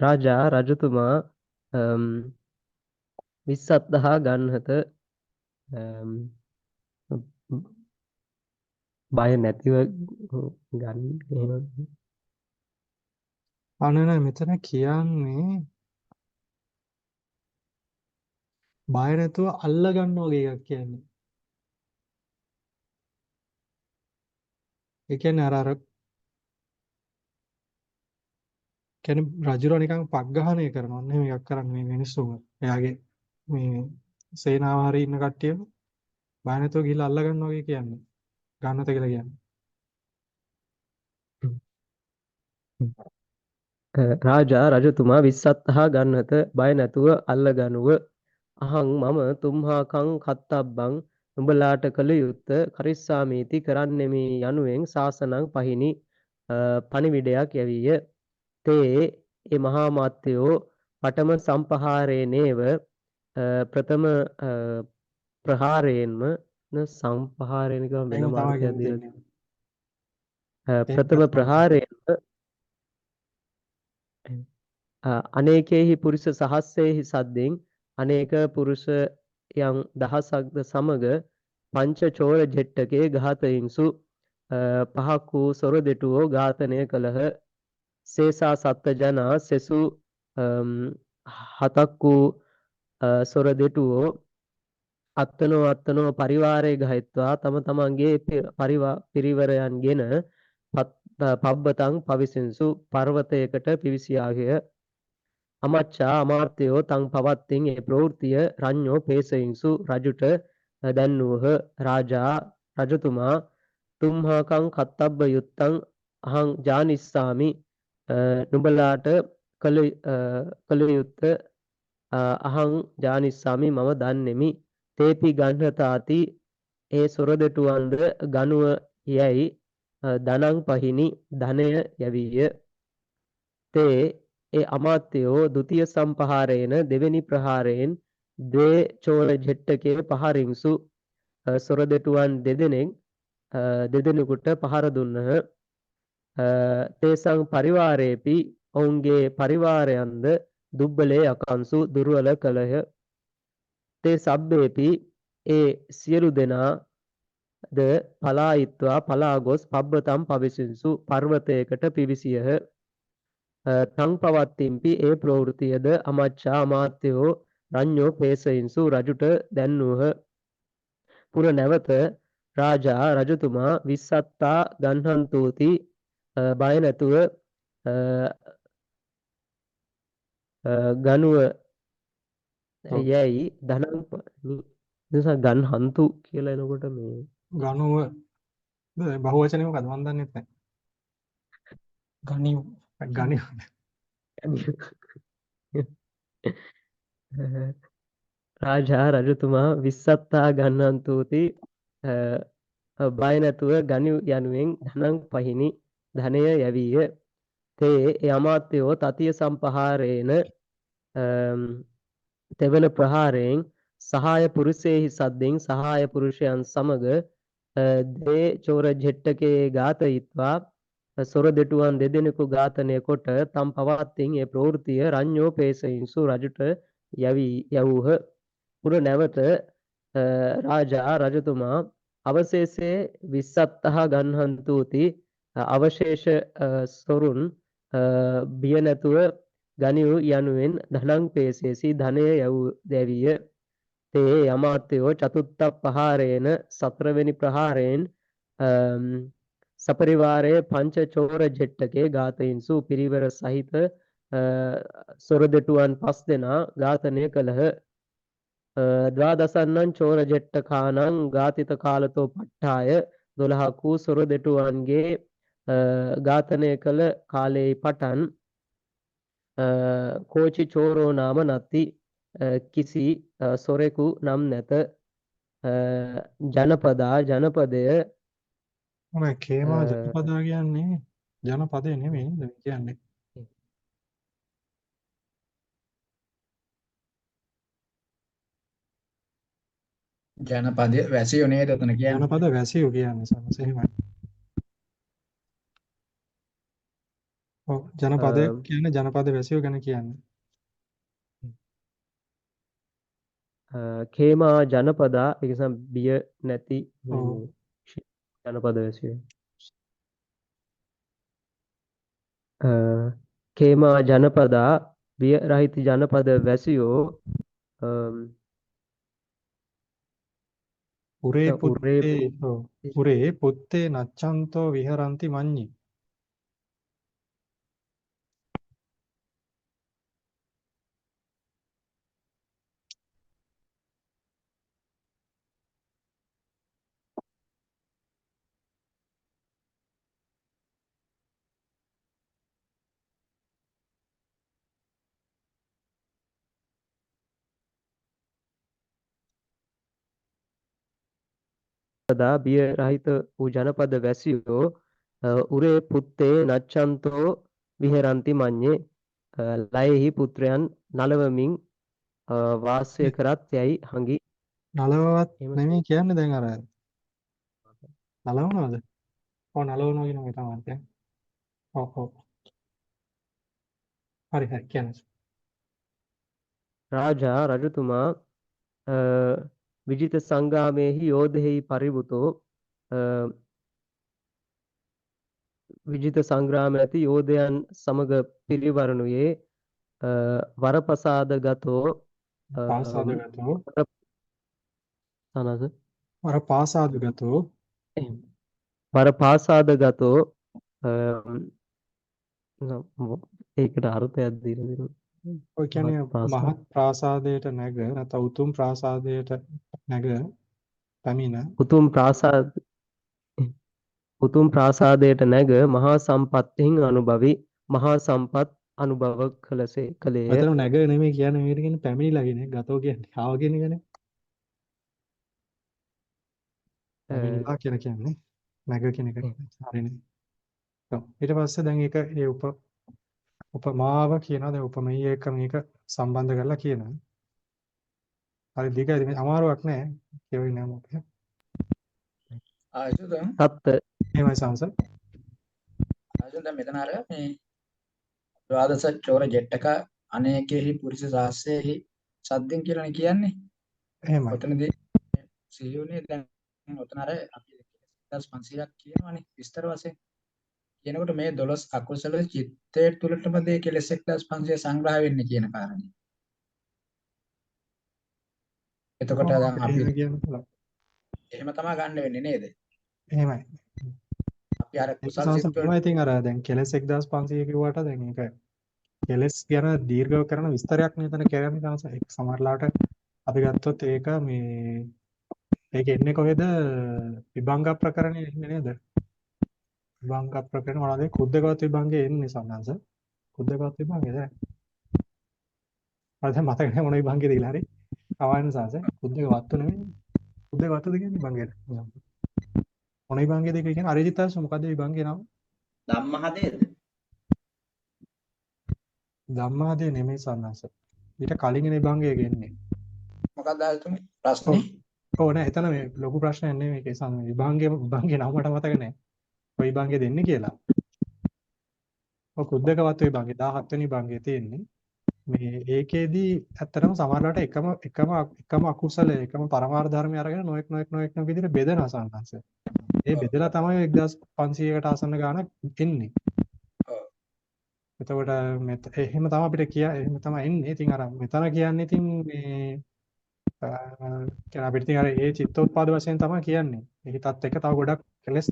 රාජා රජතුමා විස්සත්තහා ගන්හත බය නැතිව ගන්න එහෙම අනන මෙතන කියන්නේ බය නැතුව අල්ල ගන්න වගේ එකක් කියන්නේ. ඒ කියන්නේ අර කියන්නේ රජුරෝ නිකන් පග්ඝහණය කරනවා නේ මේක කරන්නේ මේ මිනිස්සුම. එයාගේ මේ සේනාව හරි ඉන්න කට්ටිය බය නැතුව ගිහිල්ලා අල්ල ගන්නවා වගේ කියන්නේ. ගන්නත කියලා කියන්නේ. රාජා රජතුමා විස්සත්තහා ගන්නත බය නැතුව අල්ල ගනුව අහං මම තුම්හාකං කත්තබ්බං නුඹලාට කළ යුත්ත කරිස්සාමීති කරන්නෙමි යනුවෙන් ශාසනං පහිනි පණිවිඩයක් යැවීය තේ ඒ මහා මාත්‍යෝ පඨම සම්පහාරේනේව ප්‍රථම ප්‍රහාරයෙන්ම සම්පහාරේන කියන වෙන මාර්ගයක් දීලා ප්‍රථම ප්‍රහාරයෙන්ම අනේකේහි පුරුෂ සහස්සේහි සද්දෙන් අනේක පුරුෂ යම් දහසක්ද සමග පංච චෝර ජෙට්ටකේ ඝාතයින්සු පහක් වූ සොර දෙටුවෝ ඝාතනය කළහ. සේසා සත්ත ජනා සෙසු හතක් වූ සොර දෙටුවෝ අත්තනෝ පරිවාරය ගහිත්වා තම තමන්ගේ පිරිවරයන්ගෙන පබ්බතං පවිසෙන්සු පර්වතයකට පිවිසියාගය. අමච්චා අමාත්‍යයෝ තං පවත්තින් ඒ ප්‍රවෘත්තිය රඤ්ඤෝ පේසයින්සු රජුට දැන්වූහ. රාජා රජතුමා තුම්හාකං කත්තබ්බ යුත්තං අහං ජානිස්සාමි නුඹලාට කළ යුත්ත අහං ජානිස්සාමි මම දන්නෙමි. තේපි ගණ්හතාති ඒ සොරදෙටුවන්ද ගනුව යැයි ධනං පහිනි ධනය යැවීය. තේ ඒ අමාත්‍යයෝ ද්විතීය සම්පහාරේන දෙවෙනි ප්‍රහාරයෙන් ද්වේ චෝර ජෙට්ටකේ පහරින්සු සොරදෙටුවන් දෙදෙනෙකුට පහර දුන්නහ. තේසං පරිවාරේපි ඔවුන්ගේ පරිවාරයන්ද දුබ්බලේ යකන්සු දුර්වල කළහ. තේ සබ්බේපි ඒ සියලු දෙනා ද පලායිත්වා පලා ගොස් පබ්බතම් පවිසින්සු පර්වතයකට පිවිසියහ. තං පවත්තිම්පි ඒ ප්‍රවෘතියද අමච්චා අමාත්‍යයෝ රඤ්ඤෝ පේසයින්සු රජුට දැන්වූහ. පුර නැවත රාජා රජතුමා විස්සත්තා ගන්හන්තෝති බය නැතුව ගනුව ඔව්. යැයි ධනං නිසා ගන්හන්තු කියලා එනකොට මේ ගනුව බහුවචනේ මොකද මන් දන්නේ නැහැ. ගනිව්. ගණි රාජා රජතුමා විස්සත්තා ගන්නන්තෝති බය නැතුව ගනි යනුවෙන් ධනං පහිනි ධනය යැවීය. තේ ඒ අමාත්‍යයෝ තතිය සම්පහාරේන තෙවන ප්‍රහාරයෙන් සහාය පුරුෂයෙහි සද්දෙන් සහාය පුරුෂයන් සමග දේ චෝර ජෙට්ටකේ ඝාතයිත්වා සොර දෙටුවන් දෙදෙනෙකු ඝාතනය කොට තම් පවත්තින් ඒ ප්‍රවෘතිය රඤ්ඤෝ පේසයින්සු රජුට යවූහ. පුර නැවත රාජා රජතුමා අවශේෂයේ විස්සත්තහ ගන්හන්තූති අවශේෂ සොරුන් බිය නැතුව ගනිව් යනුවෙන් ධනං පේසේසි ධනය යැවීය. තේ අමාත්‍යයෝ චතුත්ථ පහාරේන සතරවෙනි ප්‍රහාරයෙන් සපරිවාරයේ පංච චෝර ජෙට්ටකේ ඝාතයින්සු පිරිවර සහිත සොර දෙටුවන් 5 දෙනා ඝාතනය කළහ. ද්වාදසන්නං චෝර ජෙට්ටකානං ඝාතිත කාලතෝ පට්ඨාය 12ක් වූ සොර දෙටුවන්ගේ ඝාතනය කළ කාලයේ පටන් කෝචි චෝරෝ නාම නැති කිසි සොරෙකු නම් නැත. ජනපදය මොකද කේමා ජනපදා කියන්නේ ජනපදේ නෙමෙයි නේද කියන්නේ. ජනපදයේ වැසියෝ නේද උතන කියන්නේ. ජනපද වැසියෝ කියන්නේ සමහර එහෙමයි. ඔව් ජනපදය කියන්නේ ජනපද වැසියෝ ගැන කියන්නේ. කේමා ජනපදා ඒ නිසා බිය නැති ඔව්. ජනපද වැසියෝ. කේමා ජනපදා බිය රහිත ජනපද වැසියෝ පුරේ උරේ පුත්තේ ඔව්. පුරේ පුත්තේ නච්ඡන්තෝ විහරಂತಿ මඤ්ඤි. ජනපදා බිය රහිත වූ ජනපද වැසියෝ උරේ පුත්තේ නච්ඡන්තෝ විහෙරಂತಿ මඤ්ඤේ ලයෙහි පුත්‍රයන් නලවමින් වාසය කරත් යයි හඟි. නලවවත් එහෙම නෙමෙයි කියන්නේ දැන් අර නලවනවද? ඔව් නලවනවා කියන එක තමයි කියන්නේ. ඔව් ඔව්. හරි හරි කියන්නේ. රාජා රජතුමා විජිත සංගාමේහි යෝධෙහි පරිවුතෝ විජිත සංග්‍රාම ඇති යෝධයන් සමග පිරිවරණුයේ වරපසාදගතෝ පාසාදගතෝ තනද වරපාසාදගතෝ වරපාසාදගතෝ ඒකට අර්ථයක් දීලා දෙනවා. ඔය කියන්නේ වරපාසාද මහත් ප්‍රාසාදයට නැග නැත්නම් උතුම් ප්‍රාසාදයට නැග පැමිණ උතුම් ප්‍රාසාදයට නැග මහා සම්පත්තින් අනුභවි මහා සම්පත් අනුභව කළේය. මෙතන නැග නෙමෙයි කියන්නේ මේකට කියන්නේ පැමිණිලා කියන එක. ගතෝ කියන්නේ ආව කියන එකනේ. පැමිණිලා කියලා කියන්නේ නැග කියන එක. හරිනේ. ඔව්. ඊට පස්සේ දැන් ඒක ඒ උපමාව කියනවා. දැන් උපමෙය එක මේක සම්බන්ධ කරලා කියනවා. හරි දිගයි මේ අමාරුවක් නෑ. කියවෙන්නේ නෑ මොකද. ආයසු දැන් සත්ත එහෙමයි සංස. ආයසු දැන් මෙතන අර මේ ද්වාදස චෝර ජෙට්ටක අනේකෙහි පුරිස සාස්සේහි සද්දෙන් කියලානේ කියන්නේ. එහෙමයි. ඔතනදී සිහියුනේ දැන් ඔතන අර අපි 1500ක් කියනවානේ විස්තර වශයෙන්. කියනකොට මේ 12 අකුසල චිත්තය තුළටම දේ කෙලෙස් 1500 සංග්‍රහ වෙන්නේ කියන කාරණේ. එතකොට දැන් අපි එහෙම කියන්න පුළුවන්. එහෙම තමයි ගන්න වෙන්නේ නේද? එහෙමයි. අපි අර කුසල් සංස සිත් තමයි ඉතින් අර දැන් කෙලස් 1500 කිව්වට දැන් ඒක කෙලස් ගැන දීර්ඝව කරන විස්තරයක් නේ එතන කරන්නේ සංස. ඒක සමහරලාට අපි ගත්තොත් ඒක මේ ඒක එන්නේ කොහෙද? විභංග ප්‍රකරණේ එන්නේ නේද? විභංග ප්‍රකරණ මොනවාද? කුද්දකවත් විභංගේ එන්නේ සංස. කුද්දකවත් විභංගේද? මට මතක නැහැ මොන විභංගේද කියලා හරි. කවන්න සංස. කුද්දකවත්තු නෙමෙයි. කුද්දකවත්තුද කියන්නේ විභංගේද? මොන විභංගේද කියන්නේ අරිජිතාස මොකද්ද විභංගේ නම? ධම්මහදේද? ධම්මාදේ නෙමෙයි සංස. ඊට කලින් විභංගය ගෙන්නේ. මොකක්ද ආයතුනේ ප්‍රශ්නේ? ඔව් නෑ එතන මේ ලොකු ප්‍රශ්නයක් නෙමෙයි මේකේ සංස. විභංගේ නම මට මතක නැහැ. කොයි විභංගේ දෙන්නේ කියලා. ඔය කුද්දකවත් විභංගේ 17 වෙනි විභංගේ තියෙන්නේ. මේ ඒකෙදී ඇත්තටම සමහරවිට එකම අකුසලය එකම පරමාර්ථ ධර්මය අරගෙන නොඑක් විදිහට බෙදෙනවා සංස. ඒ බෙදලා තමයි 1500කට ආසන්න ගාණක් එන්නේ. ඔව්. එතකොට එහෙම තමයි අපිට එහෙම තමයි එන්නේ. ඉතින් අර මෙතන කියන්නේ ඉතින් මේ කියන අපිට ඉතින් අර ඒ චිත්තෝත්පාද වශයෙන් තමයි කියන්නේ. ඒකටත් එක තව ගොඩක් කෙලස්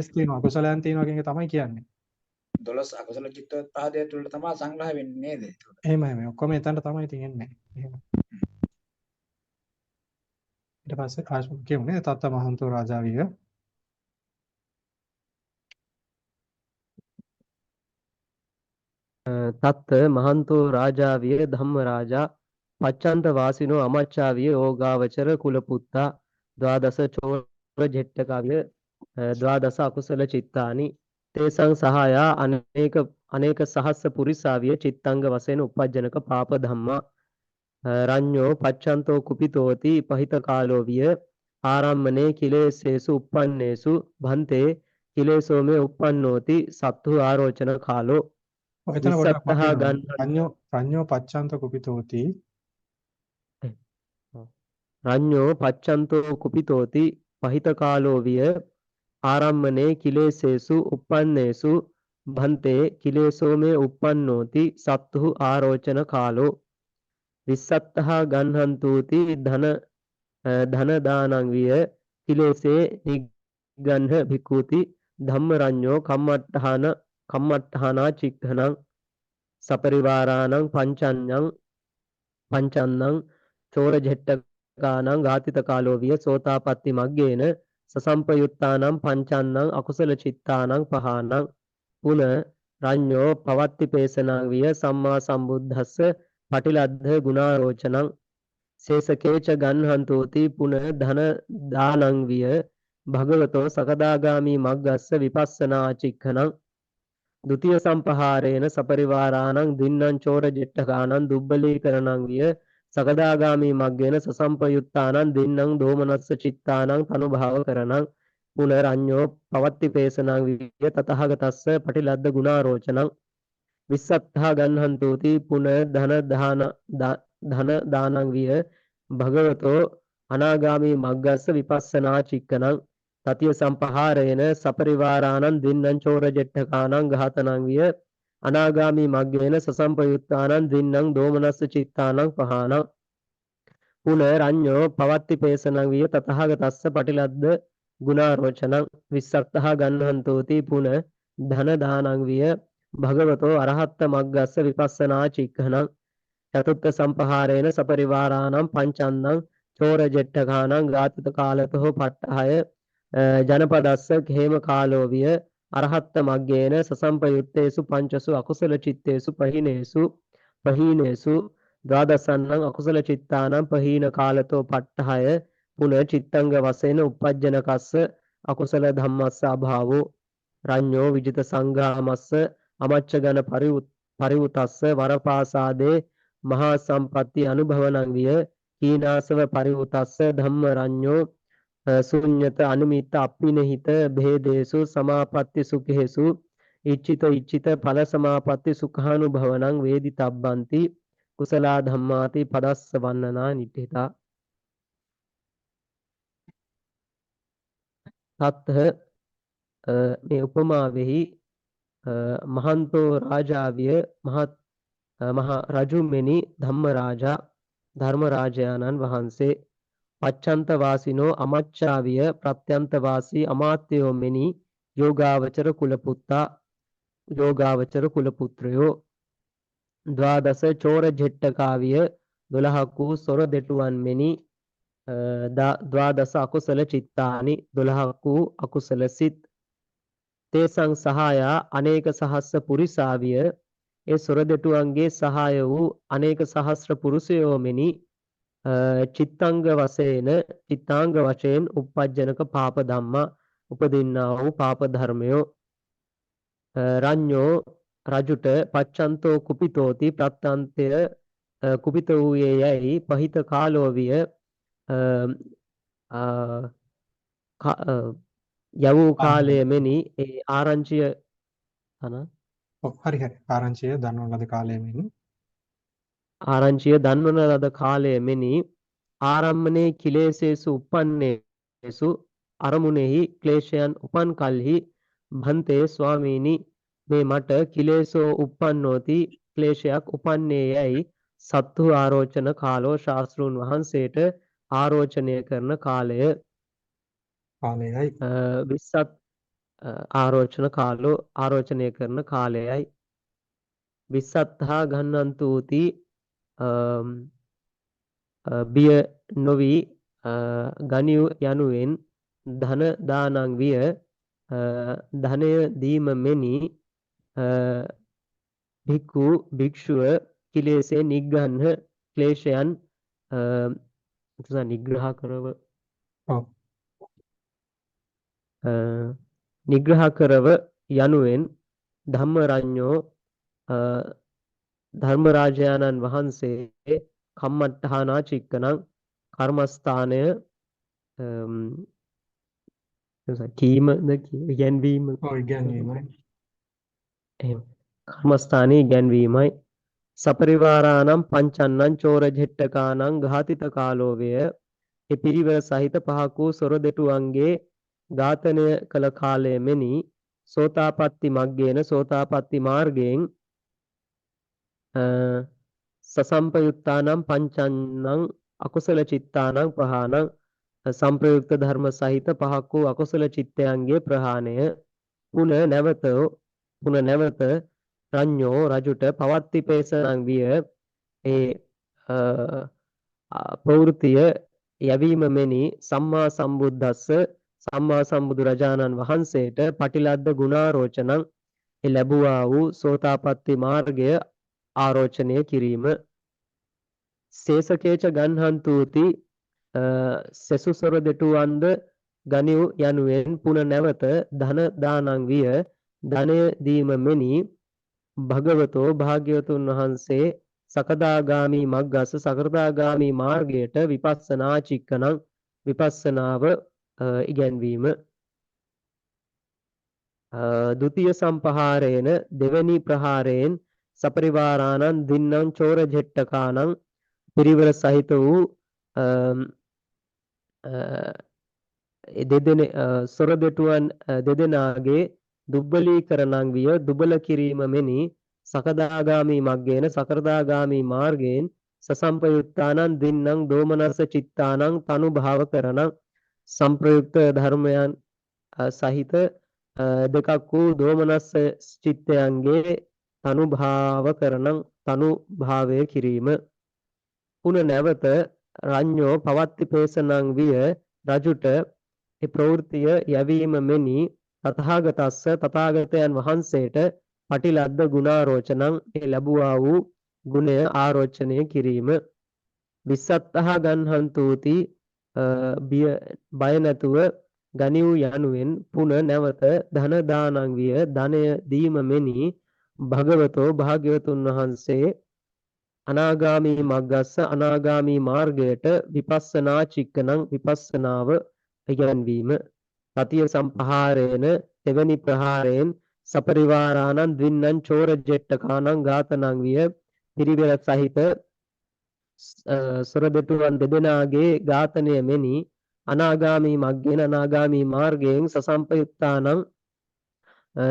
තියෙනවා අකුසලයන් තියෙනවා කියන එක තමයි කියන්නේ. 12 අකුසල චිත්තෝත්පාදය තුළ තමයි සංග්‍රහ වෙන්නේ නේද? එහෙමයි ඔක්කොම එතනට තමයි ඉතින් එන්නේ. එහෙම. ඊට පස්සේ ආශ්‍රම කියමුනේ තත්ත මහන්තෝ රාජාවිය තත්ත මහන්තෝ රාජාවිය ධම්මරාජා පච්චන්ත වාසිනෝ අමච්චාවිය යෝගාවචර කුලපුත්තා ද්වාදස චෝර ජෙට්ටකාවිය ද්වාදස අකුසල චිත්තානි තේසං සහායා අනේක සහස්ස පුරිසාවිය චිත්තංග වශයෙන් උපජ්ජනක පාප ධම්මා රඤ්ඤෝ පච්චන්තෝ කුපිතෝති පහිත කාලෝ විය ආරම්මනේ කිලේසේසු uppannේසු භන්තේ කිලේසෝමේ uppannෝති සත්තු ආරෝචන කාලෝ එතන පොඩ්ඩක් විසත්තහා ගන්න රඤ්ඤෝ පච්චන්ත කුපිතෝති රඤ්ඤෝ පච්චන්තෝ කුපිතෝති පහිත කාලෝ විය ආරම්මනේ කිලේසේසු uppannේසු භන්තේ කිලේසෝමේ uppannෝති සත්තු ආරෝචන කාලෝ විසත්තහා ගන්හන්තුති ධන දානං විය කිලේසේ නිග්ගන්හ භික්ඛූති ධම්මරඤ්ඤෝ කම්මට්ඨානා චික්ඛනං සපරිවාරාණං පංචන්නං චෝර ජෙට්ටකානං ඝාතිත කාලෝ විය සෝතාපට්ටි මග්ගේන සසම්පයුත්තානං පංචන්නං අකුසල චිත්තානං පහානං පුන රඤ්ඤෝ පවත්ති පේසනං විය සම්මා සම්බුද්දස්ස පටිලද්ධ ගුණාරෝචනං සේසකේච ගන්හන්තෝති පුන ධන දානං විය භගවතෝ සකදාගාමි මග්ගස්ස විපස්සනා චික්ඛනං ဒ ුතිය සම්පහාරේන සපරිවාරාණං දින්නං චෝර ජෙට්ටකානං දුබ්බලීකරණං විය සකදාගාමි මග්ගේන සසම්පයුත්තානං දින්නං දෝමනස්ස චිත්තානං තනුභාව කරණං පුනරඤ්ඤෝ පවත්ති පේසනං විය තතහගතස්ස පටිලද්ද ගුණාරෝචනං විස්සත්තා ගන්හන්තෝති පුන ධන දානං විය භගවතෝ අනාගාමී මග්ගස්ස විපස්සනා චික්කනං තතිය සම්පහාරේන සපරිවාරාණං දින්නම් චෝරජෙට්ඨකාණං ඝාතනං විය අනාගාමී මග්ගේන සසම්පයුත්තානං දින්නම් දෝමනස්ස චිත්තානං පහානං පුනරඤ්ඤෝ පවත්ති පේසනං විය තතහගතස්ස පටිලද්ද ගුණාරෝචනං විස්සක්තහ ගන්නහන්තෝති පුන ධන දානං විය භගවතෝ අරහත්ත මග්ගස්ස විපස්සනා චික්ඛනං චතුත්ථ සම්පහාරේන සපරිවාරාණං පංචන්නං චෝරජෙට්ඨකාණං ඝාතිත කාලතෝ පට්ඨහය ජනපදස්ස ඛේම කාලෝ විය අරහත්ත මග්ගේන සසම්පයුත්තේසු පංචසු අකුසල චිත්තේසු පහීනේසු ද්වාදසන්නං අකුසල චිත්තානං පහීන කාලතෝ පට්ඨහය පුන චිත්තංග වශයෙන් උපජ්ජනකස්ස අකුසල ධම්මස්ස අභාවෝ රඤ්ඤෝ විජිත සංග්‍රාමස්ස අමච්චගන පරිවුතස්ස වරපාසාදේ මහා සම්පatti අනුභවනං විය කීනාසව පරිවුතස්ස ධම්ම රඤ්ඤෝ ශුඤ්ඤත අනුමිත අප්පිනහිත භේදේසු සමාපatti සුඛේසු ඉච්ඡිත ඵල සමාපatti සුඛානුභවනං වේදිතබ්බන්ති කුසලා ධම්මාති පදස්ස වන්නනා නිට්ඨිතා තත්හ මේ උපමාවෙහි මහන්තෝ රාජාවිය මහ රජුමෙනි ධම්මරාජා ධර්මරාජයාණන් වහන්සේ පච්චන්ත වාසිනෝ අමච්චාවිය ප්‍රත්‍යන්ත වාසී අමාත්‍යෝ මෙනි යෝගාවචර කුලපුත්‍රයෝ ද්වාදස චෝර ජෙට්ටකාවිය 12 වූ සොර දෙටුවන් මෙනි ද්වාදස අකුසල චිත්තානි 12 වූ අකුසල සිත් තේසං සහායා අනේක සහස්ස පුරිසාවිය ඒ සොර දෙටුවන්ගේ සහාය වූ අනේක සහස්‍ර පුරුෂයෝ මෙනි චිත්තාංග වශයෙන් උප්පජ්ජනක පාප ධම්මා උපදින්නා වූ පාප ධර්මයෝ රඤ්ඤෝ රජුට පච්චන්තෝ කුපිතෝති ප්‍රත්‍යන්තය කුපිත වූයේ යැයි පහිත කාලෝ විය යවූ කාලය මෙනි ඒ ආරංචිය හරි ආරංචිය දන්වන ලද කාලය මෙනි ආරංචිය දන්වන ලද කාලය මෙනි ආරම්මනේ කිලේශේසු උපන්නේසු අරමුණෙහි ක්ලේශයන් උපන් කල්හි භන්තේ ස්වාමීනි මේ මට කිලේශෝ uppannoti ක්ලේශයක් උපන්නේ යයි සත්තු ආරෝචන කාලෝ ශාස්ත්‍රූන් වහන්සේට ආරෝචනය කරන කාලයයි විස්සත් ආරෝචන කාලෝ ආරෝචනය කරන කාලයයි විස්සත්හා ගන්නන්තුති බිය නොවි ගනියු යනුවෙන් ධන දානං විය ධනය දීම මෙනි භික්ඛු භික්ෂුව කිලේශේ නිග්ගන්හ ක්ලේශයන් නිග්‍රහ කරව යනුවෙන් ධම්මරඤ්ඤෝ ධර්මරාජයාණන් වහන්සේ කම්මට්ඨානා චික්කනං කර්මස්ථානය කර්මස්ථානයේ ඉගැන්වීමයි සපරිවාරාණං පංචන්නං චෝර ජෙට්ටකාණං ඝාතිත කාලෝ වේ ඒ පිරිවර සහිත 5 වූ සොර දෙටුවන්ගේ ඝාතනය කළ කාලය මෙනි සෝතාපට්ටි මග්ගේන සෝතාපට්ටි මාර්ගයෙන් සසම්පයුත්තානම් පංචන්නං අකුසල චිත්තානං පහානං සංප්‍රයුක්ත ධර්ම සහිත 5 වූ අකුසල චිත්තයන්ගේ ප්‍රහාණය පුන නැවත රඤ්ඤෝ රජුට පවත්ති පේසනං විය ඒ ප්‍රවෘතිය යැවීම මෙනි සම්මා සම්බුද්දස්ස සම්මා සම්බුදු රජාණන් වහන්සේට පටිලද්ද ගුණාරෝචනං ලැබුවා වූ සෝතාපට්ටි මාර්ගය ආරෝචනය කිරීම සේසකේච ගන්හන්තුති සෙසුසොර දෙටුවන්ද ගනිව් යනුවෙන් පුන නැවත ධන දානං විය ධනය දීම මෙනි භගවතෝ භාග්‍යවතුන් වහන්සේ සකදාගාමි මග්ගස්ස සකදාගාමි මාර්ගයට විපස්සනා චික්කනං විපස්සනාව ඉගැන්වීම ဒုတိ ය සම්පහාරේන දෙවැනි ප්‍රහාරයෙන් සපරිවාරාණං දින්නම් චෝර ජෙට්ටකාණං පිරිවර සහිත වූ සොර දෙටුවන් දෙදෙනාගේ දුබ්බලීකරණං විය දුබල කිරීම මෙනි සකදාගාමි මග්ගේන සකදාගාමි මාර්ගයෙන් සසම්පයුත්තානං දින්නම් දෝමනස්ස චිත්තානං තනුභාව කරණං සංප්‍රයුක්ත ධර්මයන් සහිත දෙකක් වූ දෝමනස්ස චිත්තයන්ගේ තනුභාව කරණං තනුභාවය කිරීම පුන නැවත රඤ්ඤෝ පවත්ති පේසනං විය රජුට ඒ ප්‍රවෘත්තිය යැවීම මෙනි තථාගතස්ස තථාගතයන් වහන්සේට පටිලද්ද ගුණාරෝචනං ඒ ලැබුවා වූ ගුණය ආරෝචනය කිරීම විස්සත්තහ ගන්හන්තුති බය නැතුව ගනිව් යනුවෙන් පුන නැවත ධන දානං විය ධනය දීම මෙනි භගවතෝ භාග්‍යවතුන් වහන්සේ අනාගාමී මග්ගස්ස අනාගාමී මාර්ගයට විපස්සනා චික්කනං විපස්සනාව ඉගැන්වීම සතිය සම්පහාරේන දෙවනි ප්‍රහාරයෙන් සපරිවාරාණං ද්වින්නං චෝර ජෙට්ටකාණං ඝාතනං විය පිරිවෙල සහිත සොර දෙටුවන් දෙදෙනාගේ ඝාතනය මෙනි අනාගාමී මග්ගේන අනාගාමී මාර්ගයෙන් සසම්පයුත්තානං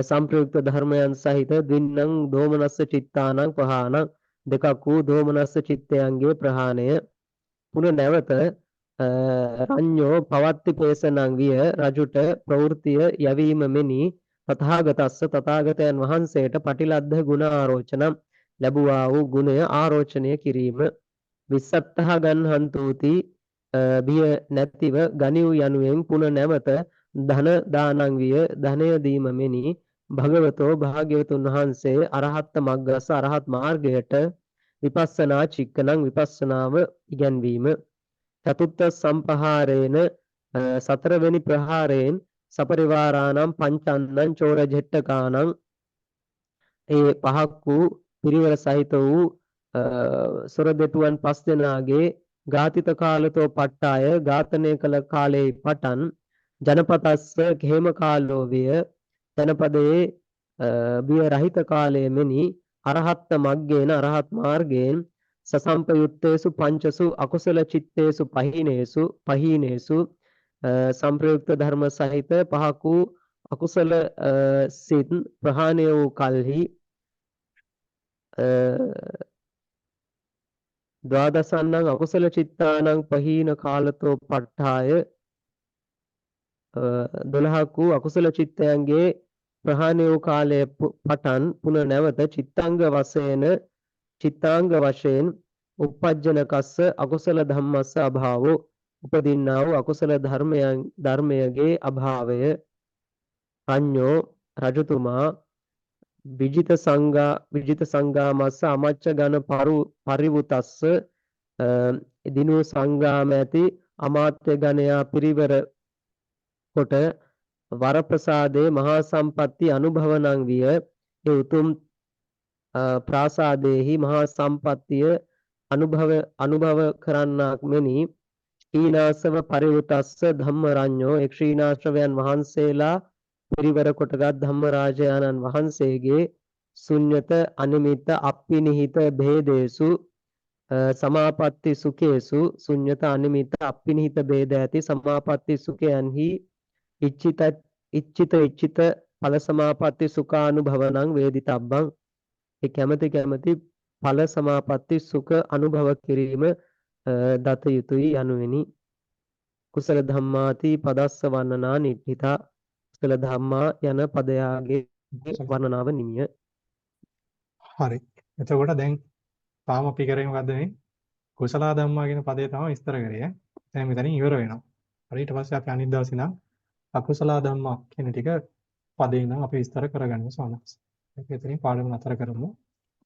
සංප්‍රයුක්ත ධර්මයන් සහිත ද්වින්නං දෝමනස්ස චිත්තානං පහානං දෙකක් වූ දෝමනස්ස චිත්තයන්ගේ ප්‍රහාණය පුන නැවත රඤ්ඤෝ පවත්ති පේසනං විය රජුට ප්‍රවෘත්තිය යැවීම මෙනි තථාගතස්ස තථාගතයන් වහන්සේට පටිලද්ද ගුණ ආරෝචනම් ලැබුවා වූ ගුණය ආරෝචනය කිරීම විස්සත්තහ ගන්හන්තුති බිය නැතිව ගනිව් යනුවෙන් පුන නැවත ධන දානං විය ධනය දීම මෙනි භගවතෝ භාග්‍යවතුන් වහන්සේ අරහත් මග්ගස්ස අරහත් මාර්ගයට විපස්සනා චික්කනං විපස්සනාව ඉගැන්වීම චතුත්ථ සම්පහාරේන සතරවෙනි ප්‍රහාරයෙන් සපරිවාරාණං පංචන්නං චෝර ජෙට්ටකාණං ඒ පහක් වූ පිරිවර සහිත වූ සොර දෙටුවන් පස් දෙනාගේ ඝාතිත කාලතෝ පට්ටාය ඝාතනය කළ කාලයේ පටන් ජනපතස්ස ඛේම කාලෝ විය ජනපදයේ බිය රහිත කාලය මෙනි අරහත් මග්ගේන අරහත් මාර්ගයෙන් සසම්පයුත්තේසු පංචසු අකුසල චිත්තේසු පහීනේසු සංප්‍රයුක්ත ධර්ම සහිත පහක් වූ අකුසල සිත් ප්‍රහාණය වූ කල්හි ද්වාදසන්නං අකුසල චිත්තානං පහීන කාලතෝ පට්ඨාය 12ක් වූ අකුසල චිත්තයන්ගේ ප්‍රහාණය වූ කාලයේ පටන් පුන නැවත චිත්තාංග වශයෙන් උපජ්ජනකස්ස අකුසල ධම්මස්ස අභාවෝ උපදින්නා වූ අකුසල ධර්මයගේ අභාවය අඤ්ඤෝ රජතුමා විජිත සංගාමස්ස අමච්ච ගන පරිවුතස්ස දිනු සංගාම ඇති අමාත්‍ය ගණයා පිරිවර කොට වරප්‍රසාදේ මහා සම්පatti අනුභවණං විය ඒ උතුම් ප්‍රාසාදේහි මහා සම්පත්තිය අනුභව කරන්නාක් මෙනි ක්ෂීනාසව පරිවුතස්ස ධම්මරඤ්ඤෝ ඒ ක්ෂීනාශ්‍රවයන් වහන්සේලා පිරිවර කොටගත් ධම්මරාජයාණන් වහන්සේගේ ශුන්්‍යත අනිමිත්ත අප්පිනිහිත භේදේසු සමාපatti සුඛේසු ශුන්්‍යත අනිමිත්ත අප්පිනිහිත භේද ඇති සමාපatti සුඛයන්හි ඉච්ඡිත ඵල සමාපatti සුඛානුභවණං වේදිතබ්බං ඒ කැමැති ඵල සමාපatti සුඛ අනුභව කිරීම දත යුතුයි යනුවෙනි කුසල ධම්මාති පදස්ස වන්නනා නිට්ඨිතා කුසල ධම්මා යන පදයාගේ වර්ණනාව නිමිය හරි. එතකොට දැන් තාම අපි කරේ මොකද්ද මේ කුසල ධම්මා කියන පදේ තමයි විස්තර කරේ. දැන් මෙතනින් ඉවර වෙනවා. හරි ඊට පස්සේ අපි අනිත් දවසේ නම් අකුසල ධම්මා කියන ටික පදේ නම් අපි විස්තර කරගන්න සෝනස්. අපි එතනින් පාඩම නතර කරමු.